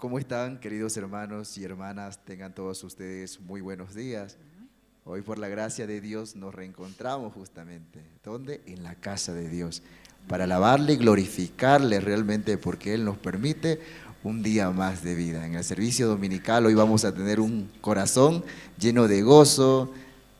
¿Cómo están, queridos hermanos y hermanas? Tengan todos ustedes muy buenos días. Hoy, por la gracia de Dios, nos reencontramos justamente. ¿Dónde? En la casa de Dios. Para alabarle y glorificarle realmente, porque Él nos permite un día más de vida. En el servicio dominical hoy vamos a tener un corazón lleno de gozo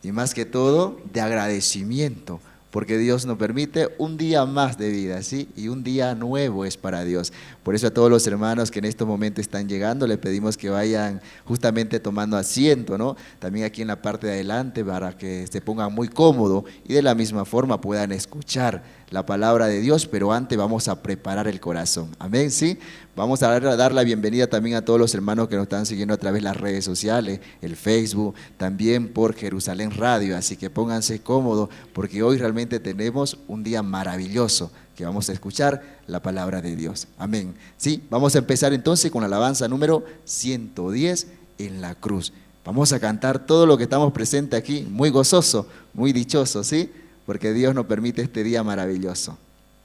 y, más que todo, de agradecimiento, porque Dios nos permite un día más de vida, ¿sí? Y un día nuevo es para Dios. Por eso a todos los hermanos que en estos momentos están llegando, les pedimos que vayan justamente tomando asiento, ¿no? También aquí en la parte de adelante, para que se pongan muy cómodos y de la misma forma puedan escuchar la palabra de Dios, pero antes vamos a preparar el corazón. Amén, ¿sí? Vamos a dar la bienvenida también a todos los hermanos que nos están siguiendo a través de las redes sociales, el Facebook, también por Jerusalén Radio, así que pónganse cómodos porque hoy realmente tenemos un día maravilloso que vamos a escuchar la palabra de Dios. Amén. Sí, vamos a empezar entonces con la alabanza número 110 en la cruz. Vamos a cantar todo lo que estamos presentes aquí, muy gozoso, muy dichoso, ¿sí? Porque Dios nos permite este día maravilloso.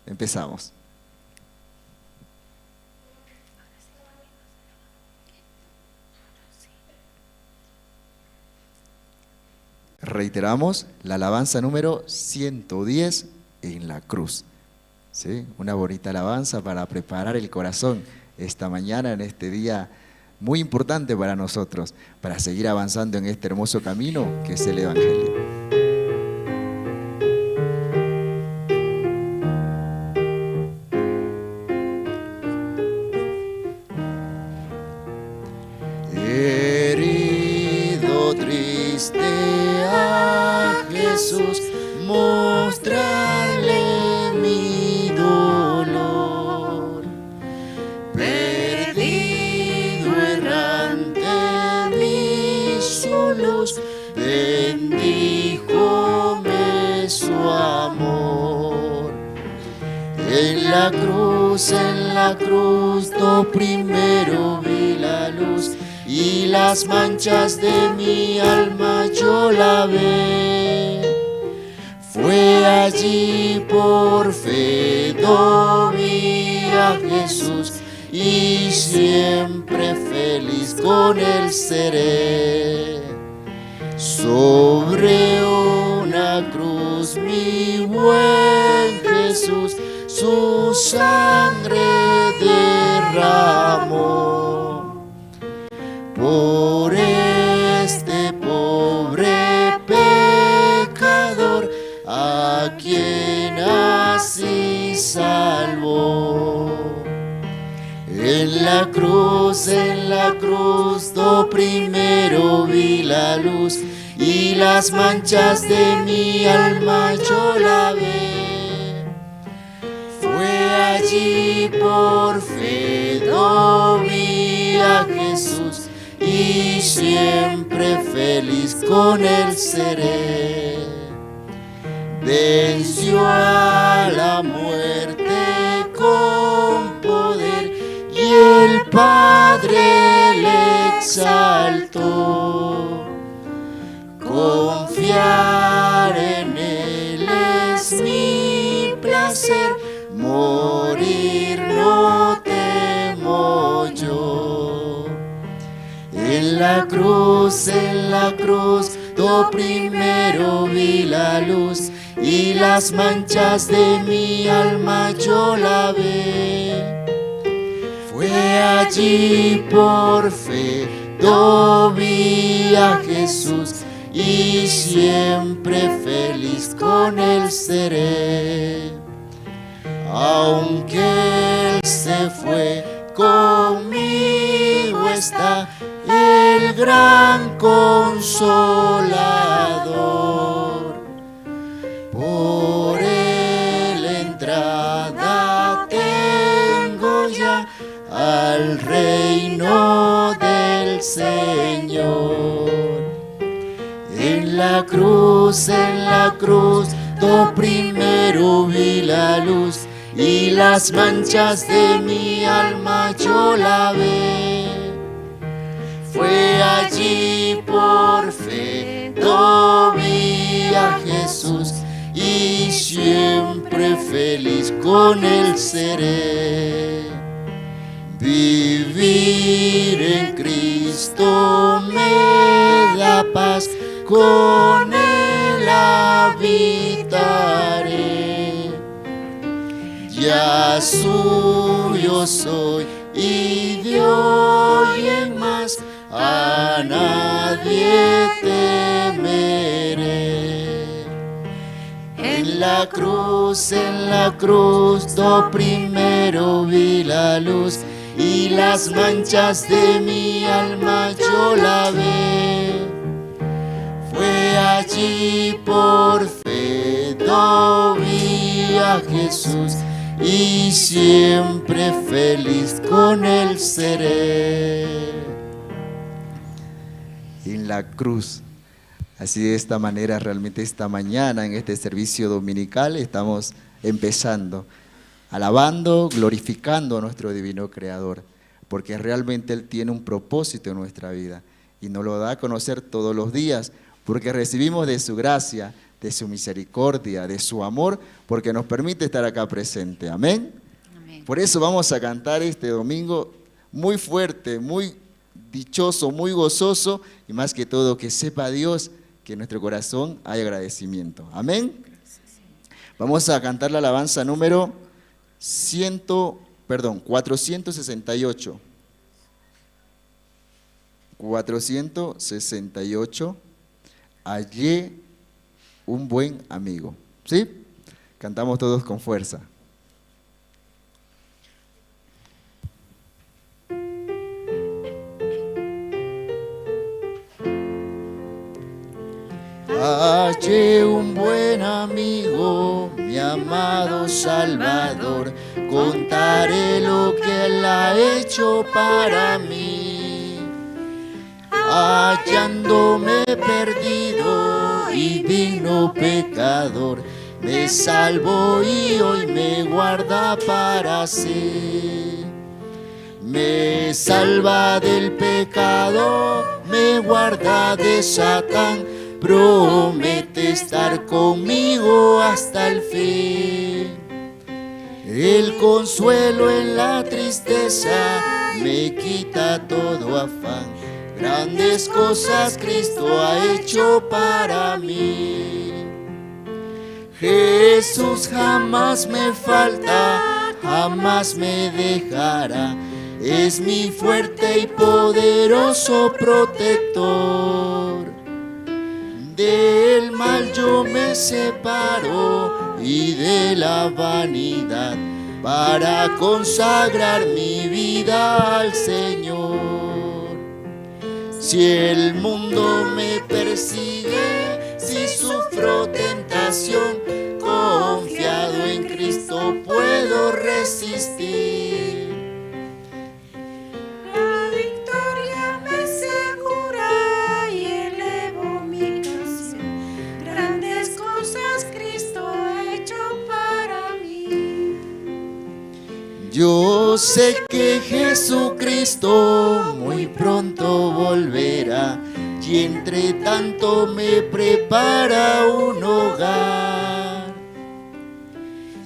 Empezamos. Reiteramos la alabanza número 110 en la cruz. ¿Sí? Una bonita alabanza para preparar el corazón esta mañana, en este día muy importante para nosotros, para seguir avanzando en este hermoso camino que es el Evangelio. Herido, triste a Jesús, mostrarle mi dolor. Perdido, errante, vi su luz, bendíjome su amor. En la cruz, do primero vi la luz, y las manchas de mi alma yo lavé. Fue allí por fe do vi a Jesús, y siempre feliz con Él seré. Sobre una cruz mi buen Jesús su sangre derramó. Por este pobre pecador, a quien así salvó. En la cruz, do primero vi la luz, y las manchas de mi alma yo lavé. Fue allí por fe do vi a Jesús, y siempre feliz con Él seré. Venció a la muerte con poder, y el Padre le exaltó. Confiar en Él es mi placer, morir no temo yo. En la cruz, do primero vi la luz, y las manchas de mi alma yo lavé. Fue allí por fe, vi a Jesús y siempre feliz con él seré. Aunque él se fue, conmigo está el gran consolador. Por él entrada tengo ya al reino del Señor. En la cruz, do primero vi la luz y las manchas de mi alma yo lavé. Fue allí por fe, vi a Jesús y siempre feliz con él seré. Vivir en Cristo me da paz, con él habitaré. Ya suyo soy y de hoy en más a nadie temeré. En la cruz, do primero vi la luz y las manchas de mi alma yo lavé. Fue allí por fe, vi a Jesús y siempre feliz con él seré. En la cruz. Así de esta manera, realmente esta mañana en este servicio dominical estamos empezando, alabando, glorificando a nuestro divino Creador, porque realmente Él tiene un propósito en nuestra vida y nos lo da a conocer todos los días, porque recibimos de su gracia, de su misericordia, de su amor, porque nos permite estar acá presente. Amén. Amén. Por eso vamos a cantar este domingo muy fuerte, muy dichoso, muy gozoso, y más que todo que sepa Dios que en nuestro corazón hay agradecimiento. Amén. Vamos a cantar la alabanza número 468. 468. Hallé un buen amigo. ¿Sí? Cantamos todos con fuerza. Hallé un buen amigo, mi amado Salvador, contaré lo que Él ha hecho para mí. Hallándome perdido y digno pecador, me salvó y hoy me guarda para sí. Me salva del pecado, me guarda de Satán, promete estar conmigo hasta el fin. El consuelo en la tristeza me quita todo afán. Grandes cosas Cristo ha hecho para mí. Jesús jamás me falta, jamás me dejará. Es mi fuerte y poderoso protector. Del mal yo me separo y de la vanidad para consagrar mi vida al Señor. Si el mundo me persigue, si sufro tentación, confiado en Cristo puedo resistir. Yo sé que Jesucristo muy pronto volverá y entre tanto me prepara un hogar.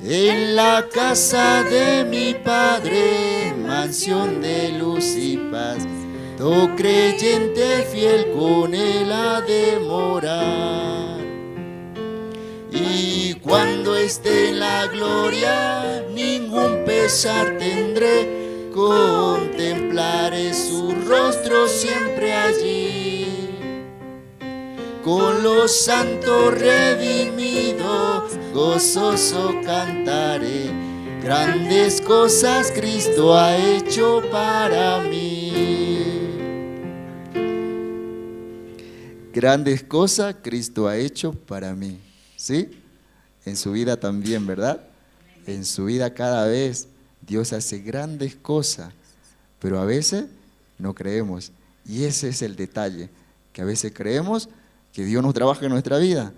En la casa de mi Padre, mansión de luz y paz, todo creyente fiel con Él ha de morar. Y cuando esté en la gloria, ningún pesar tendré, contemplaré su rostro siempre allí. Con los santos redimidos, gozoso cantaré. Grandes cosas Cristo ha hecho para mí. Grandes cosas Cristo ha hecho para mí. ¿Sí? En su vida también, ¿verdad? En su vida cada vez Dios hace grandes cosas, pero a veces no creemos. Y ese es el detalle, que a veces creemos que Dios no trabaja en nuestra vida,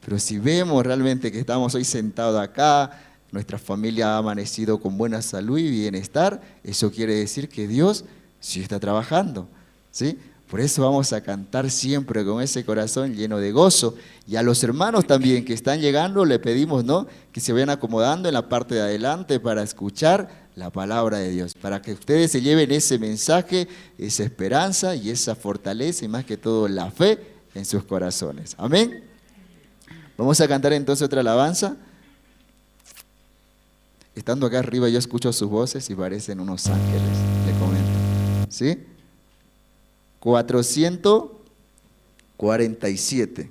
pero si vemos realmente que estamos hoy sentados acá, nuestra familia ha amanecido con buena salud y bienestar, eso quiere decir que Dios sí está trabajando, ¿sí? Por eso vamos a cantar siempre con ese corazón lleno de gozo. Y a los hermanos también que están llegando, le pedimos, ¿no?, que se vayan acomodando en la parte de adelante para escuchar la palabra de Dios, para que ustedes se lleven ese mensaje, esa esperanza y esa fortaleza y más que todo la fe en sus corazones. Amén. Vamos a cantar entonces otra alabanza. Estando acá arriba yo escucho sus voces y parecen unos ángeles, le comento. ¿Sí? 447.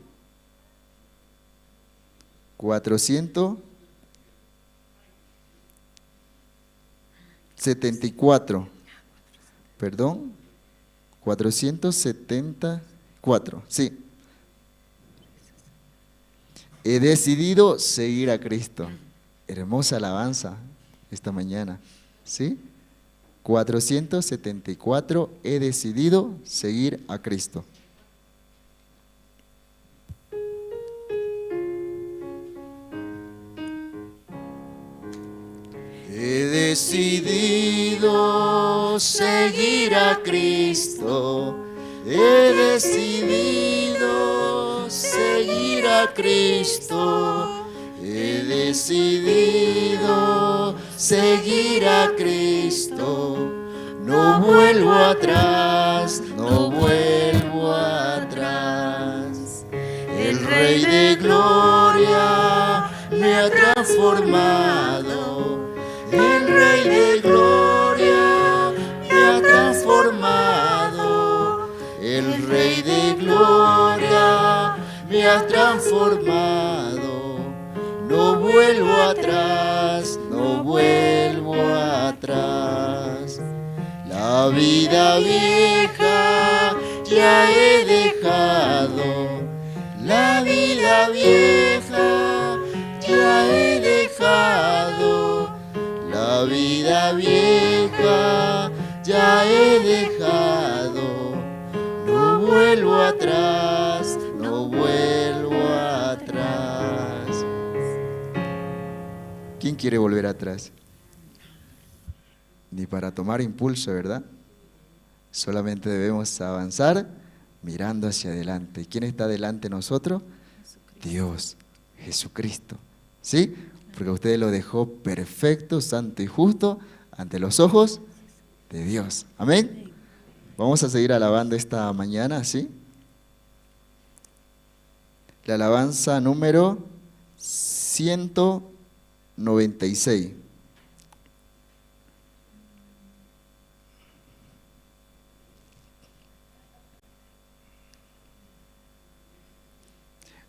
474. Perdón. 474. Sí. He decidido seguir a Cristo. Hermosa alabanza esta mañana. ¿Sí? 474, he decidido seguir a Cristo. He decidido seguir a Cristo. He decidido seguir a Cristo. He decidido seguir a Cristo. No vuelvo atrás, no vuelvo atrás. El Rey de Gloria me ha transformado. El Rey de Gloria me ha transformado. El Rey de Gloria me ha transformado. No vuelvo atrás, no vuelvo atrás. La vida vieja ya he dejado. La vida vieja ya he dejado. La vida vieja ya he dejado. No vuelvo atrás, no vuelvo atrás. ¿Quién quiere volver atrás? Ni para tomar impulso, ¿verdad? Solamente debemos avanzar mirando hacia adelante. ¿Y quién está delante de nosotros? Dios, Jesucristo. ¿Sí? Porque usted lo dejó perfecto, santo y justo ante los ojos de Dios. Amén. Vamos a seguir alabando esta mañana, ¿sí? La alabanza número 196.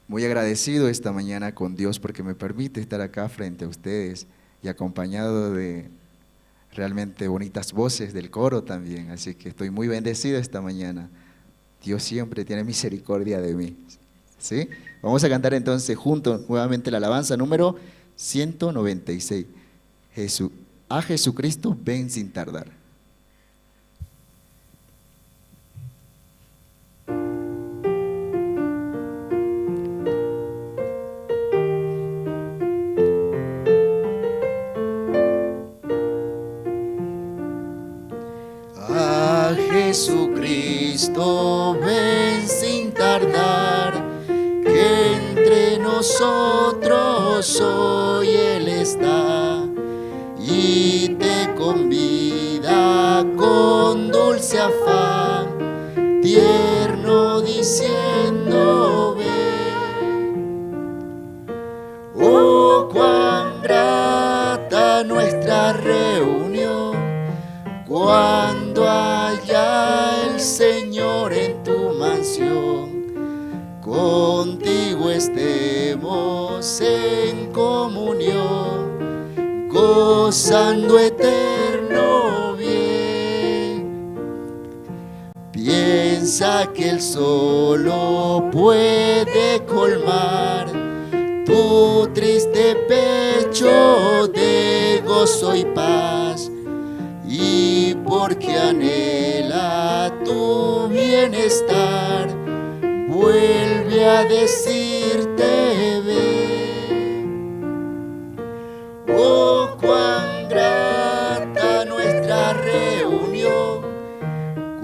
Muy agradecido esta mañana con Dios porque me permite estar acá frente a ustedes y acompañado de realmente bonitas voces del coro también. Así que estoy muy bendecido esta mañana. Dios siempre tiene misericordia de mí. ¿Sí? Vamos a cantar entonces juntos nuevamente la alabanza número 196. A Jesucristo ven sin tardar. A Jesucristo ven sin tardar, que entre nosotros hoy Él está y te convida con dulce afán, tierno diciendo ven. Oh, cuán grata nuestra reunión, cuando haya el Señor en tu mansión, contigo estemos en comunión, gozando eterno bien. Piensa que Él solo puede colmar tu triste pecho de gozo y paz, y porque anhela tu bienestar, vuelve a decirte ven. Oh, cuán grata nuestra reunión,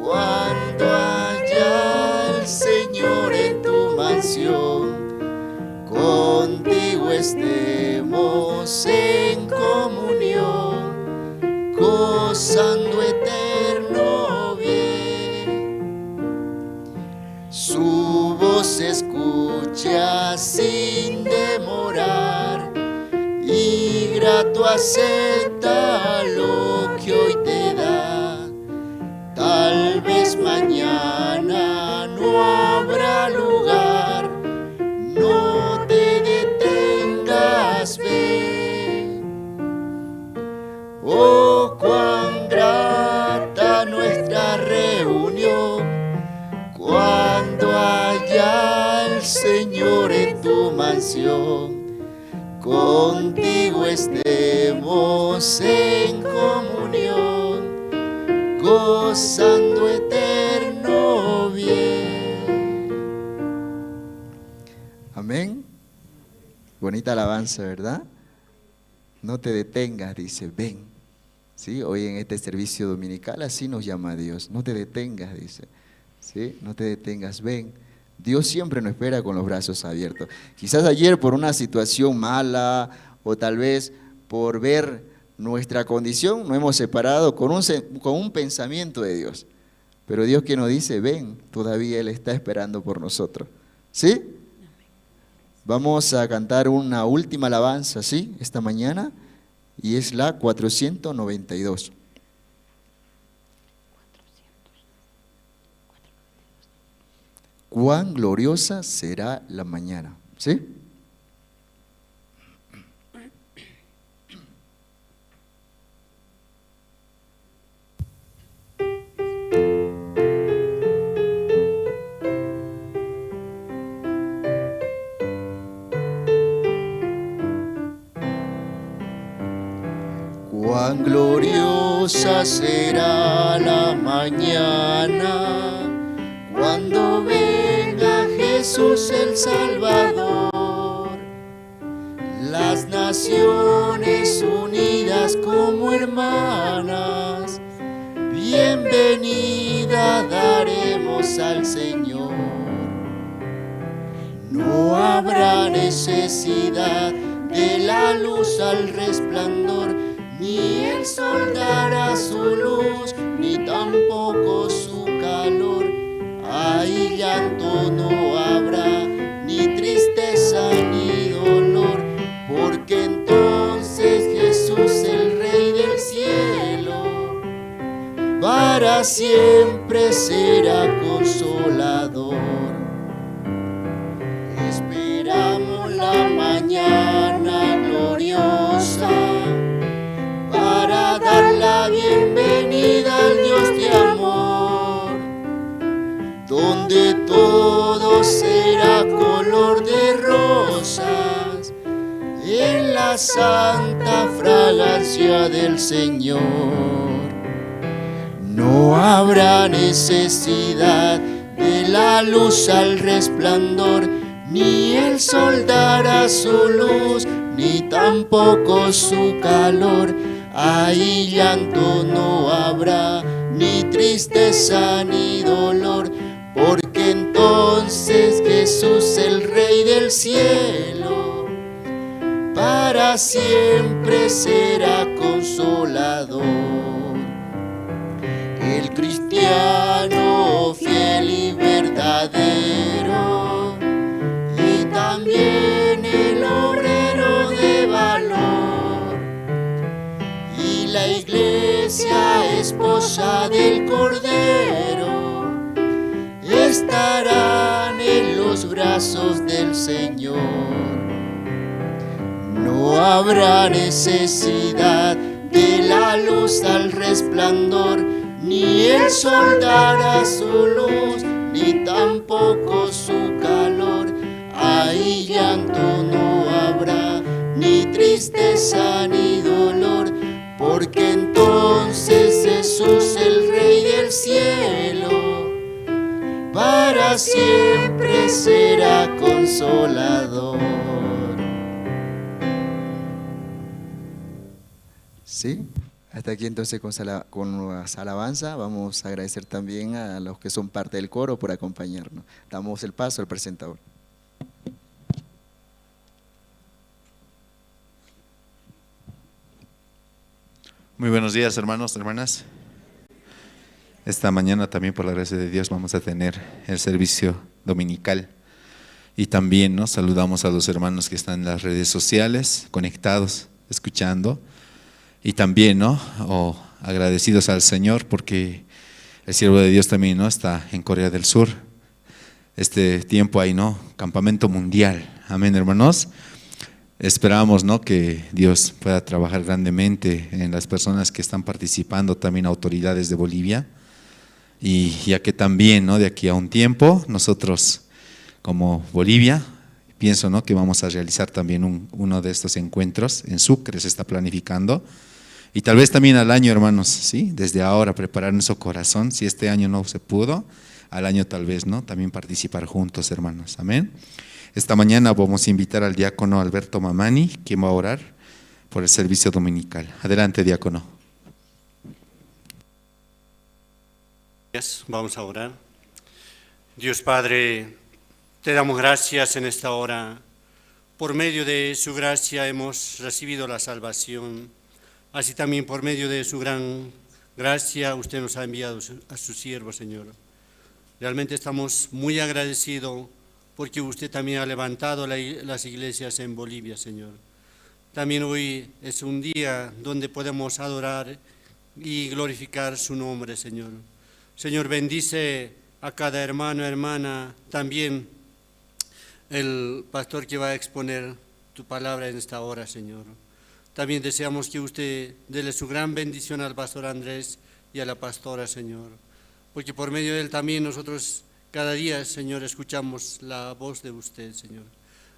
cuando haya el Señor en tu mansión, contigo estemos en comunión, gozando eterno bien. Su voz escucha sin demorar, y grato acepta lo que hoy te da. Tal vez mañana no habrá lugar, no te detengas, ven. Oh, cuán grata nuestra reunión, cuando haya el Señor en tu mansión, contigo estemos en comunión, gozando eterno bien. Amén. Bonita alabanza, ¿verdad? No te detengas, dice, ven. ¿Sí? Hoy en este servicio dominical así nos llama Dios. No te detengas, dice. ¿Sí? No te detengas, ven. Dios siempre nos espera con los brazos abiertos. Quizás ayer por una situación mala o tal vez por ver nuestra condición nos hemos separado con un pensamiento de Dios. Pero Dios que nos dice, ven, todavía Él está esperando por nosotros. ¿Sí? Vamos a cantar una última alabanza, ¿sí? Esta mañana, y es la 492. Cuán gloriosa será la mañana, ¿sí? Cuán gloriosa será la mañana, cuando venga Jesús el Salvador. Las naciones unidas como hermanas, bienvenida daremos al Señor. No habrá necesidad de la luz al resplandor, ni el sol dará su luz, ni tampoco su calor. Ahí llanto no habrá, ni tristeza ni dolor, porque entonces Jesús, el Rey del cielo, para siempre será consolador. Esperamos la mañana gloriosa para dar la bienvenida al Dios de amor, donde todo será color de rosas en la santa fragancia del Señor. No habrá necesidad de la luz al resplandor, ni el sol dará su luz, ni tampoco su calor. Ahí llanto no habrá, ni tristeza ni dolor, porque entonces Jesús, el Rey del cielo, para siempre será consolador. El cristiano fiel y verdadero, y también el obrero de valor, y la iglesia iglesia, esposa del Cordero, estarán en los brazos del Señor. No habrá necesidad de la luz al resplandor, ni el sol dará su luz, ni tampoco su calor. Ahí llanto no habrá, ni tristeza ni dolor, porque entonces Jesús, el Rey del cielo, para siempre será consolador. Sí, hasta aquí entonces con las alabanzas. Vamos a agradecer también a los que son parte del coro por acompañarnos. Damos el paso al presentador. Muy buenos días, hermanos, hermanas. Esta mañana también, por la gracia de Dios, vamos a tener el servicio dominical. Y también nos saludamos a los hermanos que están en las redes sociales, conectados, escuchando. Y también, agradecidos al Señor porque el siervo de Dios también, está en Corea del Sur. Este tiempo hay, campamento mundial. Amén, hermanos. Esperamos, que Dios pueda trabajar grandemente en las personas que están participando, también autoridades de Bolivia. Y ya que también, de aquí a un tiempo, nosotros como Bolivia, pienso, que vamos a realizar también uno de estos encuentros en Sucre, se está planificando. Y tal vez también al año, hermanos, ¿sí? Desde ahora preparar nuestro corazón, si este año no se pudo, al año tal vez, también participar juntos, hermanos, amén. Esta mañana vamos a invitar al diácono Alberto Mamani, quien va a orar por el servicio dominical. Adelante, diácono. Vamos a orar. Dios Padre, te damos gracias en esta hora. Por medio de su gracia hemos recibido la salvación. Así también por medio de su gran gracia usted nos ha enviado a su siervo, Señor. Realmente estamos muy agradecidos porque usted también ha levantado las iglesias en Bolivia, Señor. También hoy es un día donde podemos adorar y glorificar su nombre, Señor. Señor, bendice a cada hermano, hermana, también el pastor que va a exponer tu palabra en esta hora, Señor. También deseamos que usted dele su gran bendición al pastor Andrés y a la pastora, Señor, porque por medio de él también nosotros cada día, Señor, escuchamos la voz de usted, Señor.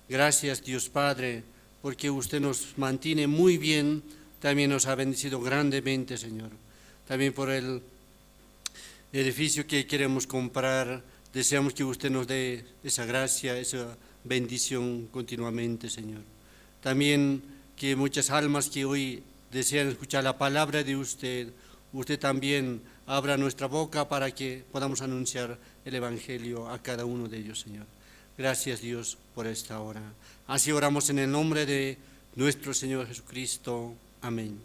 Gracias, Dios Padre, porque usted nos mantiene muy bien, también nos ha bendecido grandemente, Señor. También por el edificio que queremos comprar, deseamos que usted nos dé esa gracia, esa bendición continuamente, Señor. También que muchas almas que hoy desean escuchar la palabra de usted, usted también abra nuestra boca para que podamos anunciar el Evangelio a cada uno de ellos, Señor. Gracias, Dios, por esta hora. Así oramos en el nombre de nuestro Señor Jesucristo. Amén.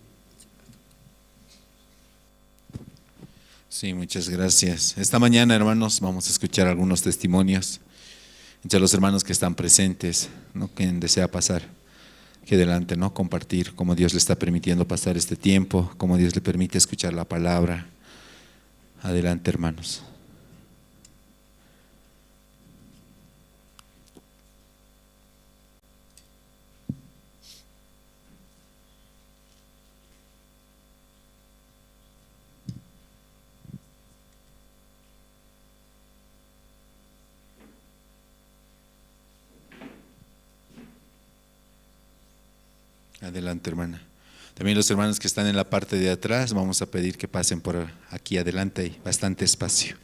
Sí, muchas gracias. Esta mañana, hermanos, vamos a escuchar algunos testimonios entre los hermanos que están presentes, quien desea pasar aquí adelante, compartir cómo Dios le está permitiendo pasar este tiempo, cómo Dios le permite escuchar la palabra. Adelante, hermanos. Adelante, hermana. También los hermanos que están en la parte de atrás, vamos a pedir que pasen por aquí adelante, hay bastante espacio.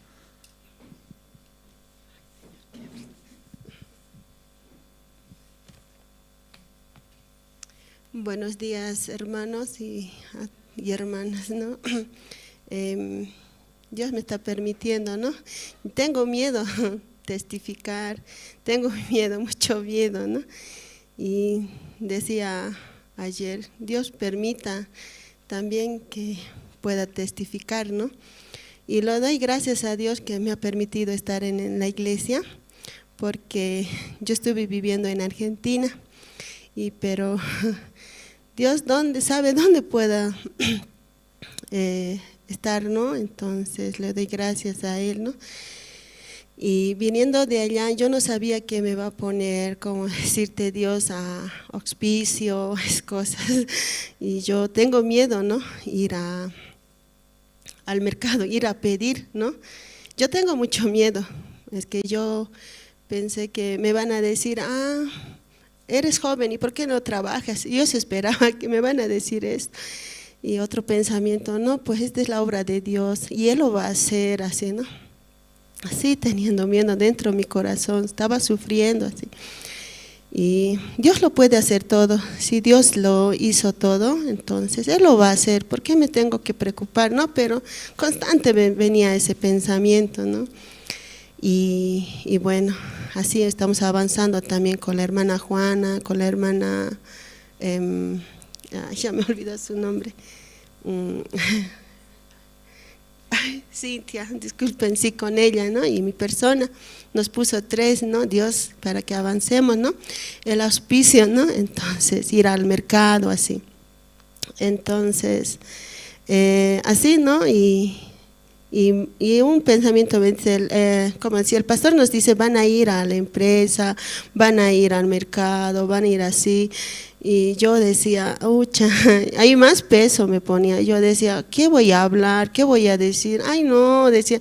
Buenos días, hermanos y hermanas, Dios me está permitiendo, Tengo miedo testificar, tengo miedo, mucho miedo, Y decía ayer, Dios permita también que pueda testificar, Y lo doy gracias a Dios que me ha permitido estar en la iglesia, porque yo estuve viviendo en Argentina, pero Dios sabe dónde pueda estar, ¿no? Entonces le doy gracias a Él, ¿no? Y viniendo de allá, yo no sabía que me va a poner, como decirte, Dios a auspicio, cosas. Y yo tengo miedo, ¿no? Ir al mercado, ir a pedir, ¿no? Yo tengo mucho miedo. Es que yo pensé que me van a decir, eres joven, ¿y por qué no trabajas? Y yo se esperaba que me van a decir esto. Y otro pensamiento, no, pues esta es la obra de Dios y Él lo va a hacer así, ¿no? Así teniendo miedo dentro de mi corazón, estaba sufriendo así. Y Dios lo puede hacer todo. Si Dios lo hizo todo, entonces Él lo va a hacer. ¿Por qué me tengo que preocupar? No, pero constante venía ese pensamiento, ¿no? Y bueno, así estamos avanzando también con la hermana Juana, con la hermana, ya me olvidó su nombre, Cintia, disculpen, sí, con ella, ¿no? Y mi persona, nos puso 3, ¿no? Dios, para que avancemos, ¿no? El auspicio, ¿no? Entonces, ir al mercado, así. Entonces, así, ¿no? Y un pensamiento, como decía el pastor, nos dice, van a ir a la empresa, van a ir al mercado, van a ir así. Y yo decía, ucha, hay más peso me ponía. Yo decía, ¿qué voy a hablar? ¿Qué voy a decir? Ay, no, decía,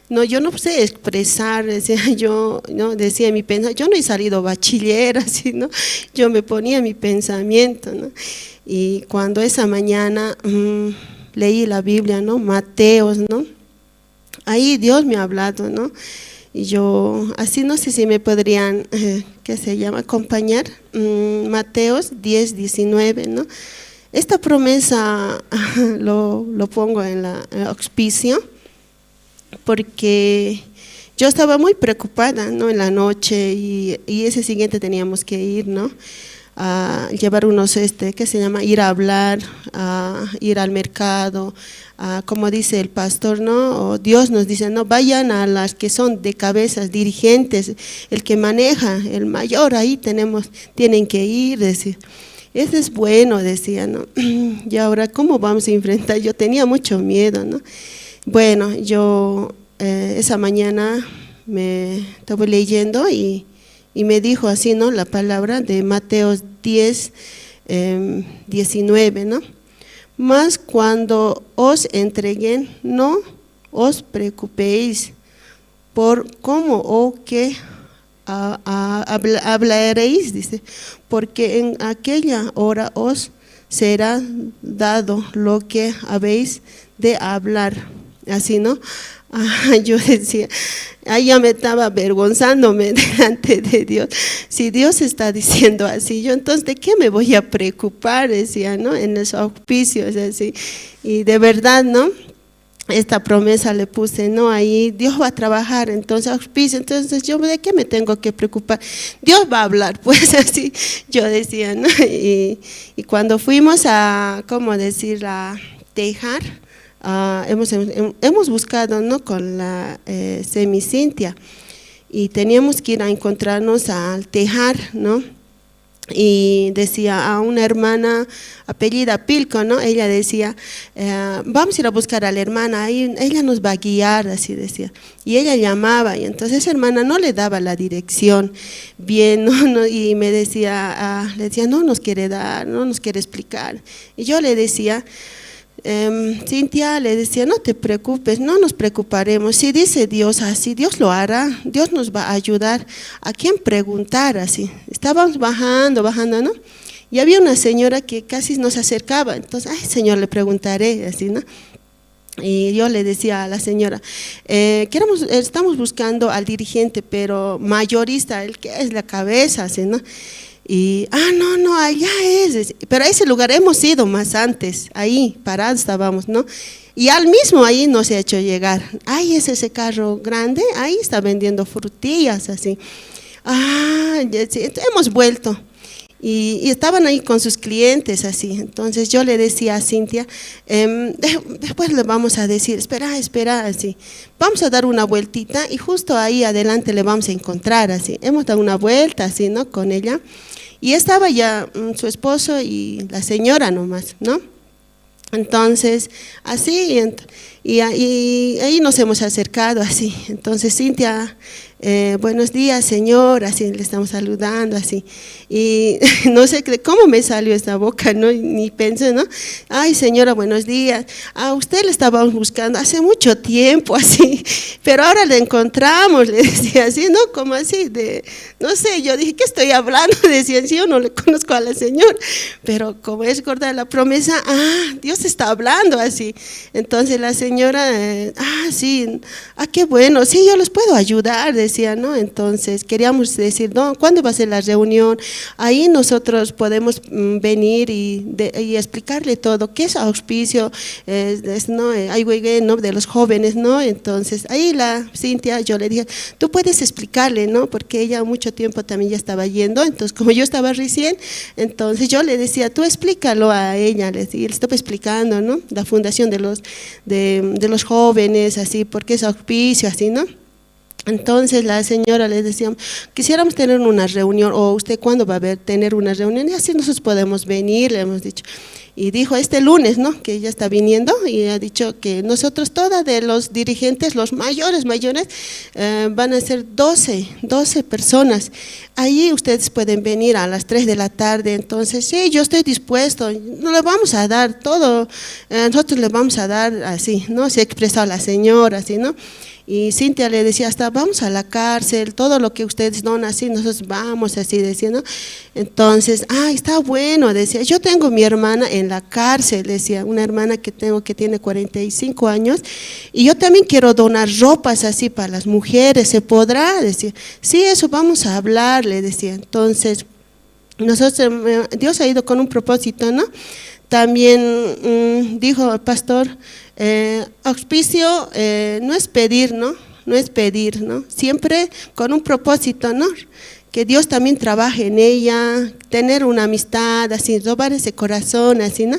no, yo no sé expresar, decía yo, no, decía mi pensamiento, yo no he salido bachiller, así, ¿no? Yo me ponía mi pensamiento, ¿no? Y cuando esa mañana leí la Biblia, ¿no? Mateos, ¿no? Ahí Dios me ha hablado, ¿no? Y yo, así no sé si me podrían, ¿qué se llama?, acompañar. Mateos 10, 19, ¿no? Esta promesa lo pongo en la auspicio, porque yo estaba muy preocupada, ¿no?, en la noche, y ese siguiente teníamos que ir, ¿no?, a llevar unos, ¿qué se llama?, ir a hablar, a ir al mercado, como dice el pastor, ¿no? O Dios nos dice, no, vayan a las que son de cabezas, dirigentes, el que maneja, el mayor, ahí tienen que ir, decir. Eso es bueno, decía, ¿no? Y ahora, ¿cómo vamos a enfrentar? Yo tenía mucho miedo, ¿no? Bueno, yo esa mañana me estaba leyendo y me dijo así, ¿no?, la palabra de Mateos 10, 19, ¿no? Mas cuando os entreguen, no os preocupéis por cómo o qué hablaréis, dice, porque en aquella hora os será dado lo que habéis de hablar. Así, ¿no? Yo decía, ya me estaba avergonzándome delante de Dios. Si Dios está diciendo así, yo entonces ¿de qué me voy a preocupar? Decía, ¿no? En los auspicios, así. Y de verdad, ¿no?, esta promesa le puse, ¿no? Ahí Dios va a trabajar, entonces auspicio, entonces yo ¿de qué me tengo que preocupar? Dios va a hablar, pues así yo decía, ¿no? Y cuando fuimos a, ¿cómo decir?, a Tejar, hemos buscado, ¿no?, con la Cintia, y teníamos que ir a encontrarnos al Tejar, ¿no? Y decía a una hermana apellida Pilco, ¿no? Ella decía, vamos a ir a buscar a la hermana, ahí ella nos va a guiar, así decía. Y ella llamaba, y entonces esa hermana no le daba la dirección bien, ¿no? Y me decía, le decía, no nos quiere dar, no nos quiere explicar. Y yo le decía, Cintia, le decía, no te preocupes, no nos preocuparemos, si dice Dios así, Dios lo hará, Dios nos va a ayudar. ¿A quién preguntar? Así, estábamos bajando, ¿no? Y había una señora que casi nos acercaba, entonces, ay, Señor, le preguntaré, así, ¿no? Y yo le decía a la señora, estamos buscando al dirigente, pero mayorista, el que es la cabeza, así, ¿no? Y, no, allá es, pero a ese lugar hemos ido más antes, ahí parados estábamos, ¿no? Y al mismo ahí nos ha hecho llegar, ahí es ese carro grande, ahí está vendiendo frutillas, así. Hemos vuelto. Y estaban ahí con sus clientes, así. Entonces yo le decía a Cintia, después le vamos a decir, espera, así. Vamos a dar una vueltita y justo ahí adelante le vamos a encontrar, así. Hemos dado una vuelta, así, ¿no?, con ella. Y estaba ya su esposo y la señora nomás, ¿no? Entonces, así, y ahí nos hemos acercado así. Entonces, Cintia, buenos días, señor, así le estamos saludando, así. Y no sé cómo me salió esta boca, ¿no? Ni pensé, ¿no? Ay, señora, buenos días. A usted le estábamos buscando hace mucho tiempo, así, pero ahora le encontramos, le decía así, ¿no? Como así, no sé, yo dije, ¿qué estoy hablando? Decía, sí, yo no le conozco a la señora, pero como es gorda la promesa, Dios está hablando así. Entonces la señora, sí, qué bueno, sí, yo les puedo ayudar, decía, ¿no? Entonces queríamos decir, ¿no? ¿Cuándo va a ser la reunión? Ahí nosotros podemos venir y explicarle todo, qué es auspicio, ¿no? ¿no? De los jóvenes, ¿no? Entonces ahí la Cintia, yo le dije, tú puedes explicarle, ¿no? Porque ella mucho tiempo también ya estaba yendo, entonces como yo estaba recién, entonces yo le decía, tú explícalo a ella, le estaba explicando, ¿no? La fundación de los jóvenes, así, porque es auspicio, así, ¿no? Entonces la señora le decía, quisiéramos tener una reunión, o usted cuándo va a tener una reunión, y así nosotros podemos venir, le hemos dicho. Y dijo este lunes, ¿no? Que ella está viniendo y ha dicho que nosotros, todas de los dirigentes, los mayores, van a ser 12 personas. Allí ustedes pueden venir a las 3 de la tarde, entonces sí, yo estoy dispuesto, no le vamos a dar todo, nosotros le vamos a dar así, ¿no? Se ha expresado la señora, así, ¿no? Y Cintia le decía, hasta vamos a la cárcel, todo lo que ustedes donan, así, nosotros vamos, así, decía, ¿no? Entonces, está bueno, decía, yo tengo mi hermana en la cárcel, decía, una hermana que tengo que tiene 45 años, y yo también quiero donar ropas así para las mujeres, ¿se podrá? Decía, sí, eso vamos a hablar, le decía. Entonces, nosotros, Dios ha ido con un propósito, ¿no? También dijo el pastor, auspicio no es pedir, ¿no? No es pedir, ¿no? Siempre con un propósito, ¿no? Que Dios también trabaje en ella, tener una amistad, así, robar ese corazón, así, ¿no?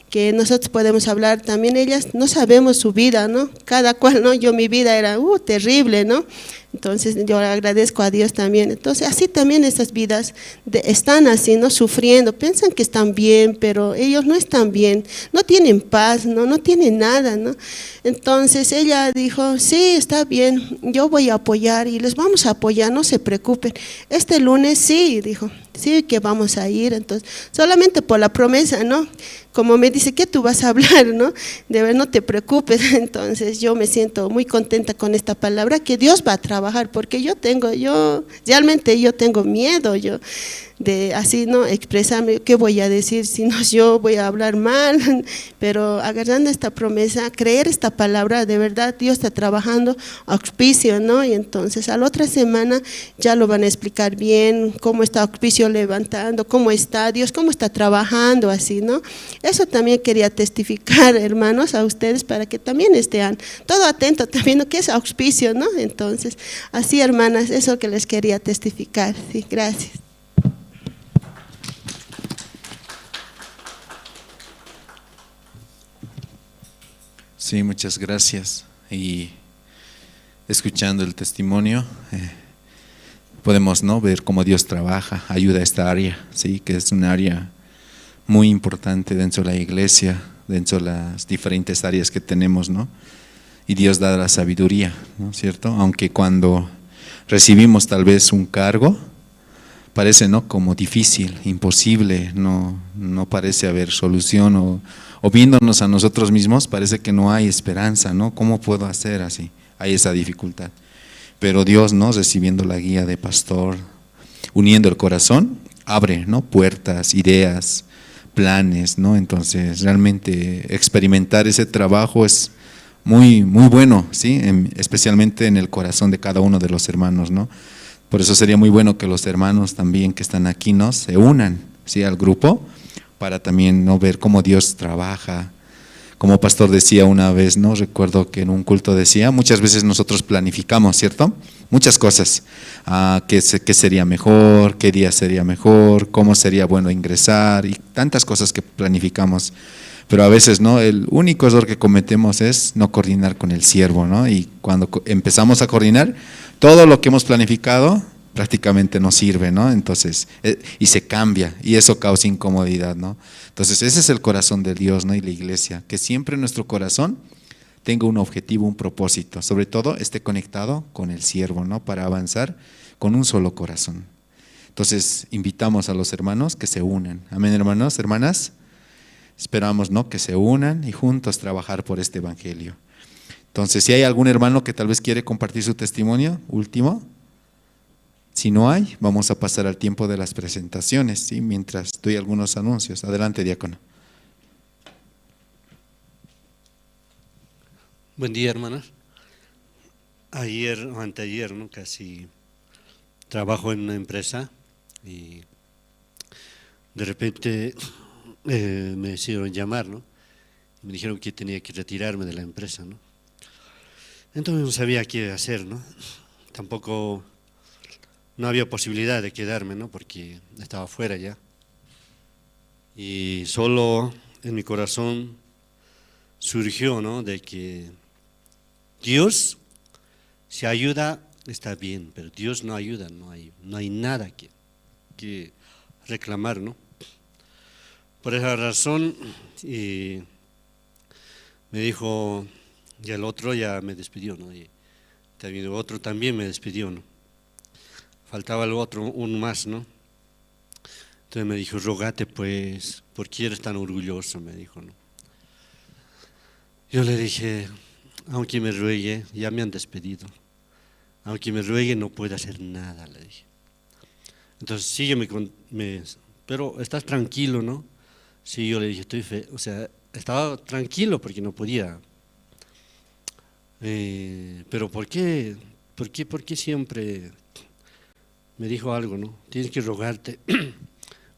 Que nosotros podemos hablar también, ellas no sabemos su vida, ¿no? Cada cual, ¿no? Yo mi vida era terrible, ¿no? Entonces yo agradezco a Dios también. Entonces así también esas vidas están así, ¿no? Sufriendo, piensan que están bien, pero ellos no están bien, no tienen paz, no tienen nada, ¿no? Entonces ella dijo, sí, está bien, yo voy a apoyar y les vamos a apoyar, no se preocupen. Este lunes sí, dijo, sí que vamos a ir, entonces solamente por la promesa, ¿no? Como me dice, ¿qué tú vas a hablar, no? De ver, no te preocupes. Entonces yo me siento muy contenta con esta palabra, que Dios va a trabajar, porque realmente yo tengo miedo, de así, ¿no? Expresarme, ¿qué voy a decir? Si no, yo voy a hablar mal, pero agarrando esta promesa, creer esta palabra, de verdad Dios está trabajando auspicio, ¿no? Y entonces a la otra semana ya lo van a explicar bien, cómo está auspicio levantando, cómo está Dios, cómo está trabajando, así, ¿no? Eso también quería testificar, hermanos, a ustedes, para que también estén todo atento también, ¿no? ¿Qué es auspicio, no? Entonces, así, hermanas, eso que les quería testificar. Sí, gracias. Sí, muchas gracias. Y escuchando el testimonio, podemos, ¿no?, ver cómo Dios trabaja, ayuda a esta área, sí, que es un área muy importante dentro de la iglesia, dentro de las diferentes áreas que tenemos, ¿no? Y Dios da la sabiduría, ¿no es cierto? Aunque cuando recibimos tal vez un cargo, parece, ¿no?, como difícil, imposible, no parece haber solución, o viéndonos a nosotros mismos parece que no hay esperanza, ¿no? ¿Cómo puedo hacer así? Hay esa dificultad. Pero Dios, ¿no?, recibiendo la guía de pastor, uniendo el corazón, abre, ¿no?, puertas, ideas, planes, ¿no? Entonces realmente experimentar ese trabajo es muy, muy bueno, ¿sí? Especialmente en el corazón de cada uno de los hermanos, ¿no? Por eso sería muy bueno que los hermanos también que están aquí, ¿no?, se unan, ¿sí?, al grupo, para también, ¿no?, ver cómo Dios trabaja. Como pastor decía una vez, ¿no?, recuerdo que en un culto decía, muchas veces nosotros planificamos, ¿cierto?, muchas cosas, qué sería mejor, qué día sería mejor, cómo sería bueno ingresar, y tantas cosas que planificamos, pero a veces, ¿no?, el único error que cometemos es no coordinar con el siervo, ¿no? Y cuando empezamos a coordinar, todo lo que hemos planificado prácticamente no sirve, ¿no? Entonces, y se cambia, y eso causa incomodidad, ¿no? Entonces, ese es el corazón de Dios, ¿no? Y la iglesia, que siempre nuestro corazón tenga un objetivo, un propósito, sobre todo esté conectado con el siervo, ¿no? Para avanzar con un solo corazón. Entonces, invitamos a los hermanos que se unan. Amén, hermanos, hermanas. Esperamos, ¿no? Que se unan y juntos trabajar por este evangelio. Entonces, si hay algún hermano que tal vez quiere compartir su testimonio, último. Si no hay, vamos a pasar al tiempo de las presentaciones, ¿sí? Mientras doy algunos anuncios. Adelante, diácono. Buen día, hermanas. Ayer o anteayer, ¿no? Casi trabajo en una empresa y de repente me hicieron llamar, ¿no? Me dijeron que tenía que retirarme de la empresa, ¿no? Entonces no sabía qué hacer, ¿no? Tampoco no había posibilidad de quedarme, ¿no? Porque estaba fuera ya. Y solo en mi corazón surgió, ¿no? De que Dios, si ayuda, está bien, pero Dios no ayuda, no hay nada que reclamar, ¿no? Por esa razón, me dijo, y el otro ya me despidió, ¿no? Y también el otro también me despidió, ¿no? Faltaba el otro, uno más, ¿no? Entonces me dijo, rogate pues, ¿por qué eres tan orgulloso? Me dijo, ¿no? Yo le dije, aunque me ruegue, ya me han despedido. Aunque me ruegue, no puedo hacer nada, le dije. Entonces sígueme, pero estás tranquilo, ¿no? Sí, yo le dije, o sea, estaba tranquilo porque no podía. Pero ¿por qué siempre me dijo algo, ¿no? Tienes que rogarte.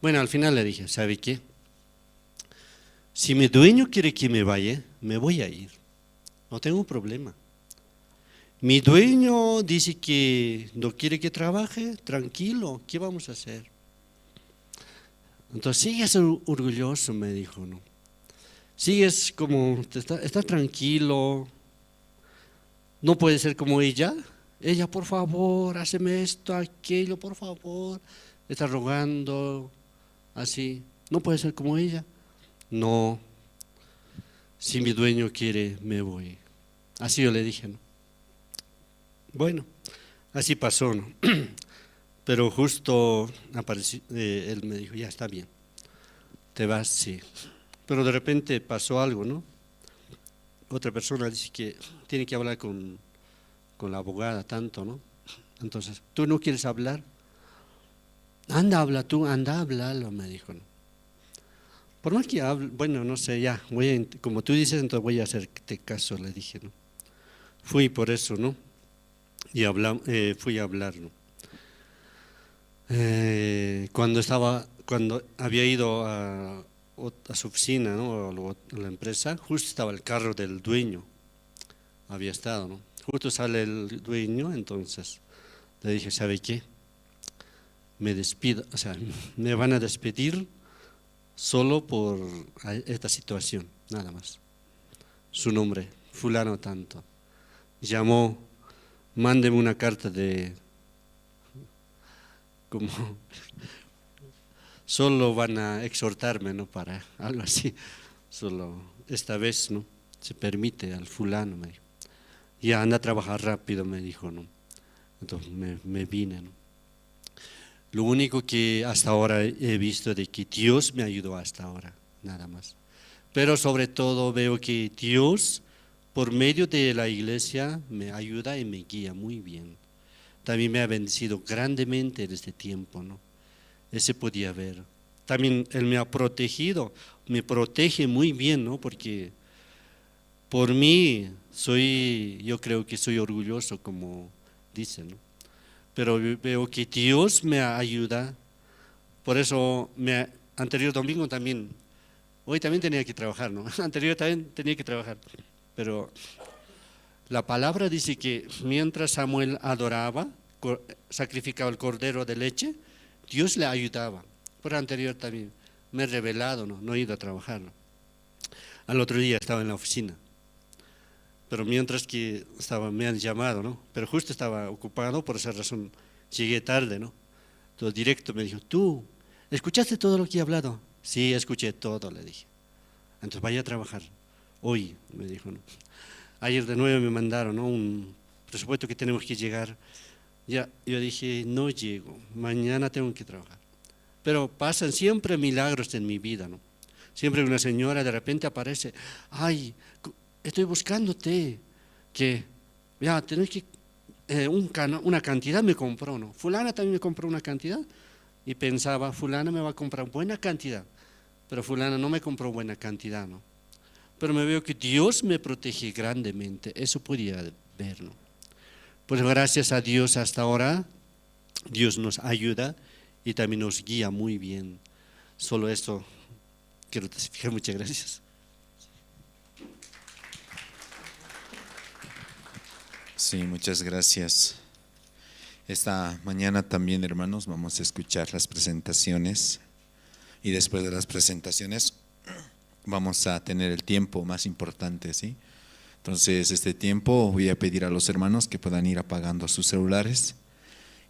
Bueno, al final le dije, ¿sabe qué? Si mi dueño quiere que me vaya, me voy a ir. No tengo problema. Mi dueño dice que no quiere que trabaje, tranquilo, ¿qué vamos a hacer? Entonces, sigues orgulloso, me dijo, ¿no? Sigues como, estás tranquilo, no puede ser como ella. Ella, por favor, háceme esto, aquello, por favor. Está rogando, así. No puede ser como ella. No, si mi dueño quiere, me voy. Así yo le dije, ¿no? Bueno, así pasó, ¿no? Pero justo apareció, él me dijo, ya está bien, te vas, sí. Pero de repente pasó algo, ¿no? Otra persona dice que tiene que hablar con la abogada tanto, ¿no? Entonces, ¿tú no quieres hablar? Anda, habla tú, anda, háblalo, me dijo, ¿no? Por más que hable, bueno, no sé, ya, como tú dices, entonces voy a hacerte caso, le dije, ¿no? Fui por eso, ¿no? Y fui a hablar, ¿no? Cuando había ido a su oficina, ¿no? A la empresa, justo estaba el carro del dueño, había estado, ¿no? Justo sale el dueño, entonces le dije, ¿sabe qué? Me despido, o sea, me van a despedir solo por esta situación, nada más. Su nombre, fulano tanto. Llamó, mándeme una carta como solo van a exhortarme, ¿no? Para algo así, solo esta vez, ¿no? Se permite al fulano, me dijo. Ya anda a trabajar rápido, me dijo, ¿no? Entonces me vine, ¿no? Lo único que hasta ahora he visto de que Dios me ayudó hasta ahora, nada más. Pero sobre todo veo que Dios, por medio de la iglesia, me ayuda y me guía muy bien. También me ha bendecido grandemente en este tiempo, ¿no? Ese podía ver. También Él me ha protegido, me protege muy bien, ¿no? Porque por mí yo creo que soy orgulloso, como dicen, ¿no? Pero veo que Dios me ayuda. Por eso, anterior domingo también, hoy también tenía que trabajar, ¿no? Anterior también tenía que trabajar. Pero la palabra dice que mientras Samuel adoraba, sacrificaba el cordero de leche, Dios le ayudaba. Por anterior también me he revelado, no he ido a trabajar, ¿no? Al otro día estaba en la oficina. Pero mientras que me han llamado, ¿no? Pero justo estaba ocupado, por esa razón llegué tarde, ¿no? Todo directo me dijo, ¿tú escuchaste todo lo que he hablado? Sí, escuché todo, le dije. Entonces vaya a trabajar. Hoy, me dijo, ¿no? Ayer de nuevo me mandaron, ¿no?, un presupuesto que tenemos que llegar. Ya, yo dije, no llego, mañana tengo que trabajar. Pero pasan siempre milagros en mi vida, ¿no? Siempre una señora de repente aparece, ay, estoy buscándote, que ya tenés que, una cantidad me compró, ¿no? Fulana también me compró una cantidad y pensaba, fulana me va a comprar buena cantidad, pero fulana no me compró buena cantidad, ¿no? Pero me veo que Dios me protege grandemente, eso podía ver, ¿no? Pues gracias a Dios hasta ahora, Dios nos ayuda y también nos guía muy bien. Solo esto quiero testificar, muchas gracias. Sí, muchas gracias. Esta mañana también, hermanos, vamos a escuchar las presentaciones y después de las presentaciones vamos a tener el tiempo más importante, ¿sí? Entonces, este tiempo voy a pedir a los hermanos que puedan ir apagando sus celulares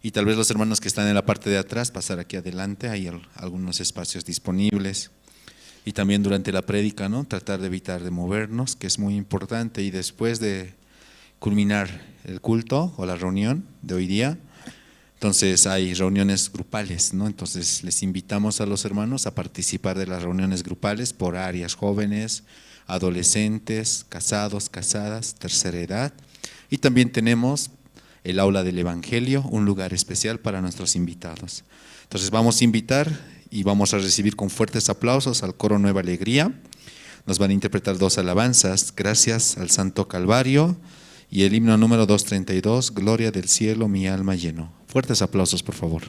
y tal vez los hermanos que están en la parte de atrás pasar aquí adelante, hay algunos espacios disponibles. Y también durante la prédica, ¿no?, tratar de evitar de movernos, que es muy importante, y después de culminar el culto o la reunión de hoy día, entonces hay reuniones grupales, ¿no? Entonces les invitamos a los hermanos a participar de las reuniones grupales por áreas: jóvenes, adolescentes, casados, casadas, tercera edad, y también tenemos el aula del Evangelio, un lugar especial para nuestros invitados. Entonces vamos a invitar y vamos a recibir con fuertes aplausos al coro Nueva Alegría. Nos van a interpretar 2 alabanzas, Gracias al Santo Calvario, y el himno número 232, Gloria del cielo mi alma llenó. Fuertes aplausos, por favor.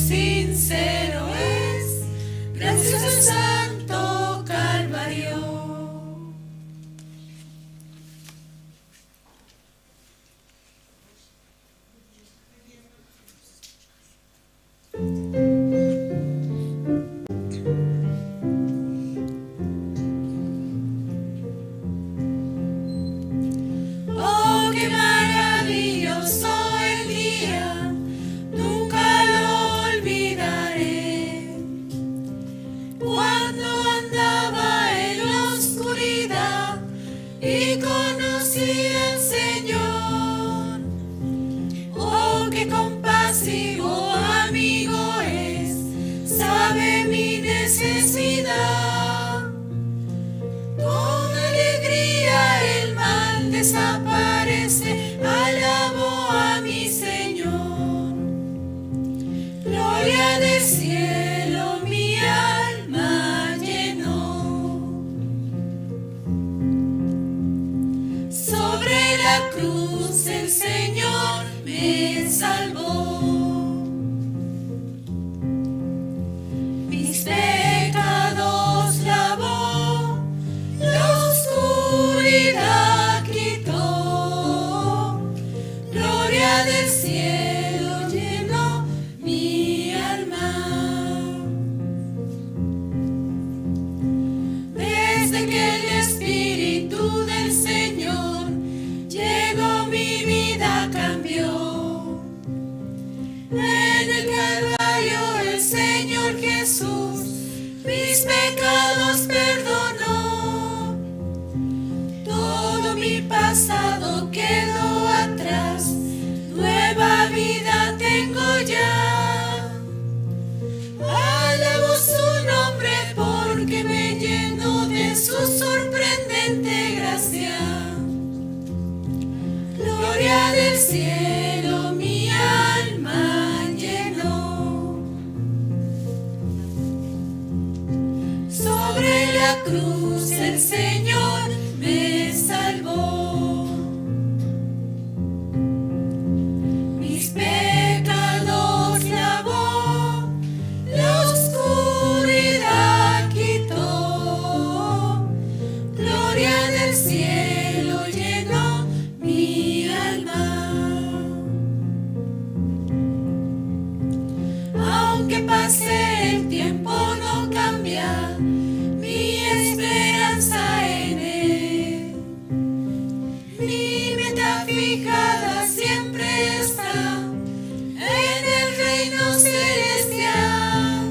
Sincero es, gracias al Santo cruz el Señor me salvó. Mis pecados lavó, la oscuridad quitó, gloria del cielo llenó mi alma. Desde que el Espíritu del Señor llegó, mi vida cambió. En el Calvario el Señor Jesús mis pecados perdonó. Todo mi pasado quedó atrás, nueva vida tengo ya. Alabo su nombre porque me llenó de su sorprendente gracia. Gloria del cielo mi alma llenó. Sobre la cruz el Señor me salvó. Mis pecados lavó, la oscuridad quitó, gloria del cielo llenó mi alma. Aunque pase el tiempo no cambia mi esperanza en Él. Mi meta fijada siempre está en el reino celestial.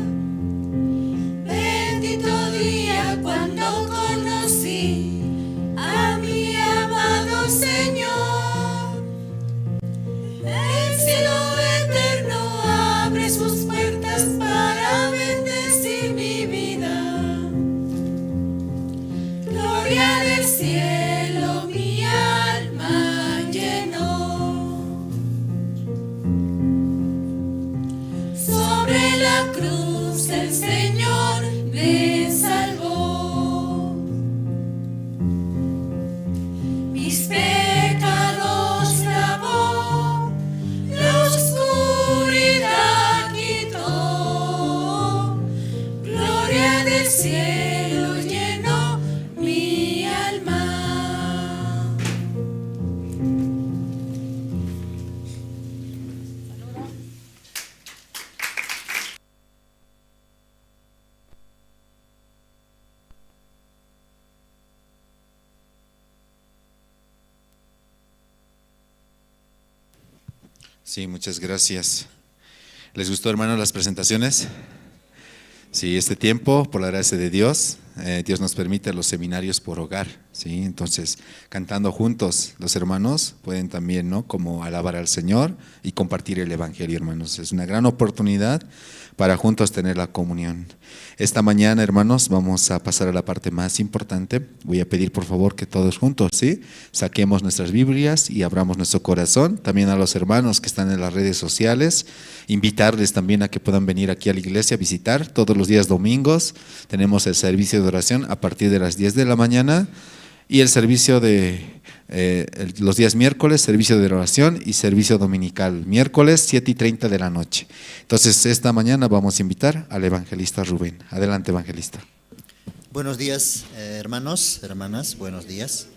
Bendito día cuando conocí a mi amado Señor. El cielo eterno abre sus puertas para bendecir mi vida. Gloria del cielo mi alma llenó. Sobre la cruz el Señor me salvó. Mis pecados lavó, la oscuridad quitó, gloria del cielo llenó mi alma. Sí, muchas gracias. ¿Les gustó, hermanos, las presentaciones? Sí, este tiempo, por la gracia de Dios, Dios nos permite los seminarios por hogar, ¿sí? Entonces, cantando juntos, los hermanos pueden también, ¿no?, como alabar al Señor y compartir el Evangelio, hermanos. Es una gran oportunidad para juntos tener la comunión. Esta mañana, hermanos, vamos a pasar a la parte más importante. Voy a pedir, por favor, que todos juntos, ¿sí?, saquemos nuestras Biblias y abramos nuestro corazón. También a los hermanos que están en las redes sociales, invitarles también a que puedan venir aquí a la iglesia a visitar. Todos los días domingos tenemos el servicio de oración a partir de las 10 de la mañana y el servicio de los días miércoles, servicio de oración y servicio dominical, miércoles 7:30 de la noche. Entonces, esta mañana vamos a invitar al evangelista Rubén. Adelante, evangelista. Buenos días, hermanos, hermanas, buenos días.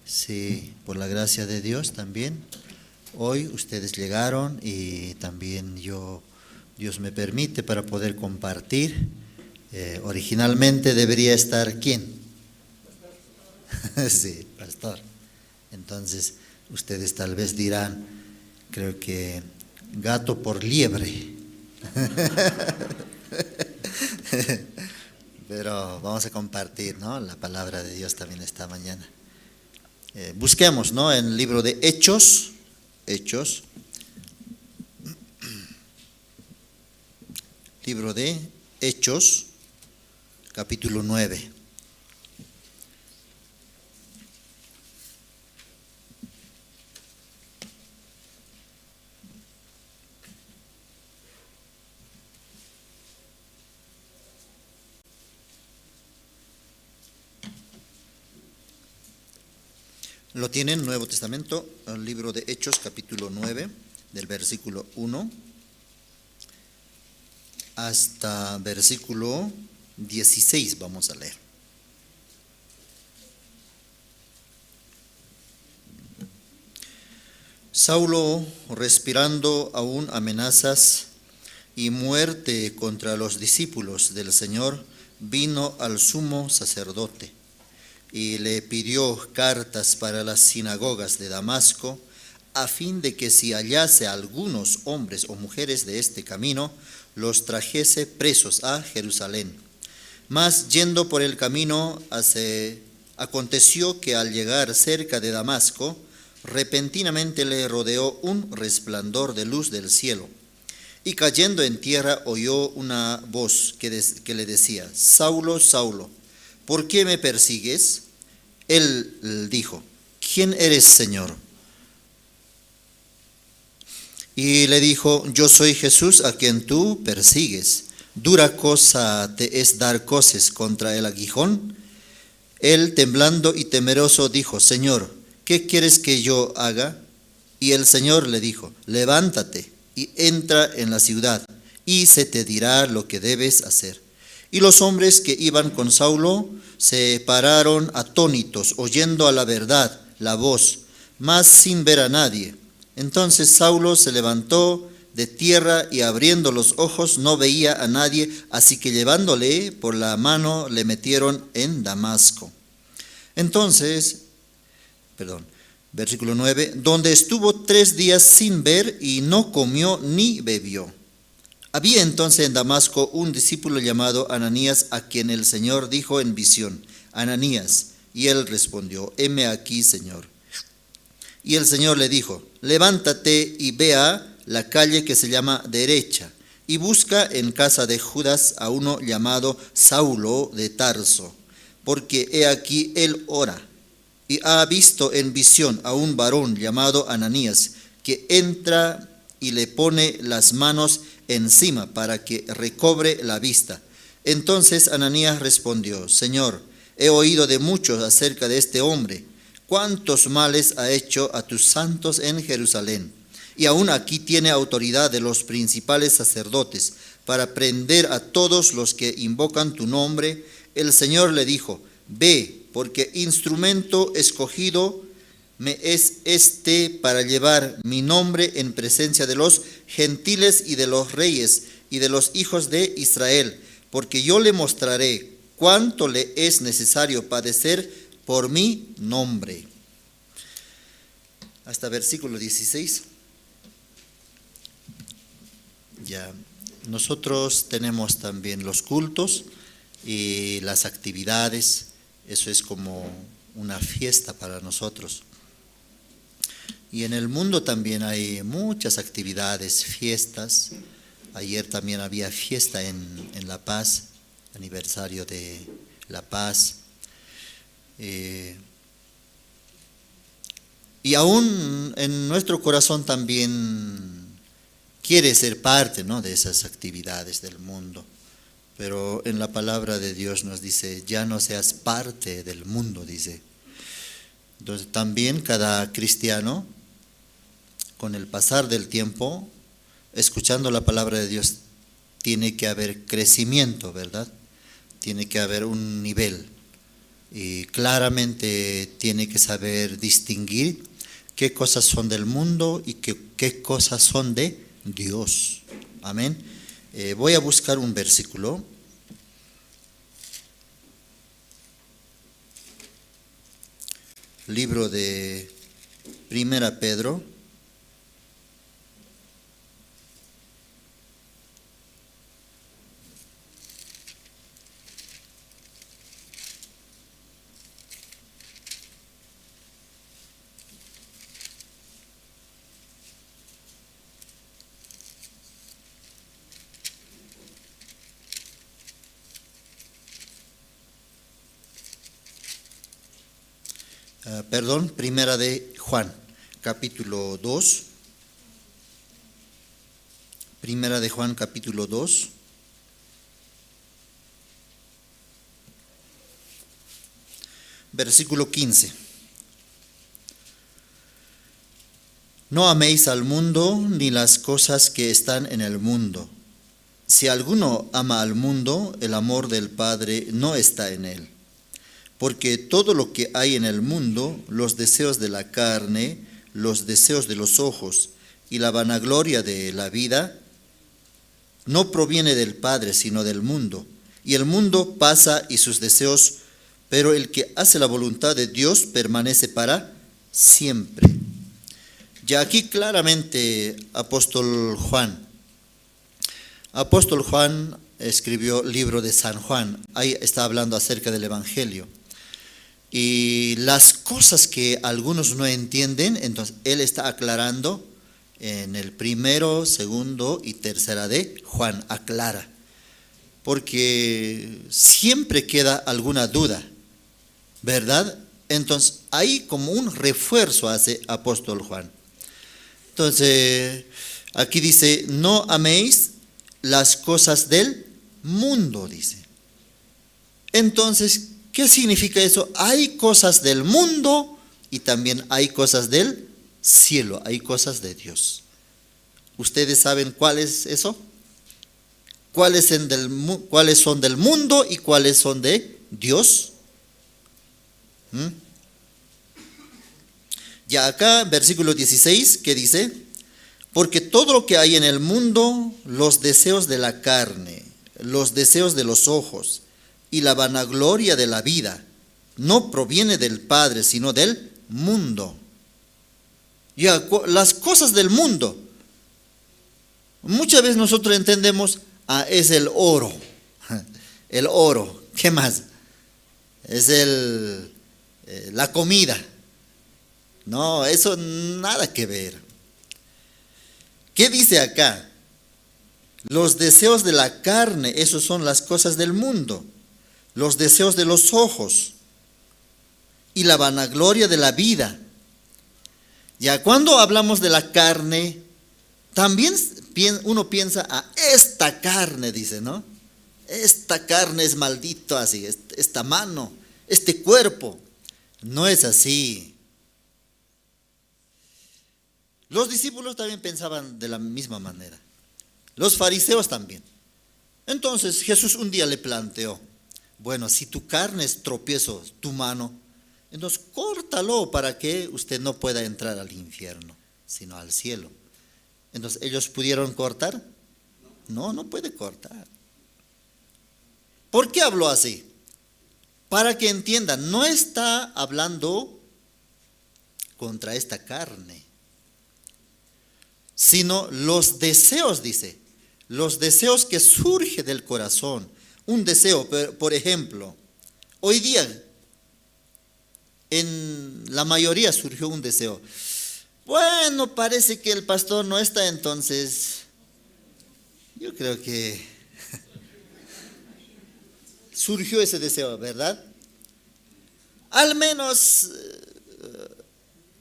Sí, por la gracia de Dios también. Hoy ustedes llegaron y también Dios me permite para poder compartir. Originalmente debería estar ¿quién? Sí, pastor. Entonces, ustedes tal vez dirán, creo que gato por liebre. Pero vamos a compartir, ¿no?, la palabra de Dios también esta mañana. Busquemos, ¿no?, en el libro de Hechos, libro de Hechos, capítulo 9. Lo tienen, Nuevo Testamento, el libro de Hechos, capítulo 9, del versículo 1 hasta versículo 16, vamos a leer. Saulo, respirando aún amenazas y muerte contra los discípulos del Señor, vino al sumo sacerdote y le pidió cartas para las sinagogas de Damasco, a fin de que si hallase a algunos hombres o mujeres de este camino, los trajese presos a Jerusalén. Mas yendo por el camino, aconteció que al llegar cerca de Damasco, repentinamente le rodeó un resplandor de luz del cielo, y cayendo en tierra oyó una voz que le decía: Saulo, Saulo, ¿por qué me persigues? Él dijo: ¿quién eres, Señor? Y le dijo: yo soy Jesús a quien tú persigues. ¿Dura cosa te es dar coces contra el aguijón? Él, temblando y temeroso, dijo: Señor, ¿qué quieres que yo haga? Y el Señor le dijo: levántate y entra en la ciudad, y se te dirá lo que debes hacer. Y los hombres que iban con Saulo se pararon atónitos, oyendo a la verdad la voz, mas sin ver a nadie. Entonces Saulo se levantó de tierra y abriendo los ojos no veía a nadie, así que llevándole por la mano le metieron en Damasco. Entonces, versículo 9, donde estuvo 3 días sin ver y no comió ni bebió. Había entonces en Damasco un discípulo llamado Ananías, a quien el Señor dijo en visión: Ananías. Y él respondió: heme aquí, Señor. Y el Señor le dijo: levántate y ve a la calle que se llama Derecha, y busca en casa de Judas a uno llamado Saulo de Tarso, porque he aquí él ora, y ha visto en visión a un varón llamado Ananías, que entra y le pone las manos encima para que recobre la vista. Entonces Ananías respondió: Señor, he oído de muchos acerca de este hombre, cuántos males ha hecho a tus santos en Jerusalén, y aún aquí tiene autoridad de los principales sacerdotes para prender a todos los que invocan tu nombre. El Señor le dijo: ve, porque instrumento escogido me es este para llevar mi nombre en presencia de los gentiles y de los reyes y de los hijos de Israel, porque yo le mostraré cuánto le es necesario padecer por mi nombre. Hasta versículo 16. Ya, nosotros tenemos también los cultos y las actividades. Eso es como una fiesta para nosotros. Y en el mundo también hay muchas actividades, fiestas. Ayer también había fiesta en La Paz, aniversario de La Paz. Y aún en nuestro corazón también quiere ser parte, ¿no?, de esas actividades del mundo. Pero en la palabra de Dios nos dice: ya no seas parte del mundo, dice. Entonces también cada cristiano, con el pasar del tiempo, escuchando la palabra de Dios, tiene que haber crecimiento, ¿verdad? Tiene que haber un nivel. Y claramente tiene que saber distinguir qué cosas son del mundo y qué cosas son de Dios. Amén. Voy a buscar un versículo. Libro de 1 Pedro. Primera de Juan, capítulo 2. Primera de Juan, capítulo 2. Versículo 15. No améis al mundo ni las cosas que están en el mundo. Si alguno ama al mundo, el amor del Padre no está en él. Porque todo lo que hay en el mundo, los deseos de la carne, los deseos de los ojos y la vanagloria de la vida, no proviene del Padre, sino del mundo. Y el mundo pasa y sus deseos, pero el que hace la voluntad de Dios permanece para siempre. Ya aquí claramente apóstol Juan escribió el libro de San Juan, ahí está hablando acerca del Evangelio. Y las cosas que algunos no entienden, entonces él está aclarando en el primero, segundo y tercera de Juan, aclara. Porque siempre queda alguna duda, ¿verdad? Entonces ahí como un refuerzo hace apóstol Juan. Entonces, aquí dice, no améis las cosas del mundo, dice. Entonces, ¿qué significa eso? Hay cosas del mundo y también hay cosas del cielo, hay cosas de Dios. ¿Ustedes saben cuál es eso? ¿Cuáles son del mundo y cuáles son de Dios? Ya acá, versículo 16, ¿qué dice? Porque todo lo que hay en el mundo, los deseos de la carne, los deseos de los ojos y la vanagloria de la vida, no proviene del Padre, sino del mundo. Ya, las cosas del mundo. Muchas veces nosotros entendemos, es el oro. El oro, ¿qué más? Es la comida. No, eso nada que ver. ¿Qué dice acá? Los deseos de la carne, esos son las cosas del mundo. Los deseos de los ojos y la vanagloria de la vida. Ya cuando hablamos de la carne, también uno piensa, esta carne, dice, ¿no? Esta carne es maldito así, esta mano, este cuerpo. No es así. Los discípulos también pensaban de la misma manera. Los fariseos también. Entonces Jesús un día le planteó, bueno, si tu carne es tropiezo, tu mano, entonces córtalo para que usted no pueda entrar al infierno, sino al cielo. Entonces, ¿ellos pudieron cortar? No, no puede cortar. ¿Por qué habló así? Para que entiendan, no está hablando contra esta carne, sino los deseos, dice, los deseos que surgen del corazón. Un deseo, por ejemplo, hoy día en la mayoría surgió un deseo. Bueno, parece que el pastor no está, entonces yo creo que surgió ese deseo, ¿verdad? Al menos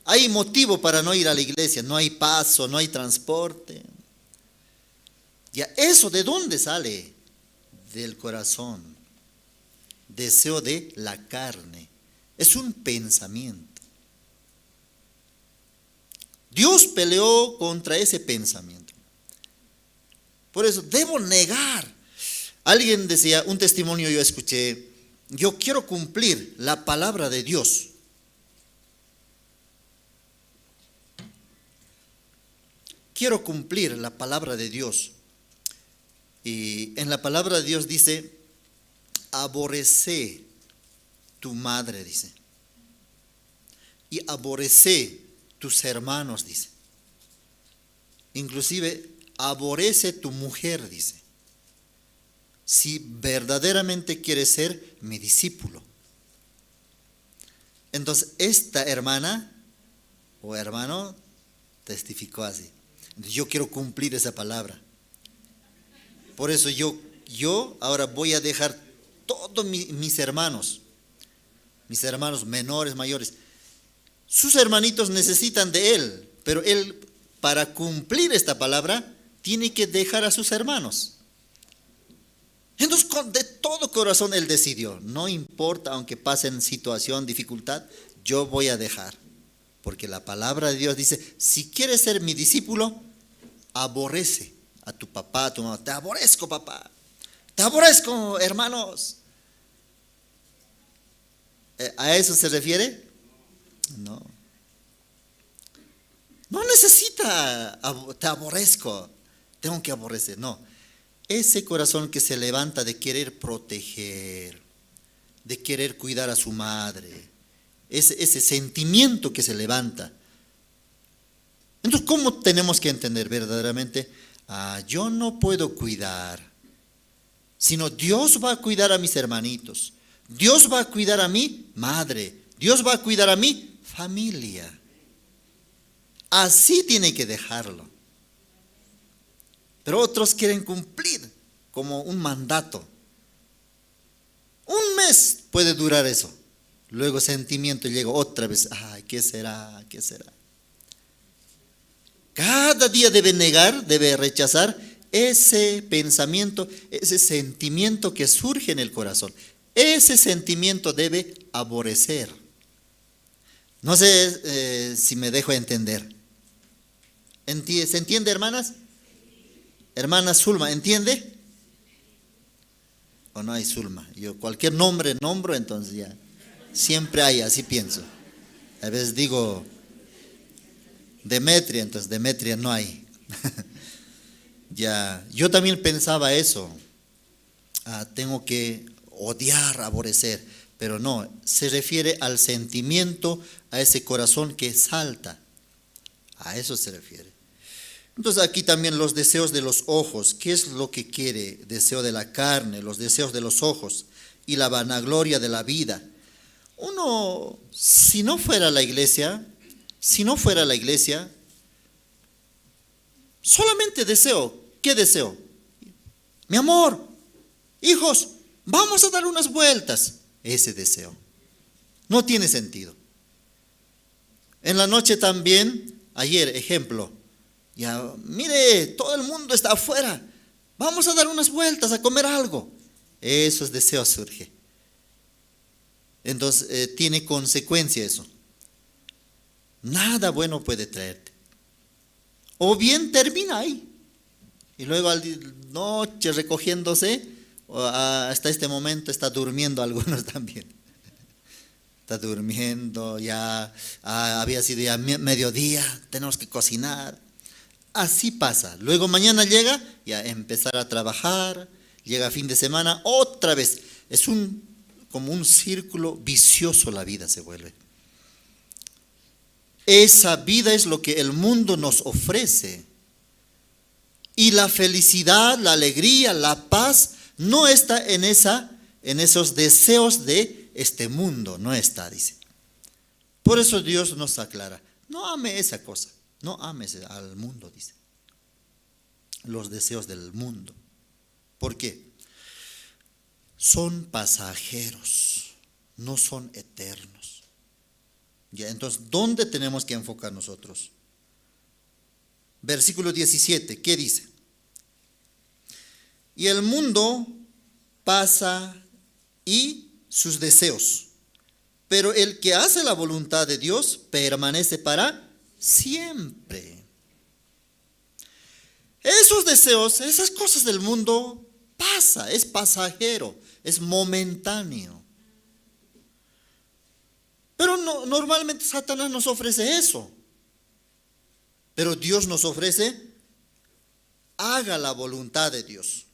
hay motivo para no ir a la iglesia, no hay paso, no hay transporte. Ya, ¿eso de dónde sale? Del corazón. Deseo de la carne. Es un pensamiento. Dios peleó contra ese pensamiento. Por eso debo negar. Alguien decía, un testimonio yo escuché, yo quiero cumplir la palabra de Dios. Quiero cumplir la palabra de Dios. Y en la palabra de Dios dice, aborrece tu madre, dice. Y aborrece tus hermanos, dice. Inclusive, aborrece tu mujer, dice. Si verdaderamente quieres ser mi discípulo. Entonces, esta hermana o hermano testificó así. Yo quiero cumplir esa palabra. Por eso yo ahora voy a dejar todos mis hermanos menores, mayores. Sus hermanitos necesitan de él, pero él para cumplir esta palabra tiene que dejar a sus hermanos. Entonces de todo corazón él decidió, no importa aunque pasen situación, dificultad, yo voy a dejar. Porque la palabra de Dios dice, si quieres ser mi discípulo, aborrece a tu papá, a tu mamá. Te aborrezco, papá. Te aborrezco, hermanos. ¿A eso se refiere? No. No necesita, te aborrezco, tengo que aborrecer. No. Ese corazón que se levanta de querer proteger, de querer cuidar a su madre, ese sentimiento que se levanta. Entonces, ¿cómo tenemos que entender verdaderamente? Yo no puedo cuidar, sino Dios va a cuidar a mis hermanitos. Dios va a cuidar a mi madre. Dios va a cuidar a mi familia. Así tiene que dejarlo. Pero otros quieren cumplir como un mandato. Un mes puede durar eso. Luego sentimiento llega otra vez. Ay, ¿qué será? ¿Qué será? Cada día debe negar, debe rechazar ese pensamiento, ese sentimiento que surge en el corazón. Ese sentimiento debe aborrecer. No sé si me dejo entender. ¿Se entiende, hermanas? Hermana Zulma, ¿entiende? ¿O no hay Zulma? Yo cualquier nombre nombro, entonces ya. Siempre hay, así pienso. A veces digo Demetria, entonces Demetria no hay. Ya, yo también pensaba eso. Tengo que odiar, aborrecer, pero no, se refiere al sentimiento, a ese corazón que salta. A eso se refiere. Entonces aquí también los deseos de los ojos. ¿Qué es lo que quiere? Deseo de la carne, los deseos de los ojos y la vanagloria de la vida. Uno, si no fuera la iglesia, solamente deseo. ¿Qué deseo? Mi amor, hijos, vamos a dar unas vueltas. Ese deseo no tiene sentido. En la noche también, ayer, ejemplo, ya, mire, todo el mundo está afuera, vamos a dar unas vueltas, a comer algo. Esos deseos surgen. Entonces, tiene consecuencia eso. Nada bueno puede traerte. O bien termina ahí. Y luego a la noche recogiéndose, hasta este momento está durmiendo algunos también. Está durmiendo, ya había sido ya mediodía, tenemos que cocinar. Así pasa. Luego mañana llega, ya empezar a trabajar, llega fin de semana, otra vez. Es como un círculo vicioso la vida se vuelve. Esa vida es lo que el mundo nos ofrece. Y la felicidad, la alegría, la paz no está en esos deseos de este mundo, no está, dice. Por eso Dios nos aclara, no ame esa cosa, no ames al mundo, dice. Los deseos del mundo. ¿Por qué? Son pasajeros, no son eternos. Ya, entonces, ¿dónde tenemos que enfocar nosotros? Versículo 17, ¿qué dice? Y el mundo pasa y sus deseos, pero el que hace la voluntad de Dios permanece para siempre. Esos deseos, esas cosas del mundo pasa, es pasajero, es momentáneo. Pero normalmente Satanás nos ofrece eso. Pero Dios nos ofrece, haga la voluntad de Dios.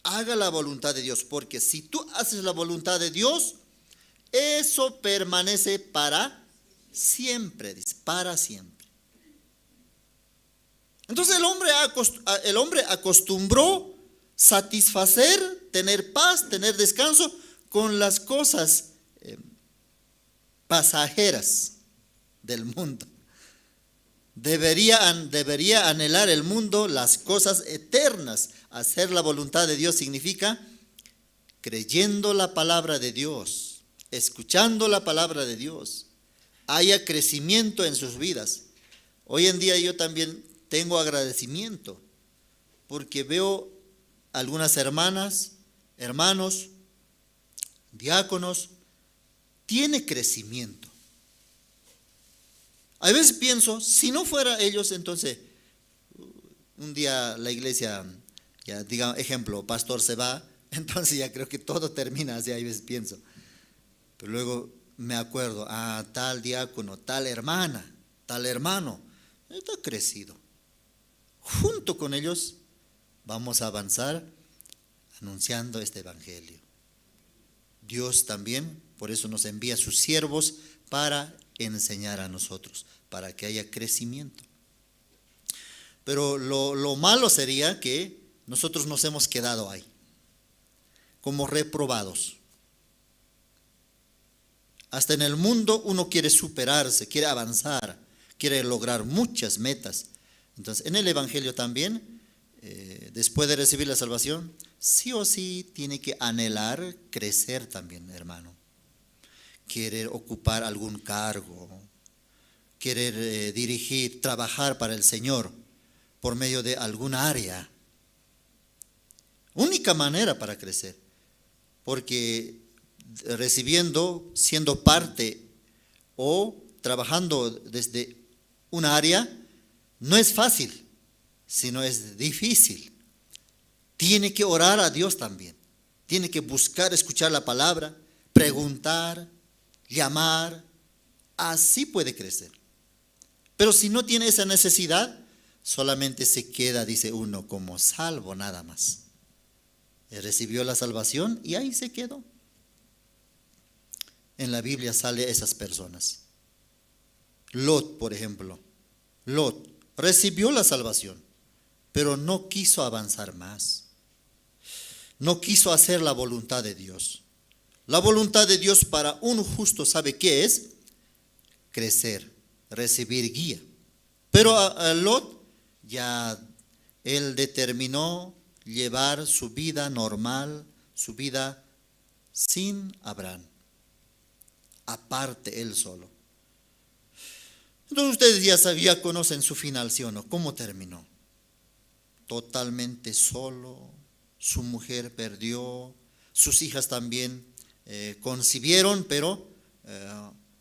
Haga la voluntad de Dios, porque si tú haces la voluntad de Dios, eso permanece para siempre, dice, para siempre. Entonces el hombre acostumbró satisfacer, tener paz, tener descanso con las cosas pasajeras del mundo. Debería anhelar el mundo las cosas eternas. Hacer la voluntad de Dios significa creyendo la palabra de Dios, escuchando la palabra de Dios, haya crecimiento en sus vidas. Hoy en día yo también tengo agradecimiento porque veo algunas hermanas, hermanos, diáconos, tiene crecimiento. A veces pienso, si no fuera ellos, entonces, un día la iglesia, ya digamos, ejemplo, pastor se va, entonces ya creo que todo termina así, a veces pienso. Pero luego me acuerdo, tal diácono, tal hermana, tal hermano, está crecido. Junto con ellos vamos a avanzar anunciando este evangelio. Dios también, por eso nos envía a sus siervos para enseñar a nosotros, para que haya crecimiento. Pero lo malo sería que nosotros nos hemos quedado ahí, como reprobados. Hasta en el mundo uno quiere superarse, quiere avanzar, quiere lograr muchas metas. Entonces, en el evangelio también, después de recibir la salvación, sí o sí tiene que anhelar crecer también, hermano. Querer ocupar algún cargo, querer dirigir, trabajar para el Señor por medio de alguna área. Única manera para crecer, porque recibiendo, siendo parte o trabajando desde un área, no es fácil, sino es difícil. Tiene que orar a Dios también, tiene que buscar, escuchar la palabra, preguntar, llamar, así puede crecer. Pero si no tiene esa necesidad, solamente se queda, dice uno, como salvo nada más. Recibió la salvación y ahí se quedó. En la Biblia sale esas personas. Lot, por ejemplo. Lot recibió la salvación, pero no quiso avanzar más. No quiso hacer la voluntad de Dios. La voluntad de Dios para un justo, ¿sabe qué es? Crecer, recibir guía. Pero a Lot ya él determinó llevar su vida normal, su vida sin Abraham, aparte él solo. Entonces ustedes ya conocen su final, ¿sí o no? ¿Cómo terminó? Totalmente solo, su mujer perdió, sus hijas también concibieron, pero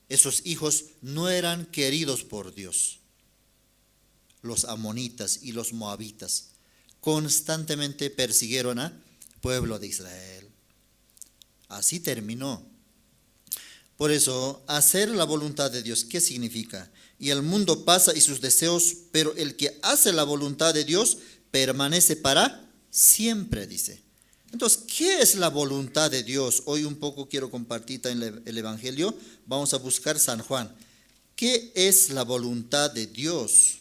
esos hijos no eran queridos por Dios. Los amonitas y los moabitas constantemente persiguieron al pueblo de Israel. Así terminó. Por eso, hacer la voluntad de Dios, ¿qué significa? Y el mundo pasa y sus deseos, pero el que hace la voluntad de Dios permanece para siempre, dice. Entonces, ¿qué es la voluntad de Dios? Hoy un poco quiero compartir en el Evangelio. Vamos a buscar San Juan. ¿Qué es la voluntad de Dios?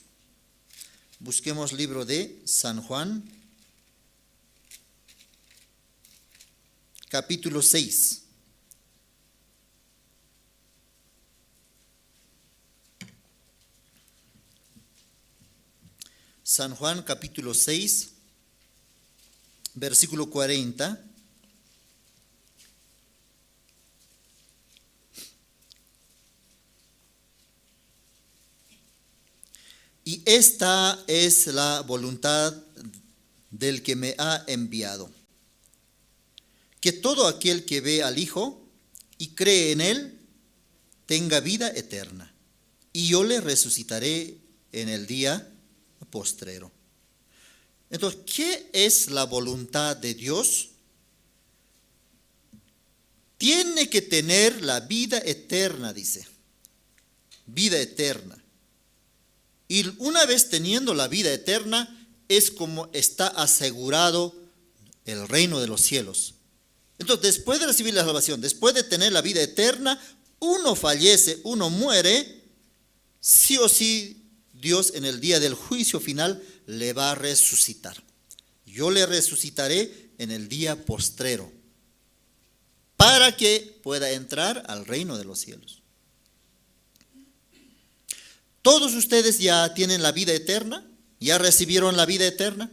Busquemos libro de San Juan, capítulo 6. San Juan, capítulo 6, versículo 40. Y esta es la voluntad del que me ha enviado, que todo aquel que ve al Hijo y cree en Él tenga vida eterna, y yo le resucitaré en el día postrero. Entonces, ¿qué es la voluntad de Dios? Tiene que tener la vida eterna, dice. Vida eterna. Y una vez teniendo la vida eterna, es como está asegurado el reino de los cielos. Entonces, después de recibir la salvación, después de tener la vida eterna, uno fallece, uno muere, sí o sí Dios en el día del juicio final le va a resucitar. Yo le resucitaré en el día postrero, para que pueda entrar al reino de los cielos. ¿Todos ustedes ya tienen la vida eterna? ¿Ya recibieron la vida eterna?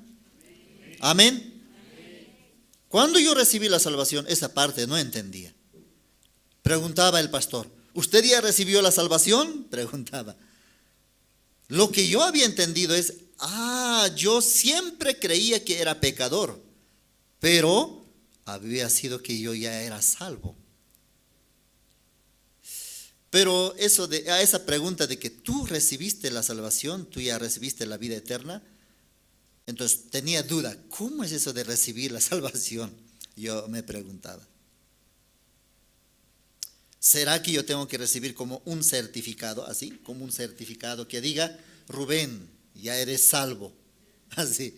Amén. Cuando yo recibí la salvación, esa parte no entendía. Preguntaba el pastor, ¿usted ya recibió la salvación? Preguntaba. Lo que yo había entendido es, yo siempre creía que era pecador, pero había sido que yo ya era salvo. Pero a esa pregunta de que tú recibiste la salvación, tú ya recibiste la vida eterna, entonces tenía duda, ¿cómo es eso de recibir la salvación? Yo me preguntaba. ¿Será que yo tengo que recibir como un certificado, así, como un certificado que diga, Rubén, ya eres salvo? Así.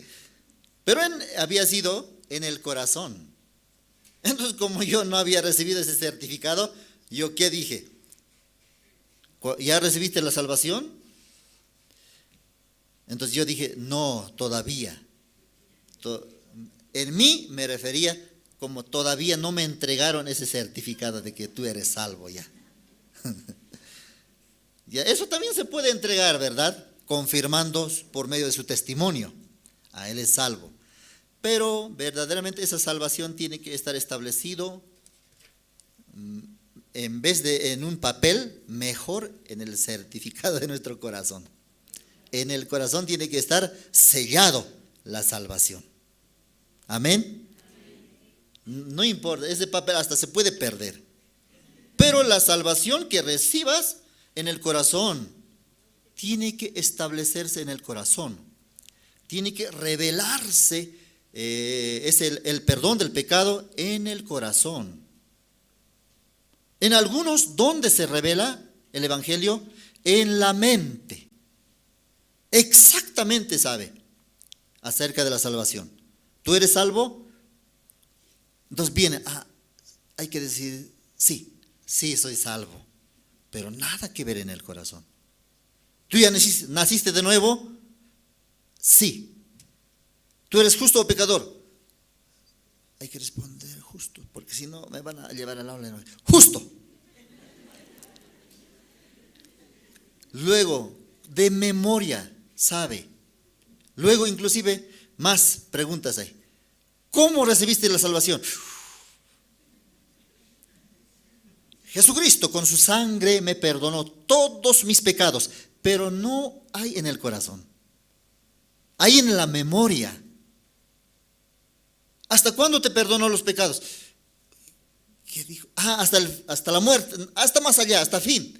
Pero había sido en el corazón. Entonces, como yo no había recibido ese certificado, ¿yo qué dije? ¿Ya recibiste la salvación? Entonces yo dije, no, todavía. En mí me refería como todavía no me entregaron ese certificado de que tú eres salvo ya. Ya, eso también se puede entregar, ¿verdad? Confirmando por medio de su testimonio. Él es salvo. Pero verdaderamente esa salvación tiene que estar establecido en vez de en un papel, mejor en el certificado de nuestro corazón. En el corazón tiene que estar sellado la salvación. Amén. No importa, ese papel hasta se puede perder. Pero la salvación que recibas en el corazón tiene que establecerse en el corazón. Tiene que revelarse, es el perdón del pecado en el corazón. En algunos, ¿dónde se revela el Evangelio? En la mente. Exactamente sabe acerca de la salvación. ¿Tú eres salvo? Entonces viene, hay que decir, sí, soy salvo, pero nada que ver en el corazón. ¿Tú ya naciste de nuevo? Sí. ¿Tú eres justo o pecador? Hay que responder justo, porque si no me van a llevar al aula. Justo. Luego, de memoria, sabe. Luego, inclusive, más preguntas hay. ¿Cómo recibiste la salvación? Jesucristo con su sangre me perdonó todos mis pecados, pero no hay en el corazón. Hay en la memoria. ¿Hasta cuándo te perdonó los pecados? ¿Qué dijo? Hasta la muerte, hasta más allá, hasta fin.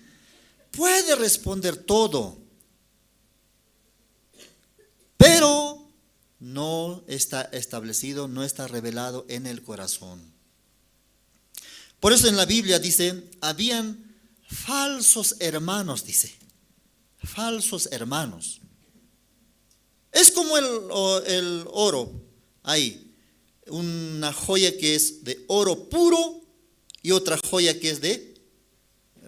Puede responder todo, pero no está establecido, no está revelado en el corazón. Por eso en la Biblia dice, habían falsos hermanos, dice, falsos hermanos. Es como el oro, ahí, una joya que es de oro puro y otra joya que es de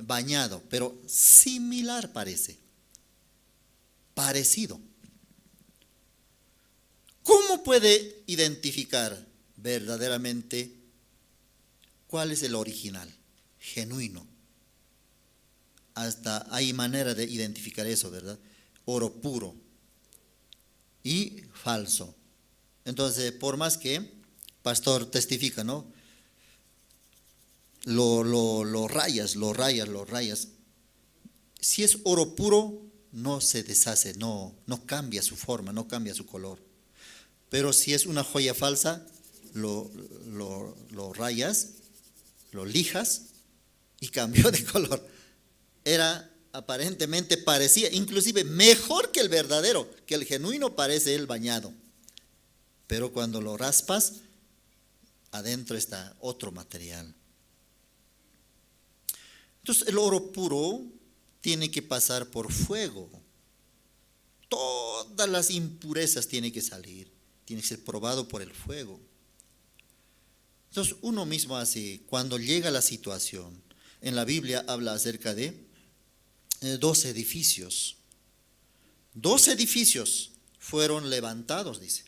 bañado, pero similar parece, parecido. ¿Cómo puede identificar verdaderamente cuál es el original, genuino? Hasta hay manera de identificar eso, ¿verdad? Oro puro y falso. Entonces, por más que pastor testifica, ¿no? Lo rayas. Si es oro puro, no se deshace, no cambia su forma, no cambia su color. Pero si es una joya falsa, lo rayas, lo lijas y cambió de color. Aparentemente parecía, inclusive mejor que el verdadero, que el genuino parece el bañado. Pero cuando lo raspas, adentro está otro material. Entonces el oro puro tiene que pasar por fuego. Todas las impurezas tienen que salir, tiene que ser probado por el fuego. Entonces uno mismo así, cuando llega la situación, en la Biblia habla acerca de 2 edificios. 2 edificios fueron levantados, dice.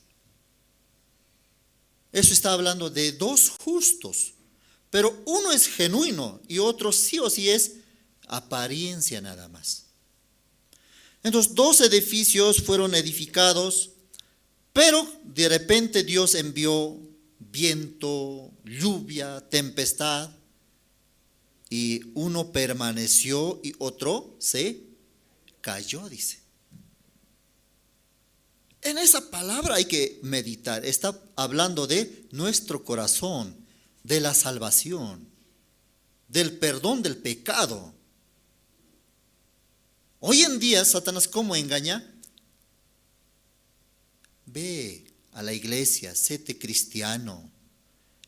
Eso está hablando de 2 justos, pero uno es genuino y otro sí o sí es apariencia nada más. Entonces 2 edificios fueron edificados, pero de repente Dios envió viento, lluvia, tempestad, y uno permaneció y otro se cayó, dice. En esa palabra hay que meditar. Está hablando de nuestro corazón, de la salvación, del perdón del pecado. Hoy en día, Satanás, ¿cómo engaña? Ve a la iglesia, séte cristiano,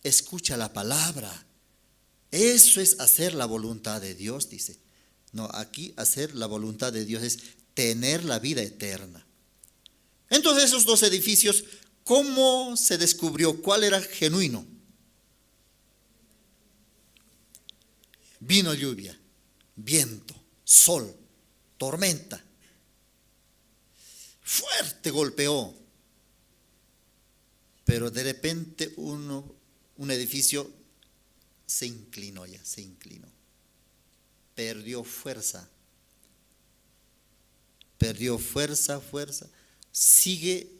escucha la palabra. Eso es hacer la voluntad de Dios, dice. No, aquí hacer la voluntad de Dios es tener la vida eterna. Entonces esos dos edificios, ¿cómo se descubrió cuál era genuino? Vino lluvia, viento, sol, tormenta. Fuerte golpeó. Pero de repente un edificio se inclinó ya, se inclinó. Perdió fuerza. Perdió fuerza. Sigue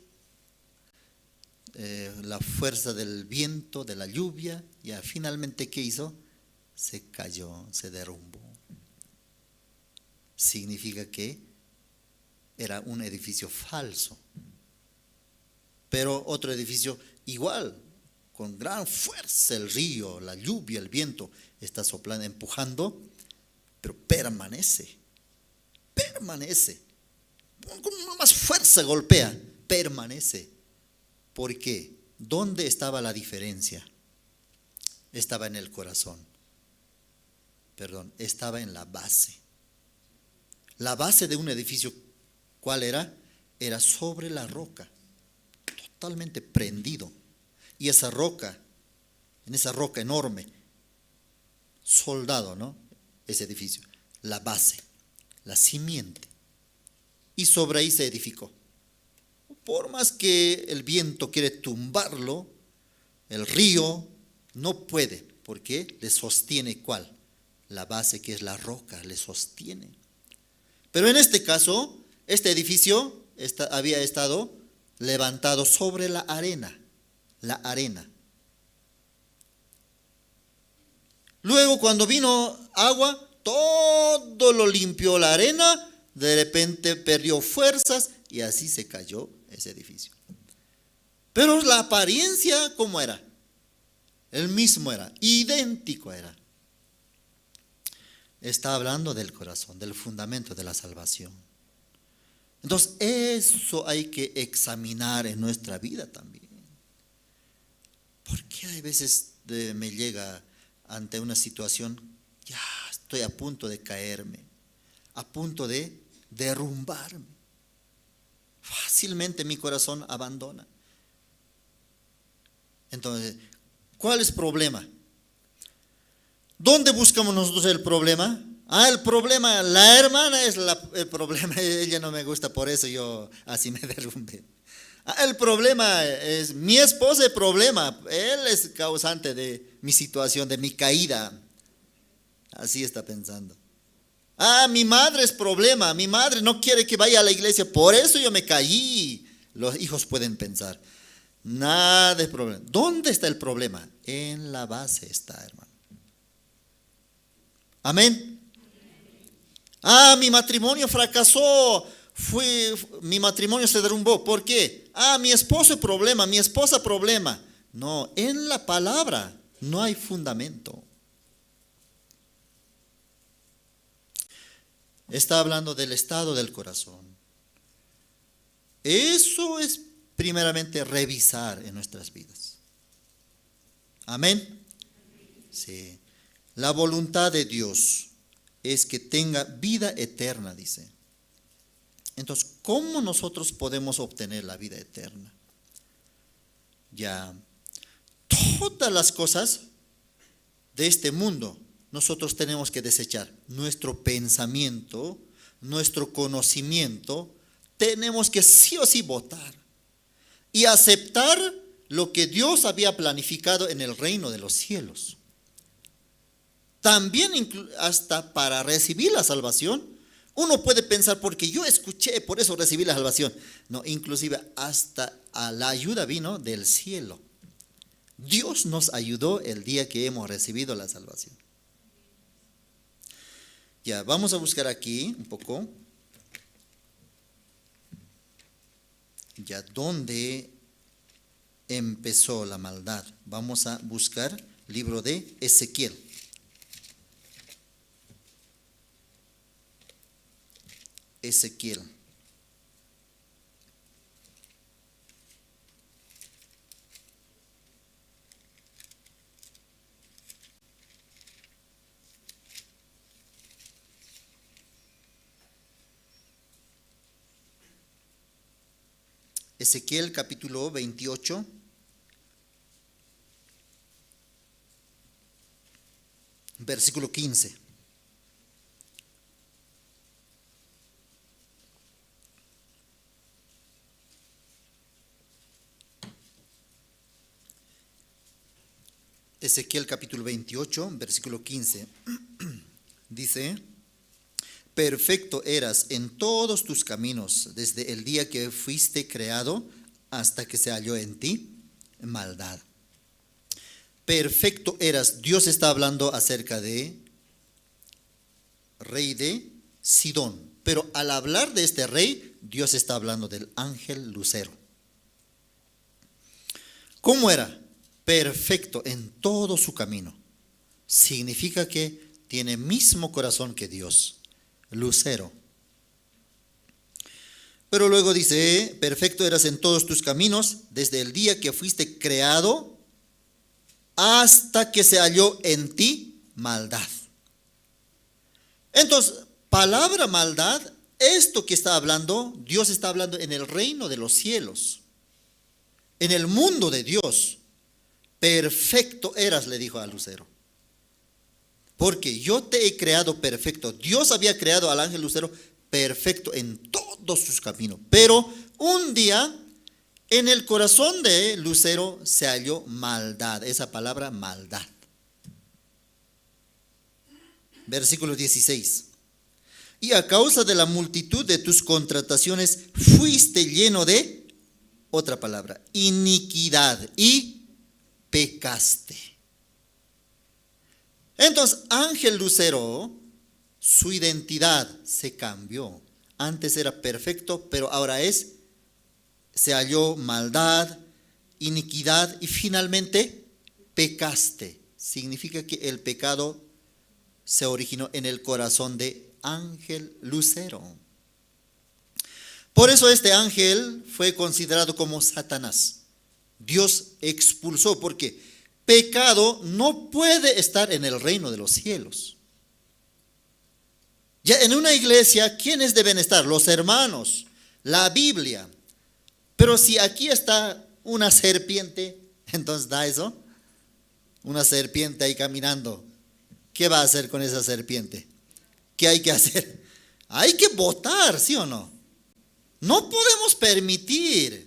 la fuerza del viento, de la lluvia. Y finalmente, ¿qué hizo? Se cayó, se derrumbó. Significa que era un edificio falso. Pero otro edificio igual, con gran fuerza, el río, la lluvia, el viento, está soplando, empujando, pero permanece. Con más fuerza golpea, permanece. ¿Por qué? ¿Dónde estaba la diferencia? Estaba en el corazón. Estaba en la base. La base de un edificio, ¿cuál era? Era sobre la roca, totalmente prendido. Y esa roca, en esa roca enorme, soldado, ¿no? Ese edificio, la base, la simiente. Y sobre ahí se edificó. Por más que el viento quiere tumbarlo, el río no puede, porque le sostiene ¿cuál? La base, que es la roca, le sostiene. Pero en este caso, este edificio había estado levantado sobre la arena. Luego, cuando vino agua, todo lo limpió la arena, de repente perdió fuerzas y así se cayó ese edificio. Pero la apariencia, ¿cómo era? El mismo era, idéntico era. Está hablando del corazón, del fundamento de la salvación. Entonces, eso hay que examinar en nuestra vida también. Porque hay veces me llega ante una situación, ya estoy a punto de caerme, a punto de derrumbarme. Fácilmente mi corazón abandona. Entonces, ¿cuál es el problema? ¿Dónde buscamos nosotros el problema? El problema, la hermana es el problema, ella no me gusta, por eso yo así me derrumbé. El problema es mi esposo, el problema, él es causante de mi situación, de mi caída. Así está pensando. Mi madre es problema, mi madre no quiere que vaya a la iglesia, por eso yo me caí. Los hijos pueden pensar, nada de problema. ¿Dónde está el problema? En la base está, hermano. Amén. Mi matrimonio fracasó, mi matrimonio se derrumbó. ¿Por qué? Mi esposo es problema, mi esposa problema. No, en la palabra no hay fundamento. Está hablando del estado del corazón. Eso es primeramente revisar en nuestras vidas. Amén. Sí. La voluntad de Dios es que tenga vida eterna, dice. Entonces, ¿cómo nosotros podemos obtener la vida eterna? Ya, todas las cosas de este mundo nosotros tenemos que desechar. Nuestro pensamiento, nuestro conocimiento, tenemos que sí o sí votar y aceptar lo que Dios había planificado en el reino de los cielos. También hasta para recibir la salvación, uno puede pensar, porque yo escuché, por eso recibí la salvación. No, inclusive hasta la ayuda vino del cielo. Dios nos ayudó el día que hemos recibido la salvación. Ya, vamos a buscar aquí un poco. Ya, ¿dónde empezó la maldad? Vamos a buscar libro de Ezequiel. Ezequiel. Ezequiel capítulo 28. Versículo 15. Ezequiel capítulo 28, versículo 15. Dice: perfecto eras en todos tus caminos, desde el día que fuiste creado hasta que se halló en ti maldad. Perfecto eras. Dios está hablando acerca de rey de Sidón. Pero al hablar de este rey, Dios está hablando del ángel lucero. ¿Cómo era? Perfecto en todo su camino. Significa que tiene mismo corazón que Dios. Lucero. Pero luego dice: perfecto eras en todos tus caminos, desde el día que fuiste creado hasta que se halló en ti maldad. Entonces, palabra maldad, esto que está hablando, Dios está hablando en el reino de los cielos, en el mundo de Dios. Perfecto eras, le dijo a Lucero, porque yo te he creado perfecto. Dios había creado al ángel lucero perfecto en todos sus caminos. Pero un día en el corazón de lucero se halló maldad. Esa palabra maldad. Versículo 16. Y a causa de la multitud de tus contrataciones fuiste lleno de, otra palabra, iniquidad, y pecaste. Entonces, ángel lucero, su identidad se cambió. Antes era perfecto, pero ahora se halló maldad, iniquidad y finalmente pecaste. Significa que el pecado se originó en el corazón de ángel lucero. Por eso este ángel fue considerado como Satanás. Dios expulsó, porque pecado no puede estar en el reino de los cielos. Ya en una iglesia, ¿quiénes deben estar? Los hermanos, la Biblia. Pero si aquí está una serpiente, entonces da eso. Una serpiente ahí caminando. ¿Qué va a hacer con esa serpiente? ¿Qué hay que hacer? Hay que votar, ¿sí o no? No podemos permitir.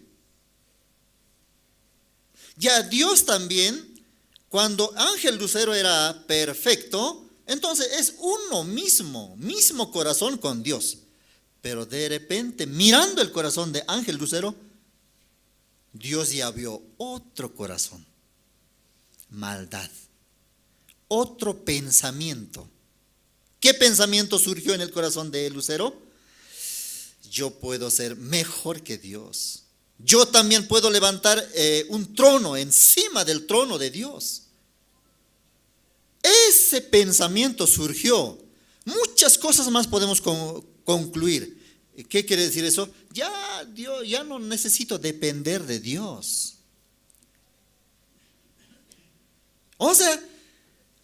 Ya Dios también, cuando ángel lucero era perfecto, entonces es uno mismo corazón con Dios. Pero de repente, mirando el corazón de ángel lucero, Dios ya vio otro corazón, maldad, otro pensamiento. ¿Qué pensamiento surgió en el corazón de lucero? Yo puedo ser mejor que Dios. Yo también puedo levantar un trono encima del trono de Dios. Ese pensamiento surgió. Muchas cosas más podemos concluir. ¿Qué quiere decir eso? Ya no necesito depender de Dios. O sea,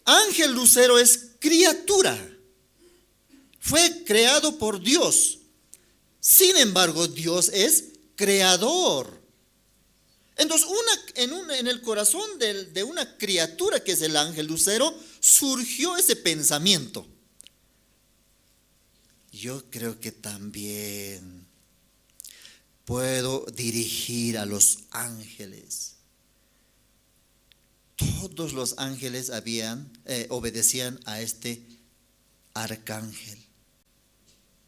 ángel lucero es criatura. Fue creado por Dios. Sin embargo, Dios es creador. Entonces, en el corazón de una criatura que es el ángel lucero, surgió ese pensamiento. Yo creo que también puedo dirigir a los ángeles. Todos los ángeles obedecían a este arcángel,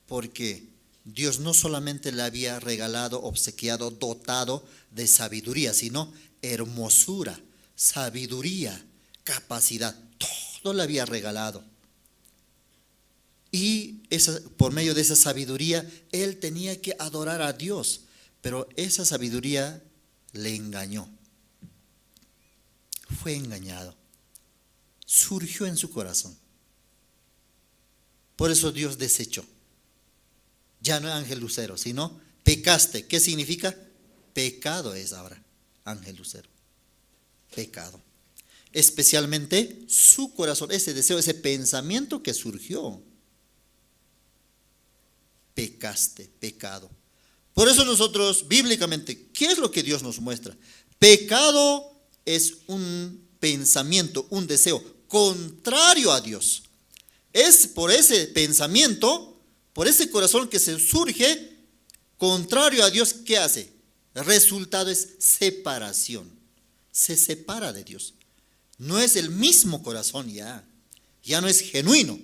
porque Dios no solamente le había regalado, obsequiado, dotado de sabiduría, sino hermosura, sabiduría, capacidad, todo le había regalado. Y por medio de esa sabiduría, él tenía que adorar a Dios, pero esa sabiduría le engañó. Fue engañado. Surgió en su corazón. Por eso Dios desechó. Ya no ángel lucero, sino pecaste. ¿Qué significa? Pecado es ahora, ángel lucero. Pecado. Especialmente su corazón, ese deseo, ese pensamiento que surgió. Pecaste, pecado. Por eso nosotros, bíblicamente, ¿qué es lo que Dios nos muestra? Pecado es un pensamiento, un deseo contrario a Dios. Es por ese pensamiento, por ese corazón que se surge contrario a Dios, ¿qué hace? El resultado es separación. Se separa de Dios. No es el mismo corazón ya no es genuino.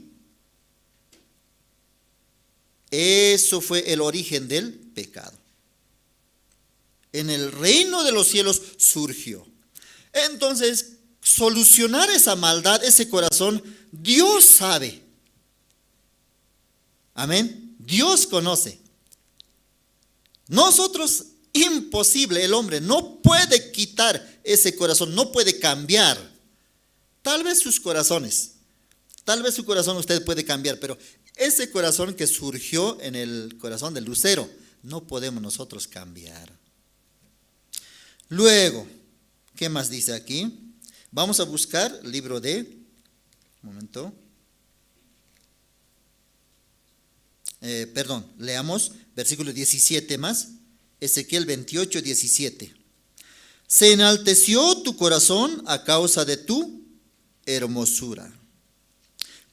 Eso fue el origen del pecado. En el reino de los cielos surgió. Entonces, solucionar esa maldad, ese corazón, Dios sabe. Amén. Dios conoce. Nosotros, imposible, el hombre no puede quitar ese corazón, no puede cambiar. Tal vez sus corazones, tal vez su corazón usted puede cambiar, pero ese corazón que surgió en el corazón del lucero, no podemos nosotros cambiar. Luego, ¿qué más dice aquí? Vamos a buscar el libro de, un momento, leamos versículo 17 más, Ezequiel 28, 17. Se enalteció tu corazón a causa de tu hermosura.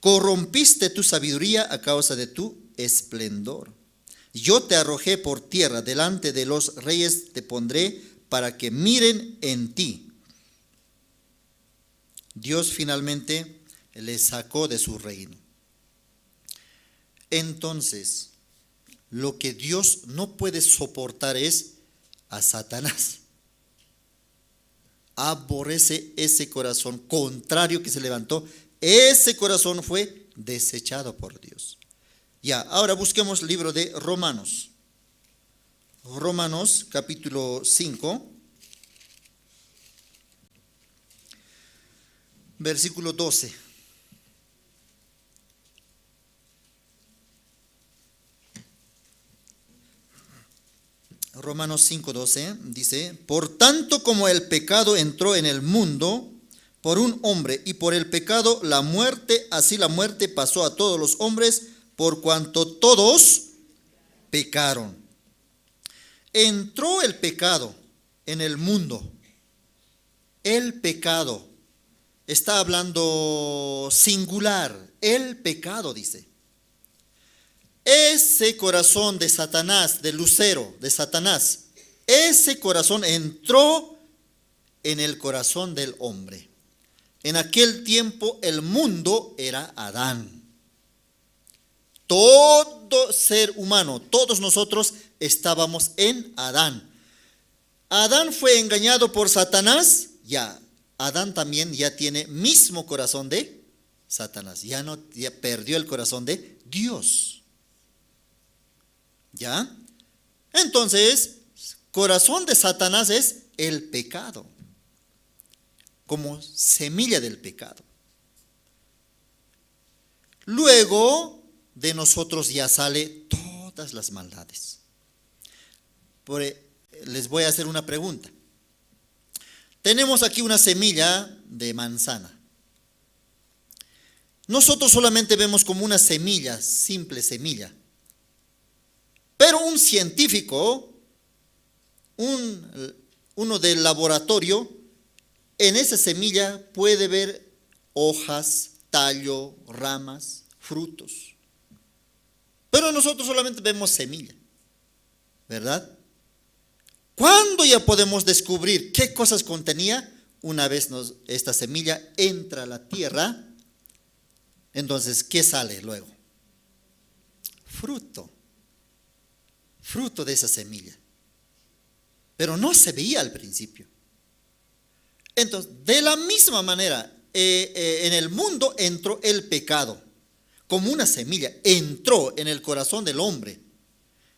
Corrompiste tu sabiduría a causa de tu esplendor. Yo te arrojé por tierra, delante de los reyes te pondré para que miren en ti. Dios finalmente le sacó de su reino. Entonces, lo que Dios no puede soportar es a Satanás. Aborrece ese corazón contrario que se levantó. Ese corazón fue desechado por Dios. Ya, ahora busquemos el libro de Romanos. Romanos capítulo 5, versículo 12. Romanos 5:12 dice: por tanto como el pecado entró en el mundo por un hombre, y por el pecado la muerte, así la muerte pasó a todos los hombres, por cuanto todos pecaron. Entró el pecado en el mundo. El pecado. Está hablando singular. El pecado, dice. Ese corazón de Satanás, de Lucero, de Satanás, ese corazón entró en el corazón del hombre. En aquel tiempo el mundo era Adán. Todo ser humano, todos nosotros estábamos en Adán. Adán fue engañado por Satanás, ya. Adán también ya tiene mismo corazón de Satanás. Ya perdió el corazón de Dios. ¿Ya? Entonces, corazón de Satanás es el pecado, como semilla del pecado. Luego de nosotros ya sale todas las maldades. Les voy a hacer una pregunta. Tenemos aquí una semilla de manzana. Nosotros solamente vemos como una semilla, simple semilla. Pero un científico, uno del laboratorio, en esa semilla puede ver hojas, tallo, ramas, frutos. Pero nosotros solamente vemos semilla, ¿verdad? ¿Cuándo ya podemos descubrir qué cosas contenía? Una vez esta semilla entra a la tierra, entonces, ¿qué sale luego? Fruto. Fruto de esa semilla. Pero no se veía al principio. Entonces, de la misma manera, en el mundo entró el pecado, como una semilla, entró en el corazón del hombre.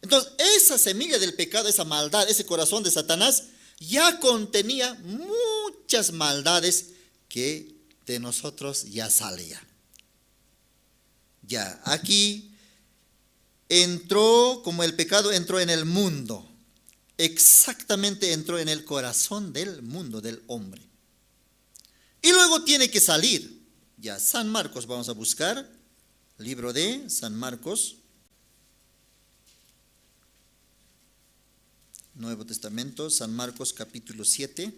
Entonces, esa semilla del pecado, esa maldad, ese corazón de Satanás, ya contenía muchas maldades que de nosotros ya salía. Ya, aquí entró, como el pecado entró en el mundo, exactamente entró en el corazón del mundo, del hombre. Y luego tiene que salir. Ya, San Marcos, vamos a buscar, libro de San Marcos, Nuevo Testamento, San Marcos capítulo 7.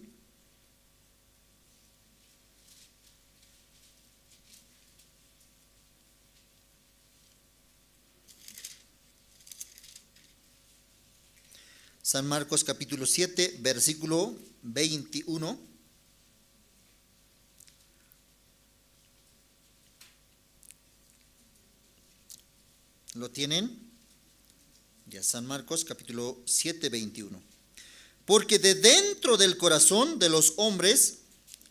San Marcos capítulo 7, versículo 21. ¿Lo tienen? Ya, San Marcos capítulo 7, 21. Porque de dentro del corazón de los hombres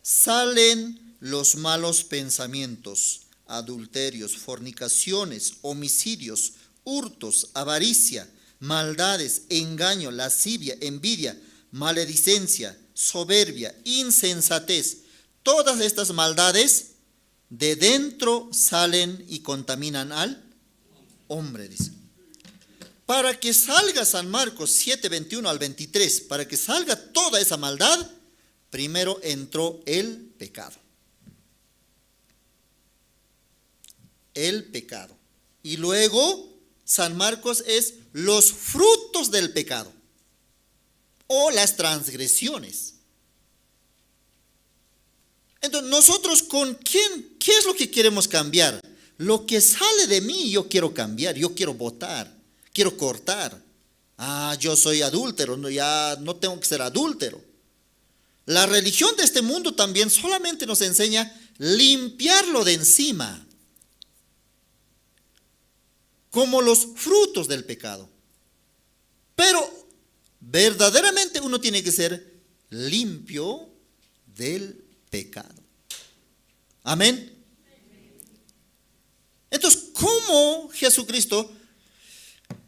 salen los malos pensamientos, adulterios, fornicaciones, homicidios, hurtos, avaricia, maldades, engaño, lascivia, envidia, maledicencia, soberbia, insensatez. Todas estas maldades de dentro salen y contaminan al hombre, dice. Para que salga San Marcos 7, 21 al 23, para que salga toda esa maldad, primero entró el pecado. El pecado. Y luego San Marcos es los frutos del pecado o las transgresiones. Entonces, nosotros ¿con quién? ¿Qué es lo que queremos cambiar? Lo que sale de mí yo quiero cambiar, yo quiero botar, quiero cortar. Yo soy adúltero, no, ya no tengo que ser adúltero. La religión de este mundo también solamente nos enseña limpiarlo de encima, como los frutos del pecado. Pero verdaderamente uno tiene que ser limpio del pecado. Amén. Entonces, ¿cómo Jesucristo?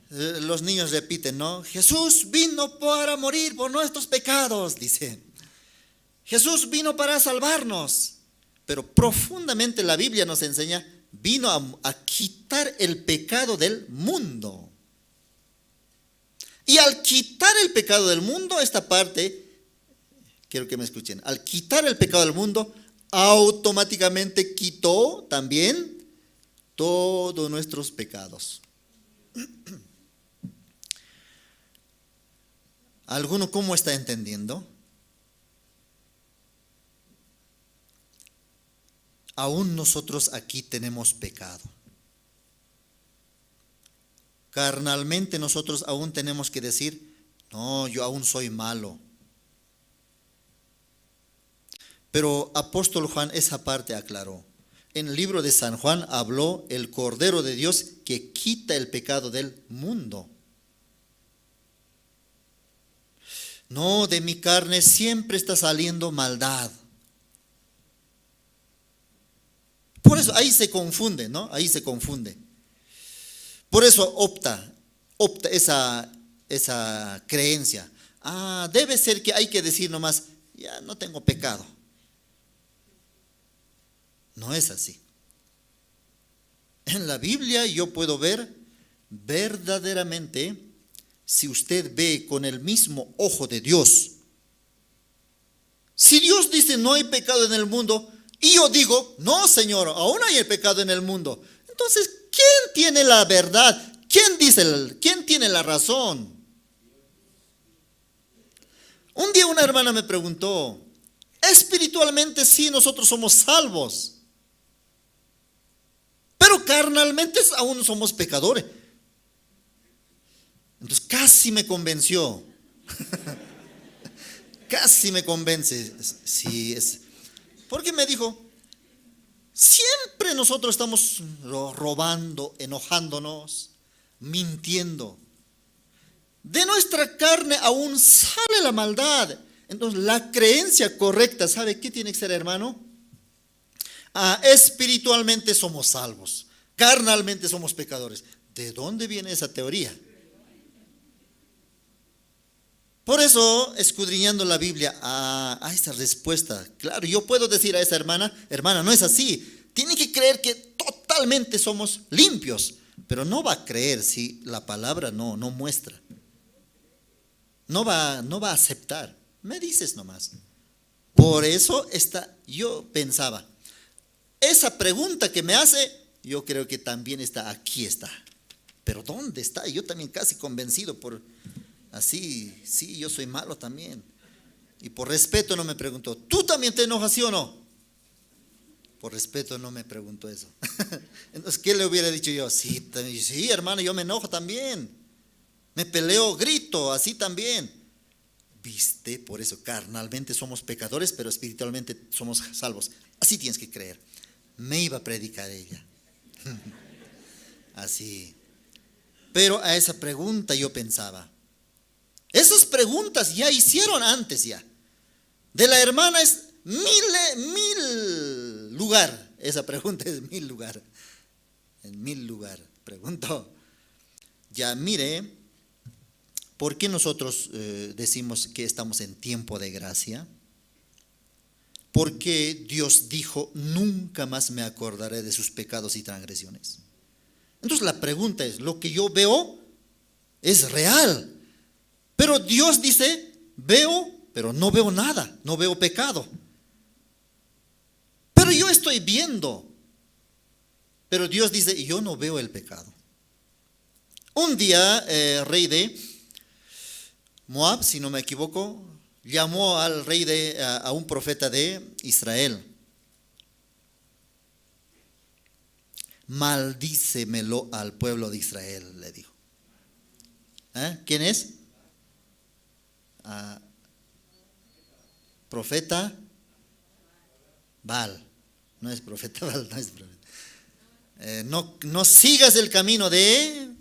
Los niños repiten, ¿no? Jesús vino para morir por nuestros pecados, dicen. Jesús vino para salvarnos. Pero profundamente la Biblia nos enseña, vino a quitar el pecado del mundo. Y al quitar el pecado del mundo, esta parte, quiero que me escuchen, al quitar el pecado del mundo, automáticamente quitó también todos nuestros pecados. ¿Alguno cómo está entendiendo? Aún nosotros aquí tenemos pecado. Carnalmente nosotros aún tenemos que decir, no, yo aún soy malo. Pero apóstol Juan esa parte aclaró. En el libro de San Juan habló el Cordero de Dios que quita el pecado del mundo. No, de mi carne siempre está saliendo maldad. Por eso ahí se confunde, ¿no? Ahí se confunde. Por eso opta esa creencia. Debe ser que hay que decir nomás, ya no tengo pecado. No es así. En la Biblia yo puedo ver verdaderamente, si usted ve con el mismo ojo de Dios, si Dios dice no hay pecado en el mundo, y yo digo, no Señor, aún hay el pecado en el mundo, entonces, ¿quién tiene la verdad? ¿Quién tiene la razón? Un día una hermana me preguntó, espiritualmente sí, nosotros somos salvos, pero carnalmente aún somos pecadores. Entonces casi me convenció. Casi me convence. Sí, es. Porque me dijo, siempre nosotros estamos robando, enojándonos, mintiendo. De nuestra carne aún sale la maldad. Entonces la creencia correcta, ¿sabe qué tiene que ser, hermano? Espiritualmente somos salvos, carnalmente somos pecadores. ¿De dónde viene esa teoría? Por eso, escudriñando la Biblia, esa respuesta, claro, yo puedo decir a esa hermana, no es así, tiene que creer que totalmente somos limpios, pero no va a creer si la palabra no muestra. No va a aceptar. Me dices nomás. Por eso yo pensaba, esa pregunta que me hace, yo creo que también aquí está. Pero ¿dónde está? Yo también casi convencido así, sí, yo soy malo también. Y por respeto no me preguntó, ¿tú también te enojas, sí o no? Por respeto no me preguntó eso. Entonces, ¿qué le hubiera dicho yo? Sí, hermano, yo me enojo también. Me peleo, grito, así también. ¿Viste? Por eso carnalmente somos pecadores, pero espiritualmente somos salvos. Así tienes que creer. Me iba a predicar ella. Así. Pero a esa pregunta yo pensaba. Esas preguntas ya hicieron antes ya. De la hermana es mil lugar. Esa pregunta es 1000 lugar. En 1000 lugar. Pregunto. Ya mire, ¿por qué nosotros decimos que estamos en tiempo de gracia? Porque Dios dijo, nunca más me acordaré de sus pecados y transgresiones. Entonces la pregunta es, ¿lo que yo veo es real? Pero Dios dice, veo, pero no veo nada, no veo pecado. Pero yo estoy viendo. Pero Dios dice, yo no veo el pecado. Un día, rey de Moab, si no me equivoco, llamó al rey a un profeta de Israel. Maldícemelo al pueblo de Israel, le dijo. ¿Quién es? Profeta Baal. No es profeta Baal, no es profeta. No sigas el camino de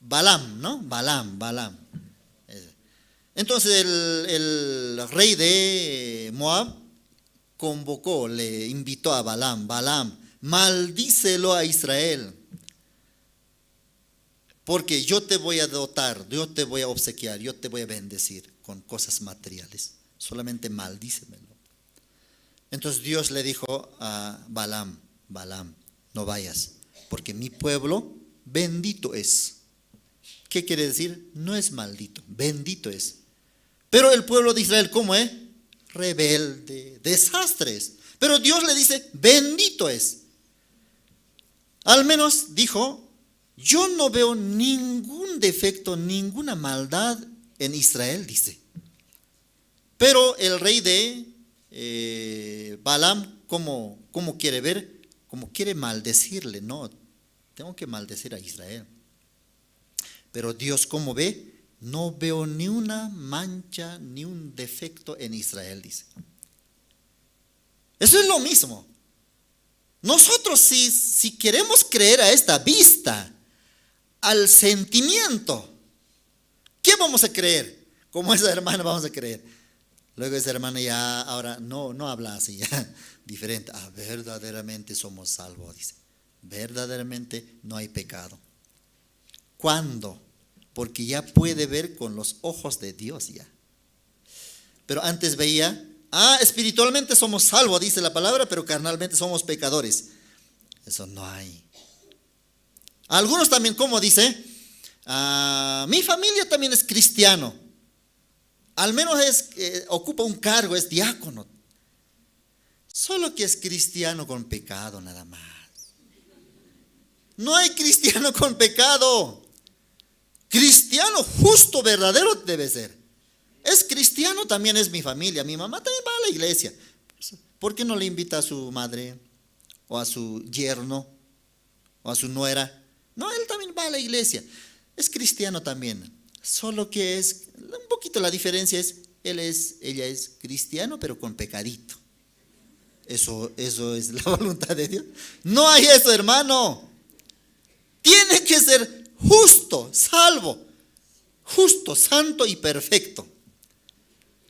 Balaam, ¿no? Balaam. Entonces el rey de Moab convocó, le invitó a Balaam, maldícelo a Israel, porque yo te voy a dotar, yo te voy a obsequiar, yo te voy a bendecir con cosas materiales, solamente maldícemelo. Entonces Dios le dijo a Balaam, no vayas, porque mi pueblo bendito es. ¿Qué quiere decir? No es maldito, bendito es. Pero el pueblo de Israel, ¿cómo es? Rebelde, desastres. Pero Dios le dice, bendito es. Al menos dijo, yo no veo ningún defecto, ninguna maldad en Israel, dice. Pero el rey de Balaam, ¿cómo quiere ver? Como quiere maldecirle. No, tengo que maldecir a Israel. Pero Dios, ¿cómo ve? No veo ni una mancha, ni un defecto en Israel, dice. Eso es lo mismo. Nosotros si queremos creer a esta vista, al sentimiento, ¿qué vamos a creer? Como esa hermana vamos a creer. Luego esa hermana ya ahora no habla así, ya diferente. Verdaderamente somos salvos, dice. Verdaderamente no hay pecado. ¿Cuándo? Porque ya puede ver con los ojos de Dios ya. Pero antes veía, espiritualmente somos salvos, dice la palabra, pero carnalmente somos pecadores. Eso no hay. Algunos también, como dice, mi familia también es cristiano. Al menos ocupa un cargo, es diácono. Solo que es cristiano con pecado nada más. No hay cristiano con pecado. Cristiano justo, verdadero debe ser. Es cristiano, también es mi familia. Mi mamá también va a la iglesia. ¿Por qué no le invita a su madre? O a su yerno, o a su nuera. No, él también va a la iglesia. Es cristiano también. Solo que es, un poquito la diferencia es, ella es cristiano, pero con pecadito. Eso es la voluntad de Dios. No hay eso, hermano. Tiene que ser justo, salvo, justo, santo y perfecto.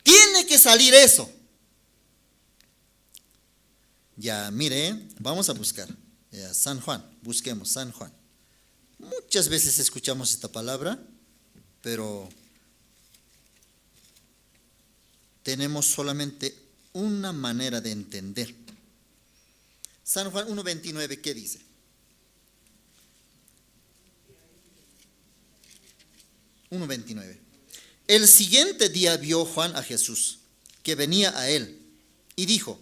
Tiene que salir eso. Ya, mire, vamos a buscar San Juan, busquemos San Juan. Muchas veces escuchamos esta palabra, pero tenemos solamente una manera de entender. San Juan 1:29, ¿qué dice? 1:29. El siguiente día vio Juan a Jesús, que venía a él, y dijo: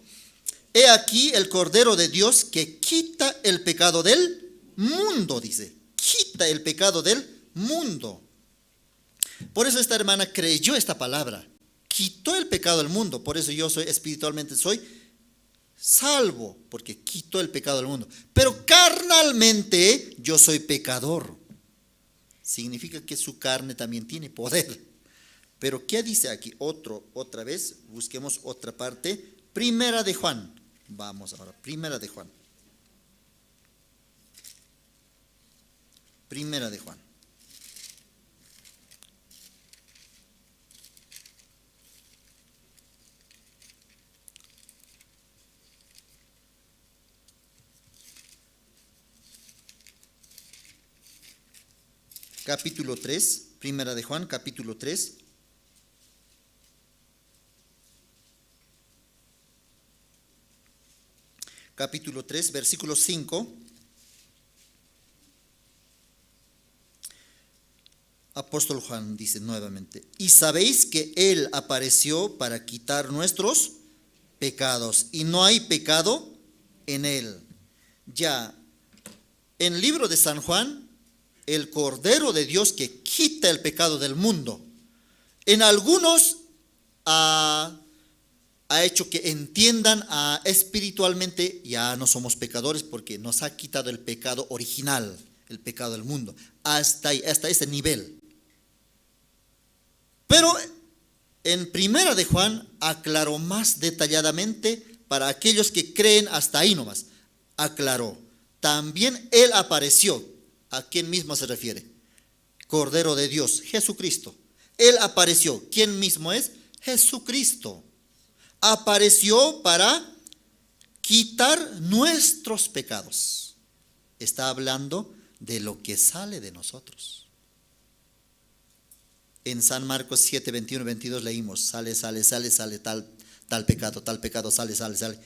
he aquí el Cordero de Dios que quita el pecado del mundo, dice, quita el pecado del mundo. Por eso esta hermana creyó esta palabra, quitó el pecado del mundo. Por eso yo soy espiritualmente, soy salvo, porque quitó el pecado del mundo. Pero carnalmente yo soy pecador. Significa que su carne también tiene poder. Pero ¿qué dice aquí? Otra vez, busquemos otra parte. Primera de Juan. Vamos ahora, Primera de Juan. Primera de Juan. Capítulo 3, Primera de Juan, capítulo 3. Capítulo 3, versículo 5. Apóstol Juan dice nuevamente: y sabéis que Él apareció para quitar nuestros pecados, y no hay pecado en Él. Ya, en el libro de San Juan, el Cordero de Dios que quita el pecado del mundo. En algunos ha hecho que entiendan espiritualmente, ya no somos pecadores porque nos ha quitado el pecado original, el pecado del mundo, hasta ese nivel. Pero en Primera de Juan aclaró más detalladamente para aquellos que creen hasta ahí nomás. Aclaró, también Él apareció. ¿A quién mismo se refiere? Cordero de Dios, Jesucristo. Él apareció. ¿Quién mismo es? Jesucristo. Apareció para quitar nuestros pecados. Está hablando de lo que sale de nosotros. En San Marcos 7, 21, 22 leímos: sale tal pecado, sale.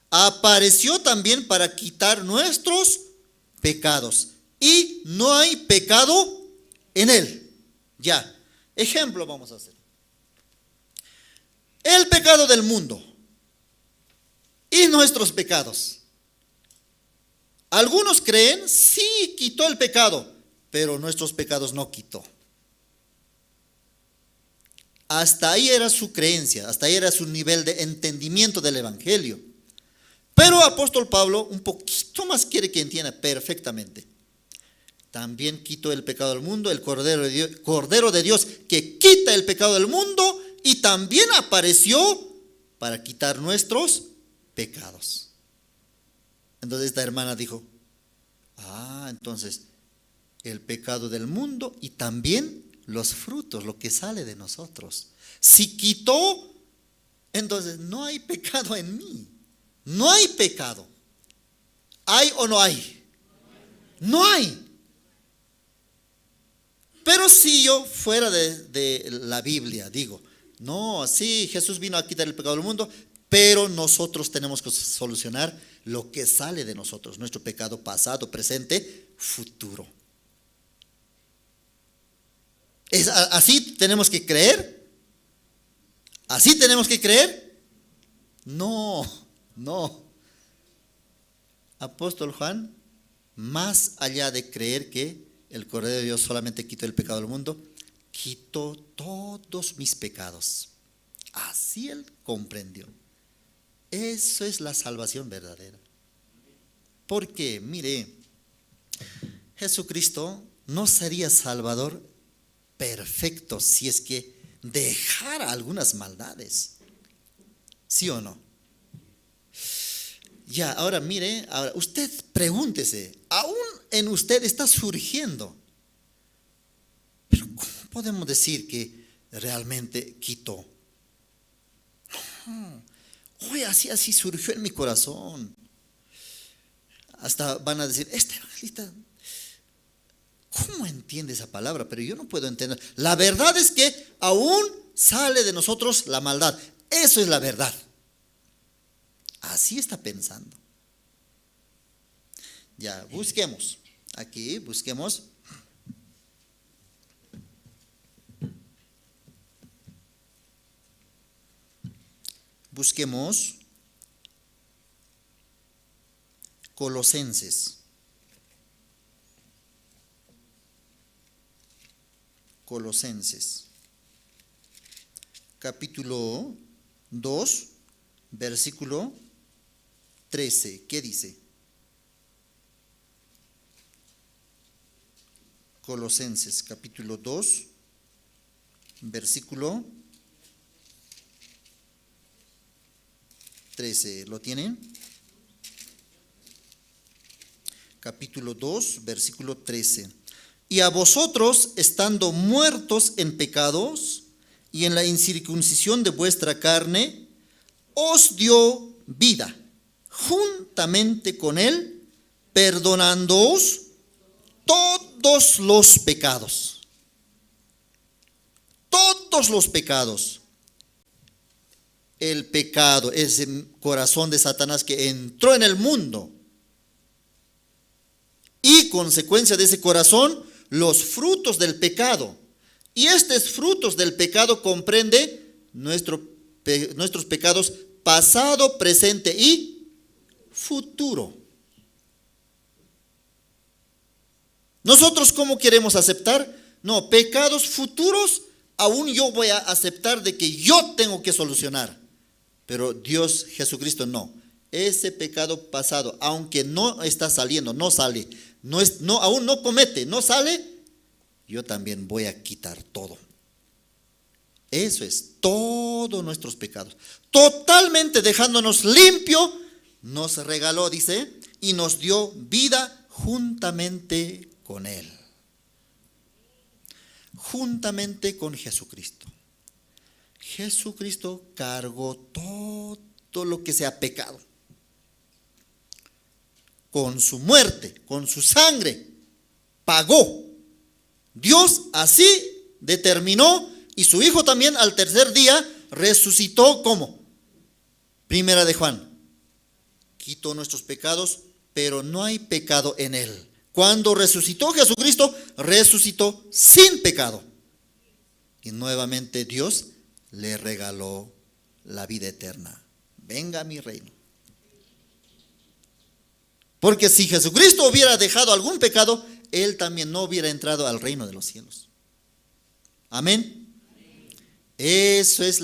Apareció también para quitar nuestros pecados. Y no hay pecado en Él. Ya, ejemplo vamos a hacer. El pecado del mundo y nuestros pecados. Algunos creen, sí, quitó el pecado, pero nuestros pecados no quitó. Hasta ahí era su creencia, hasta ahí era su nivel de entendimiento del Evangelio. Pero apóstol Pablo un poquito más quiere que entienda perfectamente. También quitó el pecado del mundo, el Cordero de Dios que quita el pecado del mundo, y también apareció para quitar nuestros pecados. Entonces esta hermana dijo: entonces el pecado del mundo y también los frutos, lo que sale de nosotros. Si quitó, entonces no hay pecado en mí. No hay pecado. ¿Hay o no hay? No hay. Pero si yo fuera de la Biblia, digo, no, sí, Jesús vino a quitar el pecado del mundo, pero nosotros tenemos que solucionar lo que sale de nosotros, nuestro pecado pasado, presente, futuro. ¿Así tenemos que creer? ¿Así tenemos que creer? No. Apóstol Juan, más allá de creer que el Cordero de Dios solamente quitó el pecado del mundo, quitó todos mis pecados. Así él comprendió. Eso es la salvación verdadera. Porque, mire, Jesucristo no sería Salvador perfecto si es que dejara algunas maldades. ¿Sí o no? Ya, ahora mire, usted pregúntese, aún en usted está surgiendo, pero ¿cómo podemos decir que realmente quitó? Hoy así surgió en mi corazón. Hasta van a decir, este evangelista, ¿cómo entiende esa palabra? Pero yo no puedo entender. La verdad es que aún sale de nosotros la maldad. Eso es la verdad. Así está pensando. Ya, busquemos. Aquí, busquemos. Busquemos Colosenses. Colosenses, capítulo 2, versículo 13. ¿Qué dice? Colosenses, capítulo 2, versículo 13. ¿Lo tienen? Capítulo 2, versículo 13. Y a vosotros, estando muertos en pecados y en la incircuncisión de vuestra carne, os dio vida juntamente con él, perdonándoos todos los pecados. Todos los pecados. El pecado, ese corazón de Satanás que entró en el mundo. Y consecuencia de ese corazón, los frutos del pecado. Y estos frutos del pecado comprende nuestros pecados pasado, presente y futuro. Nosotros, ¿cómo queremos aceptar? No, pecados futuros, aún yo voy a aceptar de que yo tengo que solucionar. Pero Dios, Jesucristo, no. Ese pecado pasado, aunque no está saliendo, no sale, aún no comete, no sale, yo también voy a quitar todo. Eso es, todos nuestros pecados. Totalmente dejándonos limpio, nos regaló, dice, y nos dio vida juntamente con Él. Juntamente con Jesucristo. Jesucristo cargó todo lo que sea pecado. Con su muerte, con su sangre, pagó. Dios así determinó, y su Hijo también al tercer día resucitó. ¿Cómo? Primera de Juan. Quitó nuestros pecados, pero no hay pecado en Él. Cuando resucitó Jesucristo, resucitó sin pecado. Y nuevamente Dios le regaló la vida eterna. Venga a mi reino. Porque si Jesucristo hubiera dejado algún pecado, Él también no hubiera entrado al reino de los cielos. Amén. Eso es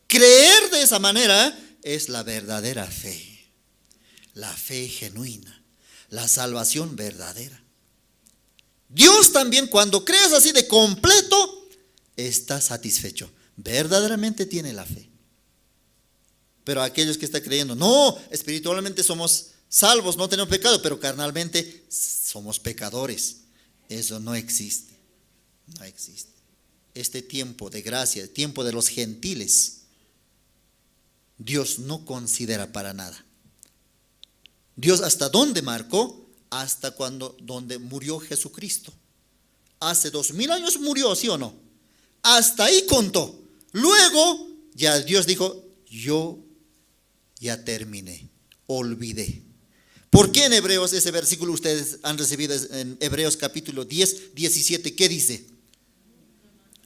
creer de esa manera es la verdadera fe. La fe genuina. La salvación verdadera. Dios también, cuando crees así de completo, está satisfecho. Verdaderamente tiene la fe. Pero aquellos que están creyendo, no, espiritualmente somos salvos, no tenemos pecado, pero carnalmente somos pecadores. Eso no existe. No existe. Este tiempo de gracia, el tiempo de los gentiles, Dios no considera para nada. Dios hasta dónde marcó, hasta donde murió Jesucristo. Hace 2000 años murió, ¿sí o no? Hasta ahí contó. Luego ya Dios dijo, yo ya terminé, olvidé. ¿Por qué en Hebreos ese versículo ustedes han recibido en Hebreos capítulo 10, 17? ¿Qué dice?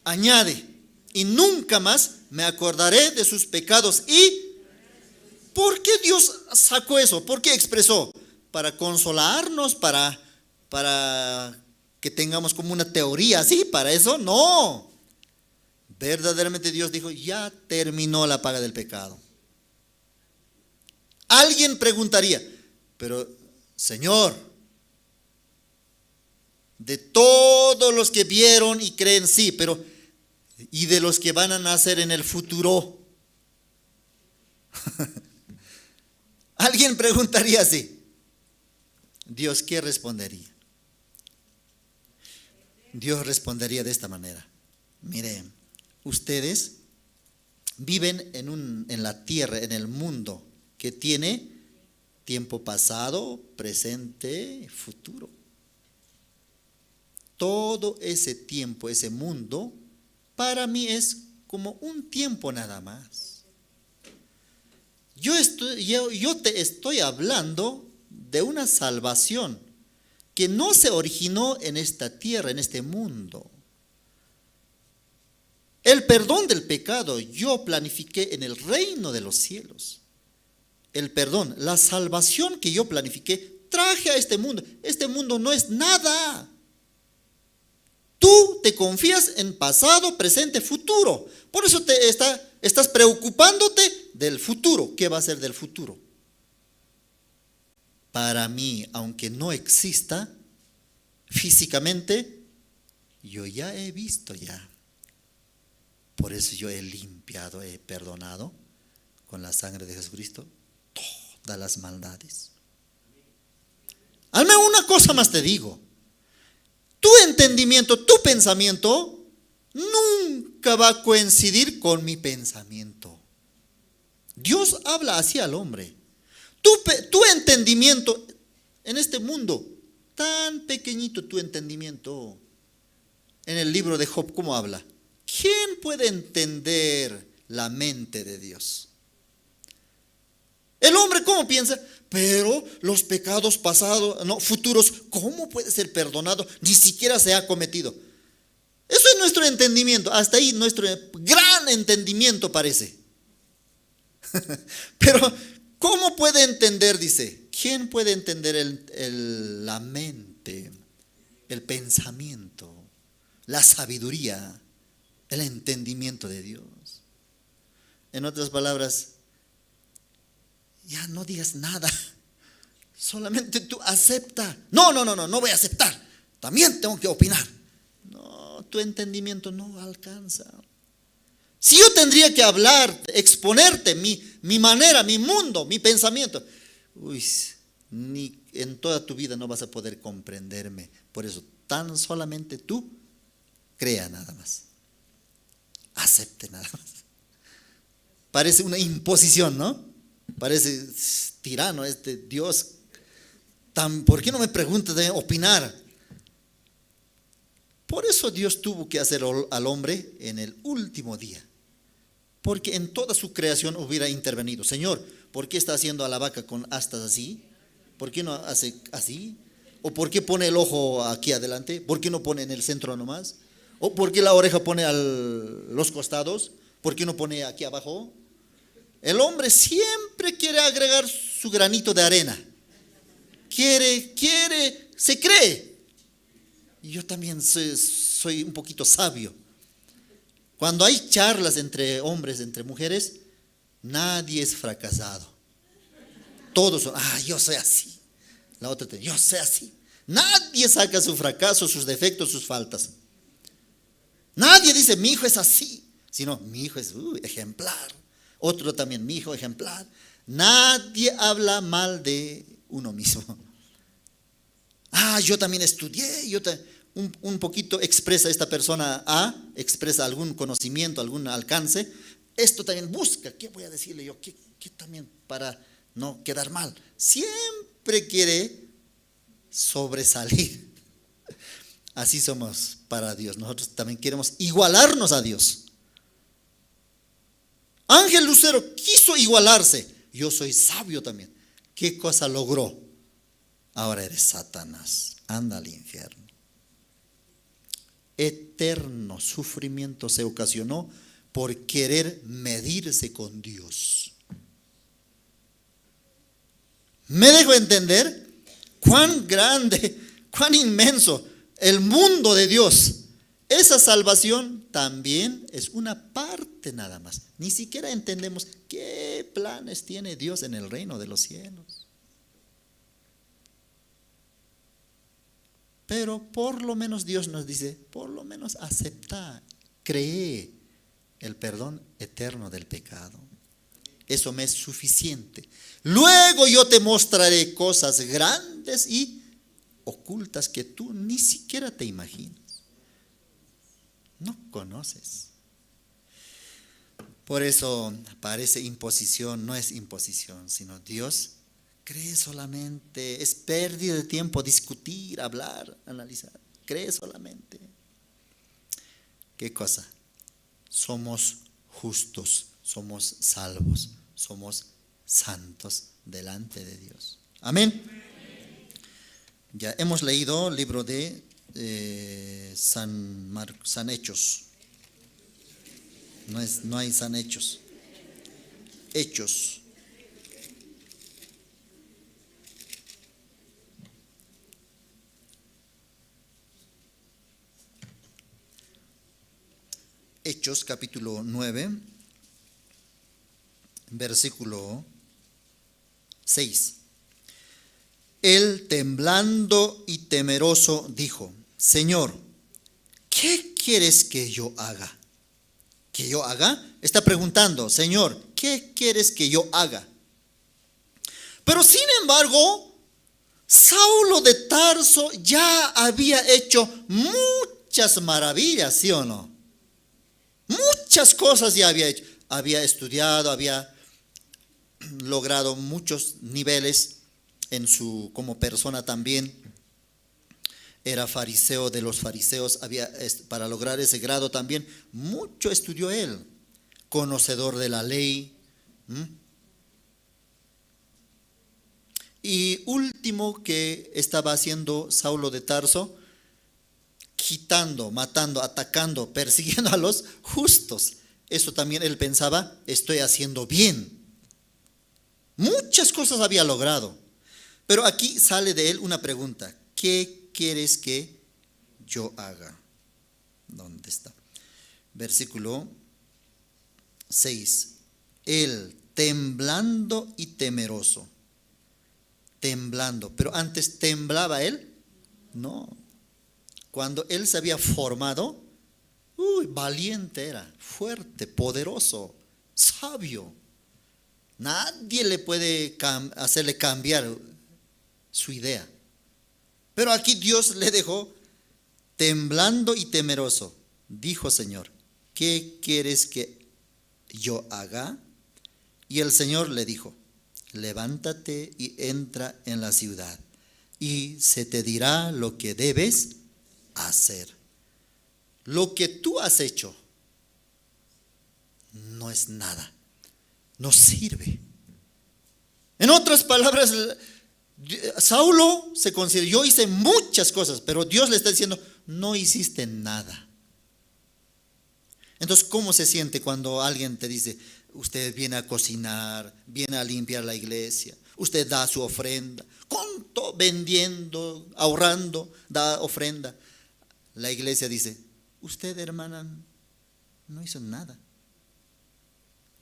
Añade, y nunca más me acordaré de sus pecados. ¿Y por qué Dios sacó eso? ¿Por qué expresó? ¿Para consolarnos? ¿Para que tengamos como una teoría así? ¿Para eso? No. Verdaderamente Dios dijo, ya terminó la paga del pecado. Alguien preguntaría, pero Señor, de todos los que vieron y creen, sí, pero ¿y de los que van a nacer en el futuro? Alguien preguntaría así. Dios, ¿qué respondería? Dios respondería de esta manera. Miren, ustedes viven en la tierra, en el mundo que tiene tiempo pasado, presente, futuro. Todo ese tiempo, ese mundo, para mí es como un tiempo nada más. Yo te estoy hablando de una salvación que no se originó en esta tierra, en este mundo. El perdón del pecado yo planifiqué en el reino de los cielos. El perdón, la salvación que yo planifiqué, traje a este mundo. Este mundo no es nada. Tú te confías en pasado, presente, futuro. Por eso estás preocupándote del futuro. ¿Qué va a ser del futuro? Para mí, aunque no exista físicamente, yo ya he visto ya. Por eso yo he limpiado, he perdonado con la sangre de Jesucristo todas las maldades. Al menos una cosa más te digo. Tu entendimiento, tu pensamiento nunca va a coincidir con mi pensamiento. Dios habla así al hombre. Tu entendimiento en este mundo, tan pequeñito tu entendimiento. En el libro de Job, ¿cómo habla? ¿Quién puede entender la mente de Dios? El hombre, ¿cómo piensa? Pero los pecados pasados, no, futuros, ¿cómo puede ser perdonado? Ni siquiera se ha cometido. Eso es nuestro entendimiento. Hasta ahí nuestro gran entendimiento parece. Pero, ¿cómo puede entender? Dice, ¿quién puede entender la mente, el pensamiento, la sabiduría, el entendimiento de Dios? En otras palabras, ya no digas nada, solamente tú acepta. No voy a aceptar, también tengo que opinar. No, tu entendimiento no alcanza. Si yo tendría que hablar, exponerte mi manera, mi mundo, mi pensamiento, ni en toda tu vida no vas a poder comprenderme. Por eso, tan solamente tú crea nada más, acepte nada más. Parece una imposición, ¿no? Parece tirano este Dios. ¿Por qué no me preguntas de opinar? Por eso Dios tuvo que hacer al hombre en el último día. Porque en toda su creación hubiera intervenido. Señor, ¿por qué está haciendo a la vaca con astas así? ¿Por qué no hace así? ¿O por qué pone el ojo aquí adelante? ¿Por qué no pone en el centro nomás? ¿O por qué la oreja pone a los costados? ¿Por qué no pone aquí abajo? El hombre siempre quiere agregar su granito de arena. Quiere, se cree. Y yo también soy un poquito sabio. Cuando hay charlas entre hombres, entre mujeres, nadie es fracasado. Todos son, yo soy así. La otra yo soy así. Nadie saca su fracaso, sus defectos, sus faltas. Nadie dice, mi hijo es así. Sino, mi hijo es ejemplar. Otro también, mi hijo ejemplar. Nadie habla mal de uno mismo. Yo también estudié. Un poquito expresa esta persona expresa algún conocimiento, algún alcance. Esto también busca. ¿Qué voy a decirle yo? ¿Qué también para no quedar mal? Siempre quiere sobresalir. Así somos para Dios. Nosotros también queremos igualarnos a Dios. Ángel Lucero quiso igualarse. Yo soy sabio también. ¿Qué cosa logró? Ahora eres Satanás. Anda al infierno. Eterno sufrimiento se ocasionó por querer medirse con Dios. ¿Me dejo entender? Cuán grande, cuán inmenso el mundo de Dios. Esa salvación también es una parte nada más. Ni siquiera entendemos qué planes tiene Dios en el reino de los cielos. Pero por lo menos Dios nos dice, por lo menos acepta, cree el perdón eterno del pecado. Eso me es suficiente. Luego yo te mostraré cosas grandes y ocultas que tú ni siquiera te imaginas. No conoces. Por eso parece imposición, no es imposición, sino Dios cree solamente. Es pérdida de tiempo discutir, hablar, analizar. Cree solamente. ¿Qué cosa? Somos justos, somos salvos, somos santos delante de Dios. Amén. Ya hemos leído el libro de San Hechos. No hay San Hechos. Hechos. Hechos capítulo 9, versículo 6. Él, temblando y temeroso, dijo: Señor, ¿qué quieres que yo haga? ¿Que yo haga? Está preguntando: Señor, ¿qué quieres que yo haga? Pero sin embargo, Saulo de Tarso ya había hecho muchas maravillas, ¿sí o no? Muchas cosas ya había hecho. Había estudiado, había logrado muchos niveles como persona también. Era fariseo de los fariseos. Para lograr ese grado también, mucho estudió él. Conocedor de la ley. Y último que estaba haciendo Saulo de Tarso, quitando, matando, atacando, persiguiendo a los justos. Eso también él pensaba: estoy haciendo bien. Muchas cosas había logrado. Pero aquí sale de él una pregunta: ¿qué quieres que yo haga? ¿Dónde está? Versículo 6. Él, temblando y temeroso. Temblando. Pero antes, ¿temblaba él? No. Cuando él se había formado, valiente era, fuerte, poderoso, sabio. Nadie le puede hacerle cambiar su idea. Pero aquí Dios le dejó temblando y temeroso. Dijo: Señor, ¿qué quieres que yo haga? Y el Señor le dijo: levántate y entra en la ciudad, y se te dirá lo que debes hacer. Lo que tú has hecho no es nada, no sirve. En otras palabras, Saulo se considera: yo hice muchas cosas, pero Dios le está diciendo: no hiciste nada. Entonces, ¿cómo se siente cuando alguien te dice: usted viene a cocinar, viene a limpiar la iglesia, usted da su ofrenda, vendiendo, ahorrando, da ofrenda? La iglesia dice: usted, hermana, no hizo nada.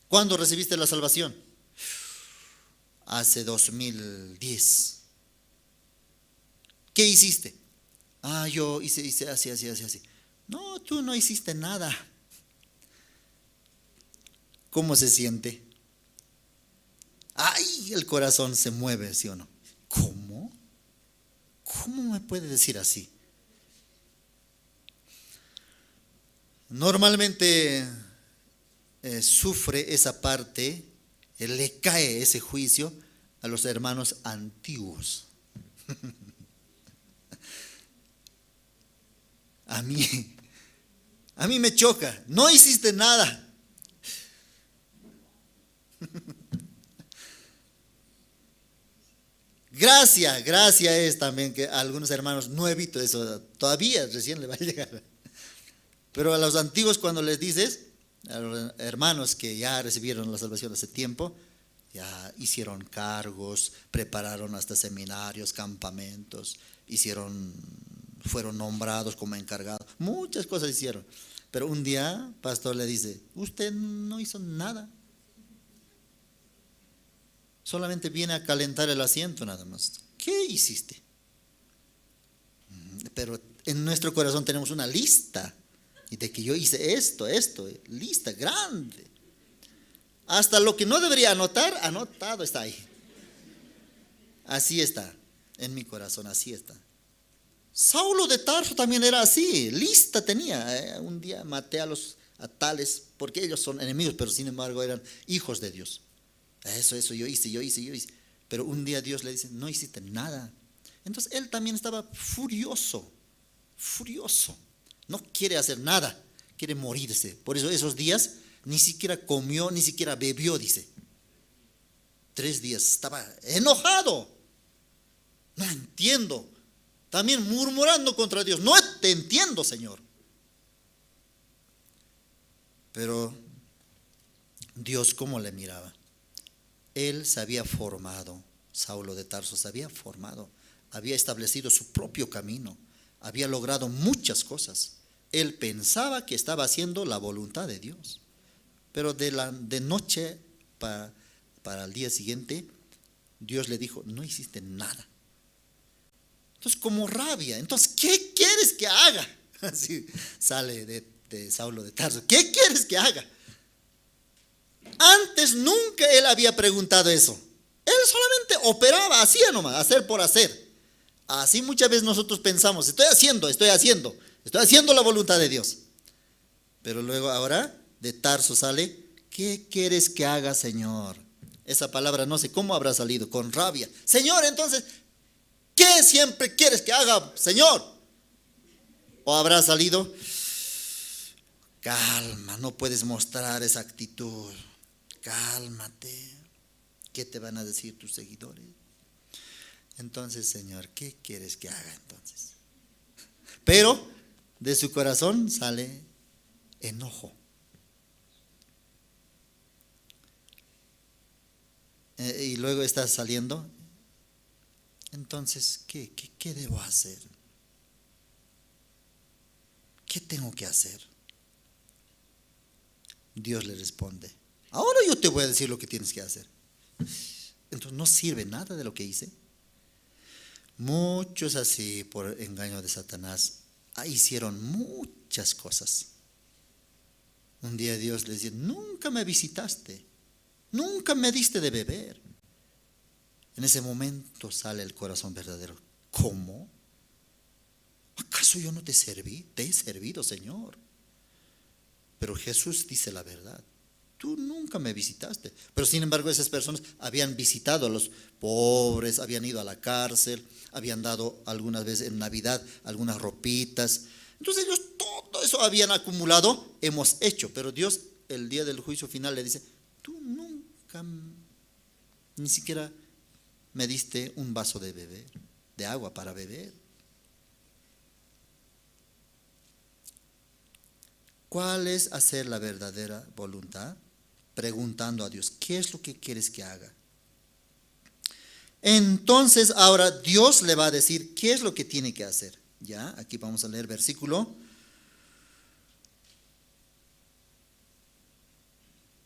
¿Cuándo recibiste la salvación? Hace 2010. ¿Qué hiciste? Yo hice así. No, tú no hiciste nada. ¿Cómo se siente? El corazón se mueve, ¿sí o no? ¿Cómo? ¿Cómo me puede decir así? Normalmente sufre esa parte, le cae ese juicio a los hermanos antiguos. A mí me choca. No hiciste nada. Gracia es también que a algunos hermanos nuevitos, eso todavía recién le va a llegar. Pero a los antiguos, cuando les dices, a los hermanos que ya recibieron la salvación hace tiempo, ya hicieron cargos, prepararon hasta seminarios, campamentos, fueron nombrados como encargados, muchas cosas hicieron. Pero un día, pastor le dice: usted no hizo nada. Solamente viene a calentar el asiento nada más. ¿Qué hiciste? Pero en nuestro corazón tenemos una lista. Y de que yo hice esto, lista grande. Hasta lo que no debería anotar, anotado está ahí. Así está, en mi corazón, así está. Saulo de Tarso también era así, lista tenía. Un día maté a tales, porque ellos son enemigos, pero sin embargo eran hijos de Dios. Eso yo hice. Pero un día Dios le dice: no hiciste nada. Entonces él también estaba furioso. No quiere hacer nada, quiere morirse. Por eso esos días ni siquiera comió, ni siquiera bebió, dice. 3 días estaba enojado. No entiendo. También murmurando contra Dios. No te entiendo, Señor. Pero Dios cómo le miraba. Él se había formado, Saulo de Tarso se había formado, había establecido su propio camino, había logrado muchas cosas. Él pensaba que estaba haciendo la voluntad de Dios, pero de noche para el día siguiente, Dios le dijo, no hiciste nada. Entonces, como rabia, entonces, ¿qué quieres que haga? Así sale de Saulo de Tarso, ¿qué quieres que haga? Antes nunca él había preguntado eso. Él solamente operaba, hacía nomás, hacer por hacer. Así muchas veces nosotros pensamos, estoy haciendo la voluntad de Dios. Pero luego ahora de Tarso sale, ¿qué quieres que haga, Señor? Esa palabra no sé cómo habrá salido, con rabia. Señor, entonces, ¿qué siempre quieres que haga, Señor? O habrá salido, calma, no puedes mostrar esa actitud. Cálmate. ¿Qué te van a decir tus seguidores? Entonces, Señor, ¿qué quieres que haga entonces? Pero de su corazón sale enojo. Y luego está saliendo. Entonces, ¿qué debo hacer? ¿Qué tengo que hacer? Dios le responde, ahora yo te voy a decir lo que tienes que hacer. Entonces no sirve nada de lo que hice. Muchos así por engaño de Satanás hicieron muchas cosas. Un día Dios les dice, nunca me visitaste, nunca me diste de beber. En ese momento sale el corazón verdadero. ¿Cómo? ¿Acaso yo no te serví? Te he servido, Señor. Pero Jesús dice la verdad. Tú nunca me visitaste. Pero sin embargo esas personas habían visitado a los pobres, habían ido a la cárcel, habían dado algunas veces en Navidad algunas ropitas. Entonces ellos todo eso habían acumulado, hemos hecho. Pero Dios el día del juicio final le dice, tú nunca ni siquiera me diste un vaso de beber, de agua para beber. ¿Cuál es hacer la verdadera voluntad? Preguntando a Dios, ¿qué es lo que quieres que haga? Entonces ahora Dios le va a decir qué es lo que tiene que hacer. Ya, aquí vamos a leer versículo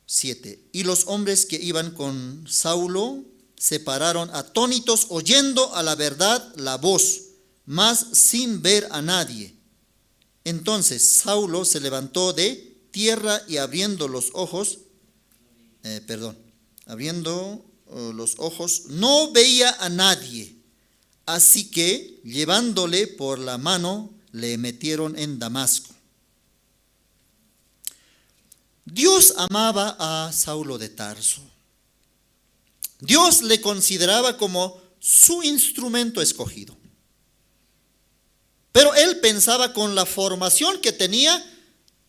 7. Y los hombres que iban con Saulo se pararon atónitos oyendo a la verdad la voz, mas sin ver a nadie. Entonces Saulo se levantó de tierra y abriendo los ojos, no veía a nadie. Así que llevándole por la mano le metieron en Damasco. Dios amaba a Saulo de Tarso. Dios le consideraba como su instrumento escogido. Pero él pensaba con la formación que tenía,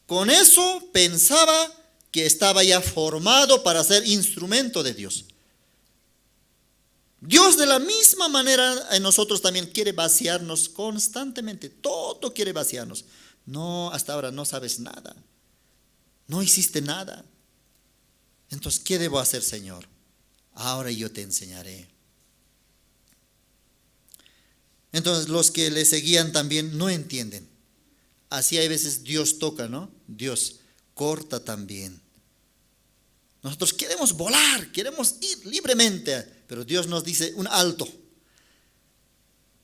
con eso pensaba que estaba ya formado para ser instrumento de Dios. Dios de la misma manera en nosotros también quiere vaciarnos constantemente, todo quiere vaciarnos. No, hasta ahora no sabes nada, no hiciste nada. Entonces, ¿qué debo hacer, Señor? Ahora yo te enseñaré. Entonces los que le seguían también no entienden. Así hay veces Dios toca, ¿no? Dios corta también. Nosotros queremos volar, queremos ir libremente, pero Dios nos dice un alto.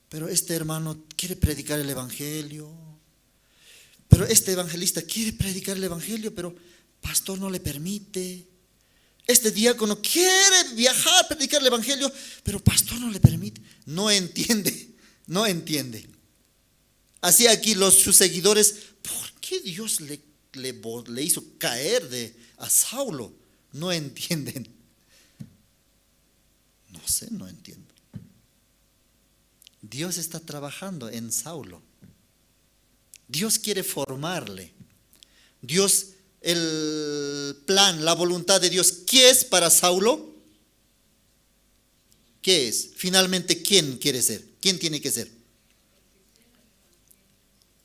Pero este hermano quiere predicar el evangelio. Pero este evangelista quiere predicar el evangelio, pero pastor no le permite. Este diácono quiere viajar, predicar el evangelio, pero pastor no le permite. No entiende. No entiende. Así aquí sus seguidores, ¿por qué Dios le hizo caer a Saulo? No entienden. No sé, no entiendo. Dios está trabajando en Saulo. Dios quiere formarle. Dios, el plan, la voluntad de Dios, ¿qué es para Saulo? ¿Qué es? Finalmente, ¿quién quiere ser? ¿Quién tiene que ser?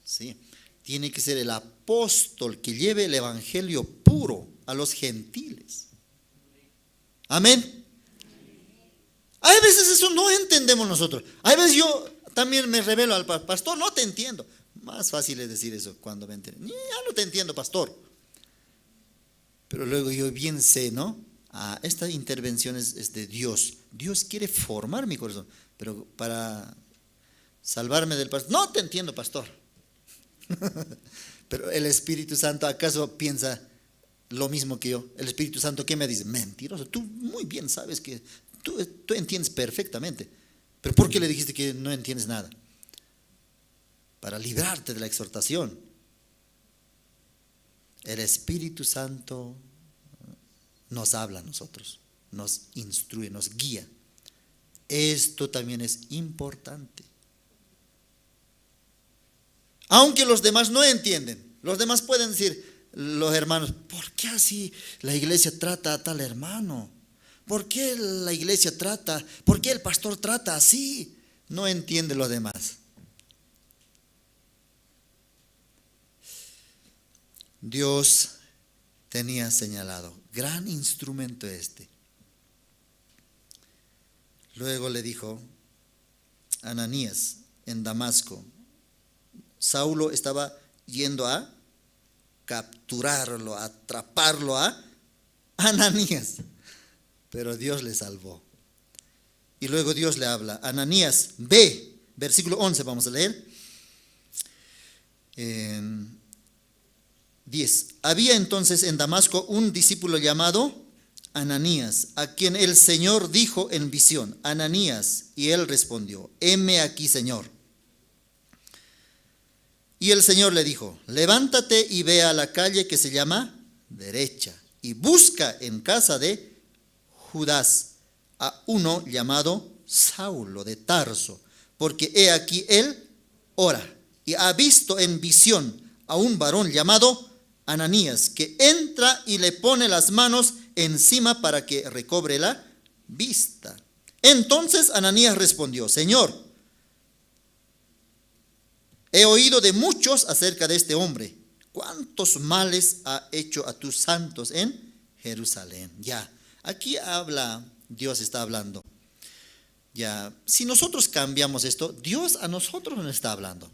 Sí, tiene que ser el apóstol que lleve el evangelio puro a los gentiles. Amén. Hay veces eso no entendemos nosotros. Hay veces yo también me revelo al pastor, no te entiendo. Más fácil es decir eso cuando me entienden. Ya no te entiendo, pastor. Pero luego yo bien sé, ¿no? Esta intervención es de Dios. Dios quiere formar mi corazón. Pero para salvarme del pastor, no te entiendo, pastor. Pero el Espíritu Santo, ¿acaso piensa lo mismo que yo? El Espíritu Santo, ¿qué me dice? Mentiroso, tú muy bien sabes que tú entiendes perfectamente. ¿Pero por qué le dijiste que no entiendes nada? Para librarte de la exhortación. El Espíritu Santo nos habla a nosotros, nos instruye, nos guía. Esto también es importante. Aunque los demás no entienden, los demás pueden decir, los hermanos, ¿por qué así la iglesia trata a tal hermano? ¿Por qué la iglesia trata? ¿Por qué el pastor trata así? No entiende los demás. Dios tenía señalado, gran instrumento este. Luego le dijo a Ananías en Damasco, Saulo estaba yendo a capturarlo, a atraparlo a Ananías, pero Dios le salvó. Y luego Dios le habla, Ananías, ve, versículo 11 vamos a leer. 10. Había entonces en Damasco un discípulo llamado Ananías, a quien el Señor dijo en visión, Ananías, y él respondió, heme aquí, Señor. Y el Señor le dijo, levántate y ve a la calle que se llama Derecha, y busca en casa de Judas a uno llamado Saulo de Tarso, porque he aquí él ora, y ha visto en visión a un varón llamado Ananías, que entra y le pone las manos encima para que recobre la vista. Entonces Ananías respondió, Señor, he oído de muchos acerca de este hombre, cuántos males ha hecho a tus santos en Jerusalén. Ya, aquí habla, Dios está hablando. Ya, si nosotros cambiamos esto, Dios a nosotros nos está hablando.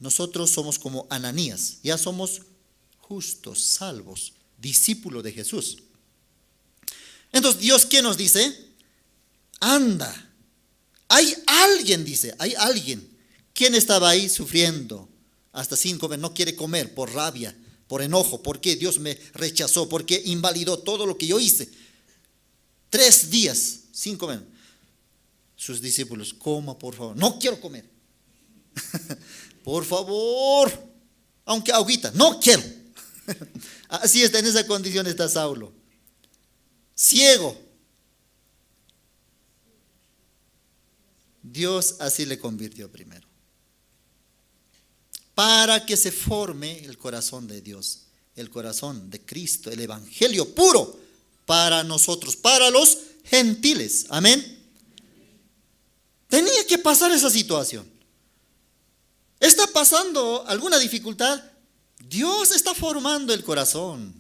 Nosotros somos como Ananías, ya somos justos, salvos, discípulos de Jesús. Entonces, Dios, ¿qué nos dice? Anda. Hay alguien, dice, hay alguien. ¿Quién estaba ahí sufriendo hasta 5 meses? No quiere comer por rabia, por enojo. ¿Por qué Dios me rechazó? ¿Por qué invalidó todo lo que yo hice? 3 días, 5 meses. Sus discípulos, coma por favor. No quiero comer. Por favor, aunque agüita, no quiero. Así está, en esa condición está Saulo. Ciego. Dios así le convirtió primero. Para que se forme el corazón de Dios, el corazón de Cristo, el evangelio puro para nosotros, para los gentiles. Amén. Tenía que pasar esa situación. ¿Está pasando alguna dificultad? Dios está formando el corazón.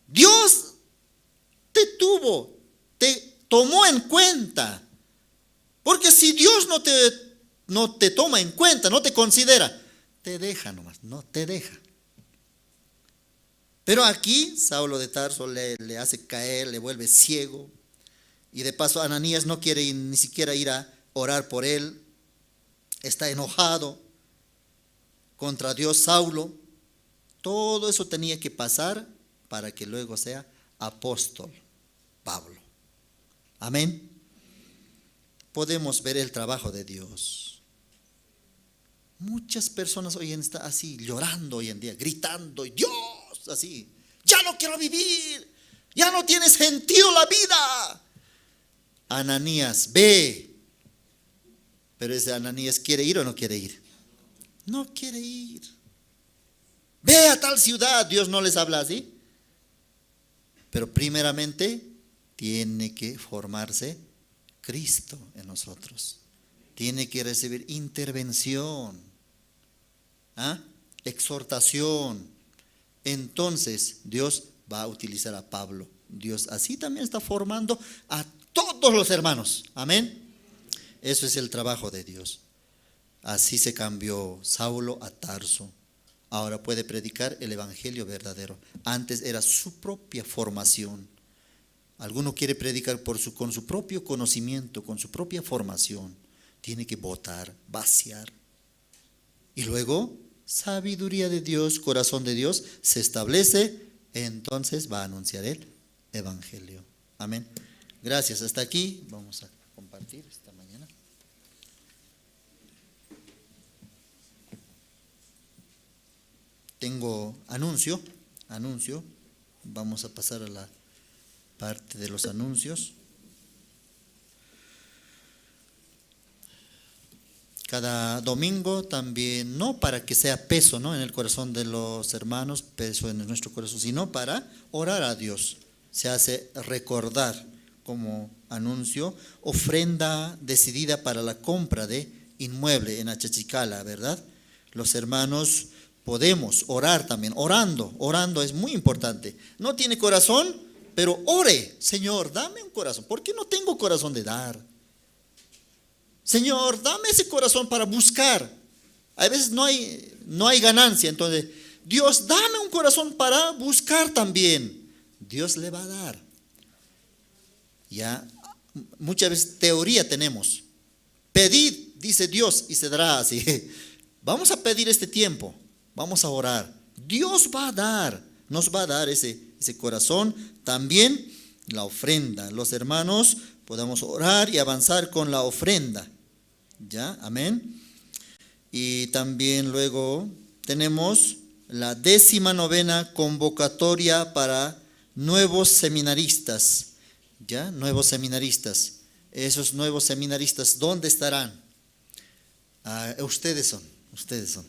Dios te tomó en cuenta. Porque si Dios no te toma en cuenta, no te considera, te deja nomás, no te deja. Pero aquí Saulo de Tarso le hace caer, le vuelve ciego. Y de paso Ananías no quiere ni siquiera ir a orar por él. Está enojado contra Dios Saulo. Todo eso tenía que pasar para que luego sea apóstol Pablo. Amén. Podemos ver el trabajo de Dios. Muchas personas hoy en día están así, llorando hoy en día, gritando, Dios, así, ya no quiero vivir, ya no tiene sentido la vida. Ananías, ve. Pero ese Ananías, ¿quiere ir o no quiere ir? No quiere ir. Ve a tal ciudad, Dios no les habla así. Pero primeramente tiene que formarse Cristo en nosotros. Tiene que recibir intervención, exhortación. Entonces Dios va a utilizar a Pablo. Dios así también está formando a todos los hermanos. Amén. Eso es el trabajo de Dios. Así se cambió Saulo a Tarso. Ahora puede predicar el evangelio verdadero. Antes era su propia formación. Alguno quiere predicar con su propio conocimiento, con su propia formación. Tiene que votar, vaciar. Y luego, sabiduría de Dios, corazón de Dios, se establece. Entonces va a anunciar el evangelio. Amén. Gracias. Hasta aquí vamos a compartir esta mañana. Tengo anuncio. Vamos a pasar a la parte de los anuncios. Cada domingo también, no para que sea peso, ¿no?, en el corazón de los hermanos, peso en nuestro corazón, sino para orar a Dios. Se hace recordar como anuncio, ofrenda decidida para la compra de inmueble en Achachicala, ¿verdad? Los hermanos podemos orar también, orando es muy importante. No tiene corazón, pero ore. Señor, dame un corazón. ¿Por qué no tengo corazón de dar? Señor, dame ese corazón para buscar. A veces no hay ganancia. Entonces, Dios, dame un corazón para buscar también. Dios le va a dar. Ya, muchas veces teoría tenemos. Pedid, dice Dios, y se dará así. Vamos a pedir este tiempo. Vamos a orar. Dios va a dar. Nos va a dar ese corazón. También la ofrenda. Los hermanos podamos orar y avanzar con la ofrenda. ¿Ya? Amén. Y también luego tenemos la 19ª convocatoria para nuevos seminaristas. ¿Ya? Nuevos seminaristas. Esos nuevos seminaristas, ¿dónde estarán? Ustedes son.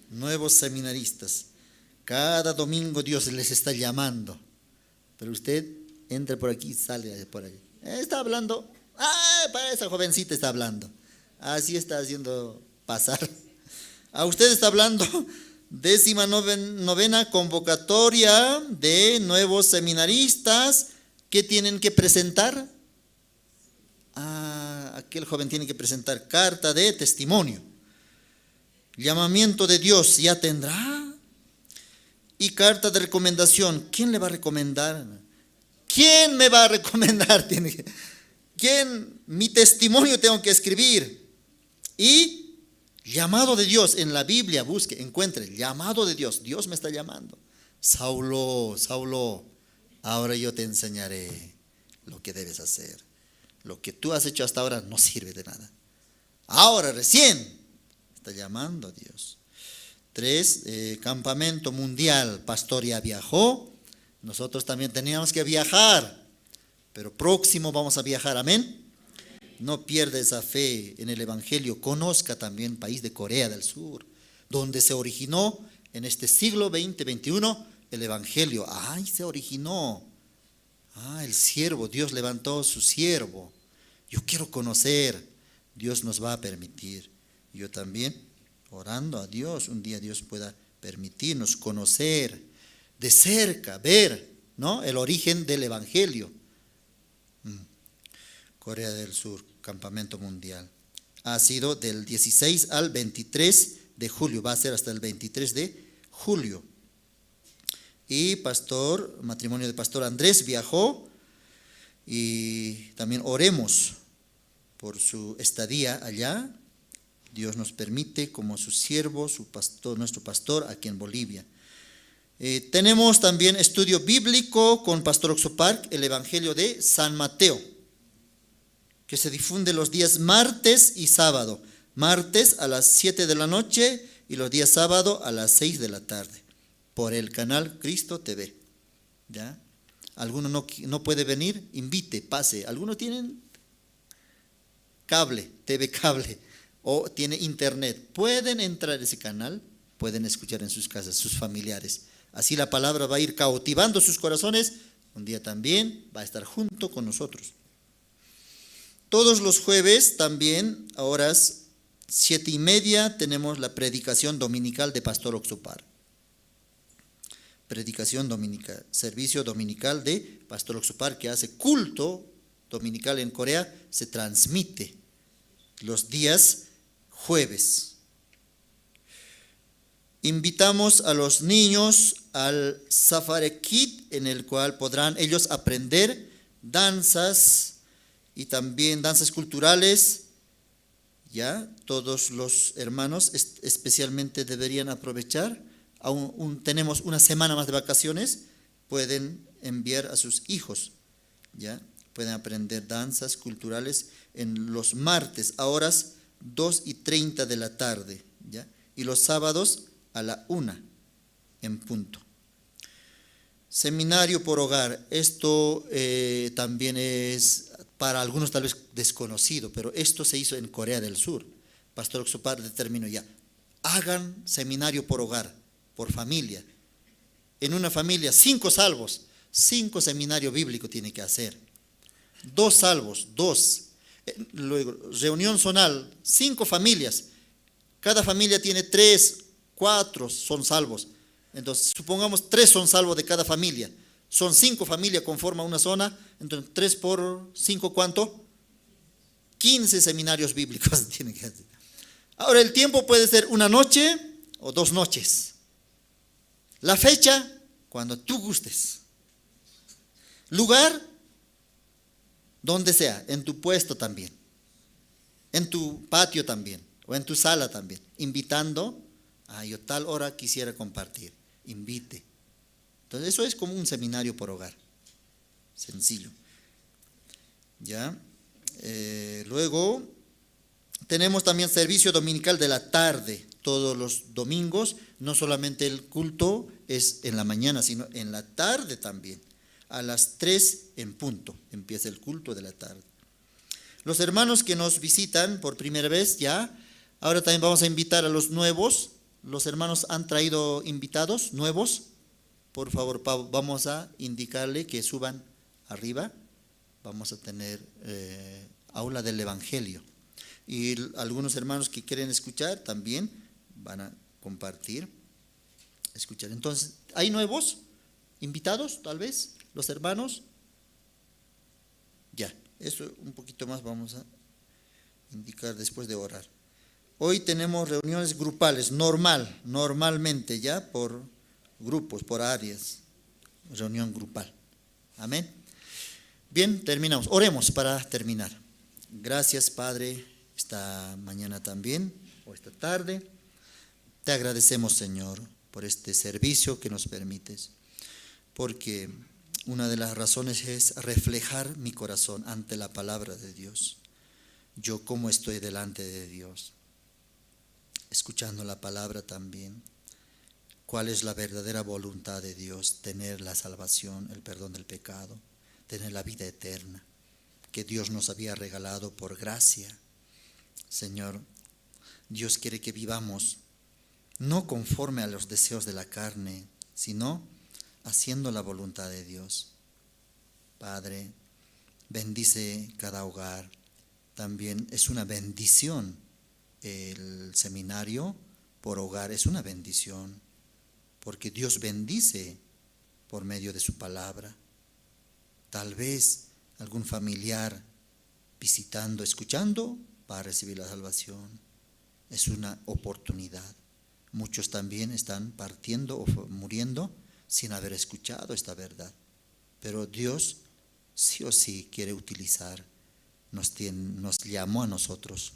Nuevos seminaristas. Cada domingo Dios les está llamando. Pero usted entra por aquí y sale por ahí. Está hablando. Para esa jovencita está hablando. Así está haciendo pasar. A usted está hablando. 19ª convocatoria de nuevos seminaristas. ¿Qué tienen que presentar? Aquel joven tiene que presentar carta de testimonio. Llamamiento de Dios ya tendrá. Y carta de recomendación. ¿Quién le va a recomendar? ¿Quién me va a recomendar? ¿Quién? Mi testimonio tengo que escribir. Y llamado de Dios en la Biblia, busque, encuentre, llamado de Dios. Dios me está llamando. Saulo, ahora yo te enseñaré lo que debes hacer. Lo que tú has hecho hasta ahora no sirve de nada. Ahora recién está llamando a Dios. 3, campamento mundial. Pastor ya viajó. Nosotros también teníamos que viajar. Pero próximo vamos a viajar. Amén. No pierda esa fe en el evangelio. Conozca también el país de Corea del Sur, donde se originó en este siglo XX, XXI, el evangelio. Se originó. El siervo, Dios levantó su siervo. Yo quiero conocer. Dios nos va a permitir. Yo también, orando a Dios, un día Dios pueda permitirnos conocer de cerca, ver, ¿no?, el origen del evangelio. Corea del Sur, campamento mundial. Ha sido del 16 al 23 de julio. Va a ser hasta el 23 de julio. Y matrimonio de pastor Andrés viajó. Y también oremos por su estadía allá. Dios nos permite como su siervo, su pastor, nuestro pastor aquí en Bolivia. Tenemos también estudio bíblico con Pastor Oxopark, el Evangelio de San Mateo, que se difunde los días martes y sábado. Martes a las 7 de la noche y los días sábado a las 6 de la tarde. Por el canal Cristo TV. ¿Ya? Alguno no puede venir, invite, pase. Algunos tienen cable, TV cable, o tiene internet. Pueden entrar a ese canal, pueden escuchar en sus casas, sus familiares. Así la palabra va a ir cautivando sus corazones. Un día también va a estar junto con nosotros. Todos los jueves también, a horas 7:30, tenemos la predicación dominical de Pastor Oxopar. predicación dominical, servicio dominical de Pastor Oxupar, que hace culto dominical en Corea, se transmite los días jueves. Invitamos a los niños al Safari Kit, en el cual podrán ellos aprender danzas y también danzas culturales. Ya todos los hermanos especialmente deberían aprovechar. Tenemos una semana más de vacaciones, pueden enviar a sus hijos, ya pueden aprender danzas culturales en los martes a horas 2:30 de la tarde, ya, y los sábados a la 1 en punto. Seminario por hogar, esto también es para algunos tal vez desconocido, pero esto se hizo en Corea del Sur. Pastor Oxupar determinó ya, hagan seminario por hogar, por familia. En una familia, 5 salvos, 5 seminario bíblico tiene que hacer. 2 salvos, 2. Luego, reunión zonal, 5 familias. Cada familia tiene 3, 4 son salvos. Entonces, supongamos 3 son salvos de cada familia. Son 5 familias, conforman una zona. Entonces, 3 por 5, ¿cuánto? 15 seminarios bíblicos tienen que hacer. Ahora, el tiempo puede ser una noche o 2 noches. La fecha, cuando tú gustes. Lugar, donde sea, en tu puesto también. En tu patio también, o en tu sala también. Invitando, yo tal hora quisiera compartir. Invite. Entonces, eso es como un seminario por hogar. Sencillo. ¿Ya? Luego, tenemos también servicio dominical de la tarde. Todos los domingos, no solamente el culto es en la mañana, sino en la tarde también. A las 3 en punto empieza el culto de la tarde. Los hermanos que nos visitan por primera vez ya, ahora también vamos a invitar a los nuevos. Los hermanos han traído invitados nuevos. Por favor, vamos a indicarle que suban arriba. Vamos a tener aula del Evangelio. Y algunos hermanos que quieren escuchar también van a compartir, escuchar. Entonces, ¿hay nuevos invitados tal vez? ¿Los hermanos? Ya, eso un poquito más vamos a indicar después de orar. Hoy tenemos reuniones grupales, normalmente ya por grupos, por áreas, reunión grupal. Amén. Bien, terminamos. Oremos para terminar. Gracias, Padre, esta mañana también, o esta tarde. Te agradecemos, Señor, por este servicio que nos permites, porque una de las razones es reflejar mi corazón ante la palabra de Dios. Yo cómo estoy delante de Dios, escuchando la palabra también. ¿Cuál es la verdadera voluntad de Dios? Tener la salvación, el perdón del pecado, tener la vida eterna, que Dios nos había regalado por gracia. Señor, Dios quiere que vivamos no conforme a los deseos de la carne, sino haciendo la voluntad de Dios. Padre, bendice cada hogar. También es una bendición el seminario por hogar, es una bendición, porque Dios bendice por medio de su palabra. Tal vez algún familiar visitando, escuchando, va a recibir la salvación. Es una oportunidad. Muchos también están partiendo o muriendo sin haber escuchado esta verdad. Pero Dios sí o sí quiere utilizar, nos llamó a nosotros,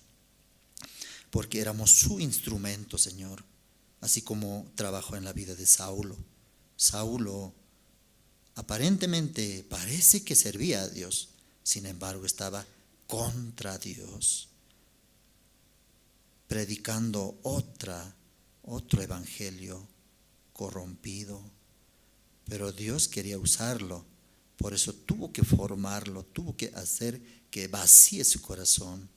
porque éramos su instrumento, Señor. Así como trabajó en la vida de Saulo. Saulo aparentemente parece que servía a Dios, sin embargo estaba contra Dios, predicando otro evangelio corrompido. Pero Dios quería usarlo, por eso tuvo que formarlo, tuvo que hacer que vacíe su corazón.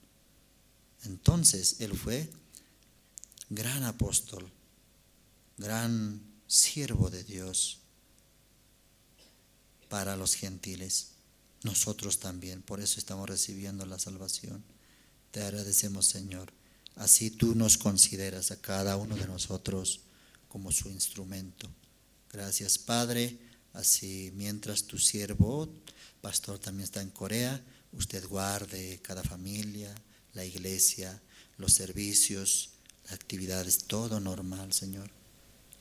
Entonces él fue gran apóstol, gran siervo de Dios para los gentiles. Nosotros también, por eso estamos recibiendo la salvación. Te agradecemos, Señor. Así tú nos consideras a cada uno de nosotros como su instrumento. Gracias, Padre. Así mientras tu siervo, pastor, también está en Corea, usted guarde cada familia, la iglesia, los servicios, las actividades, todo normal, Señor.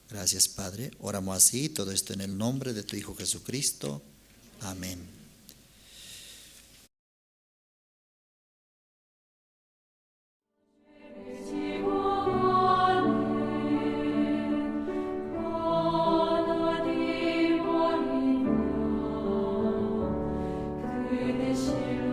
Gracias, Padre. Oramos así, todo esto en el nombre de tu Hijo Jesucristo. Amén. 그대 실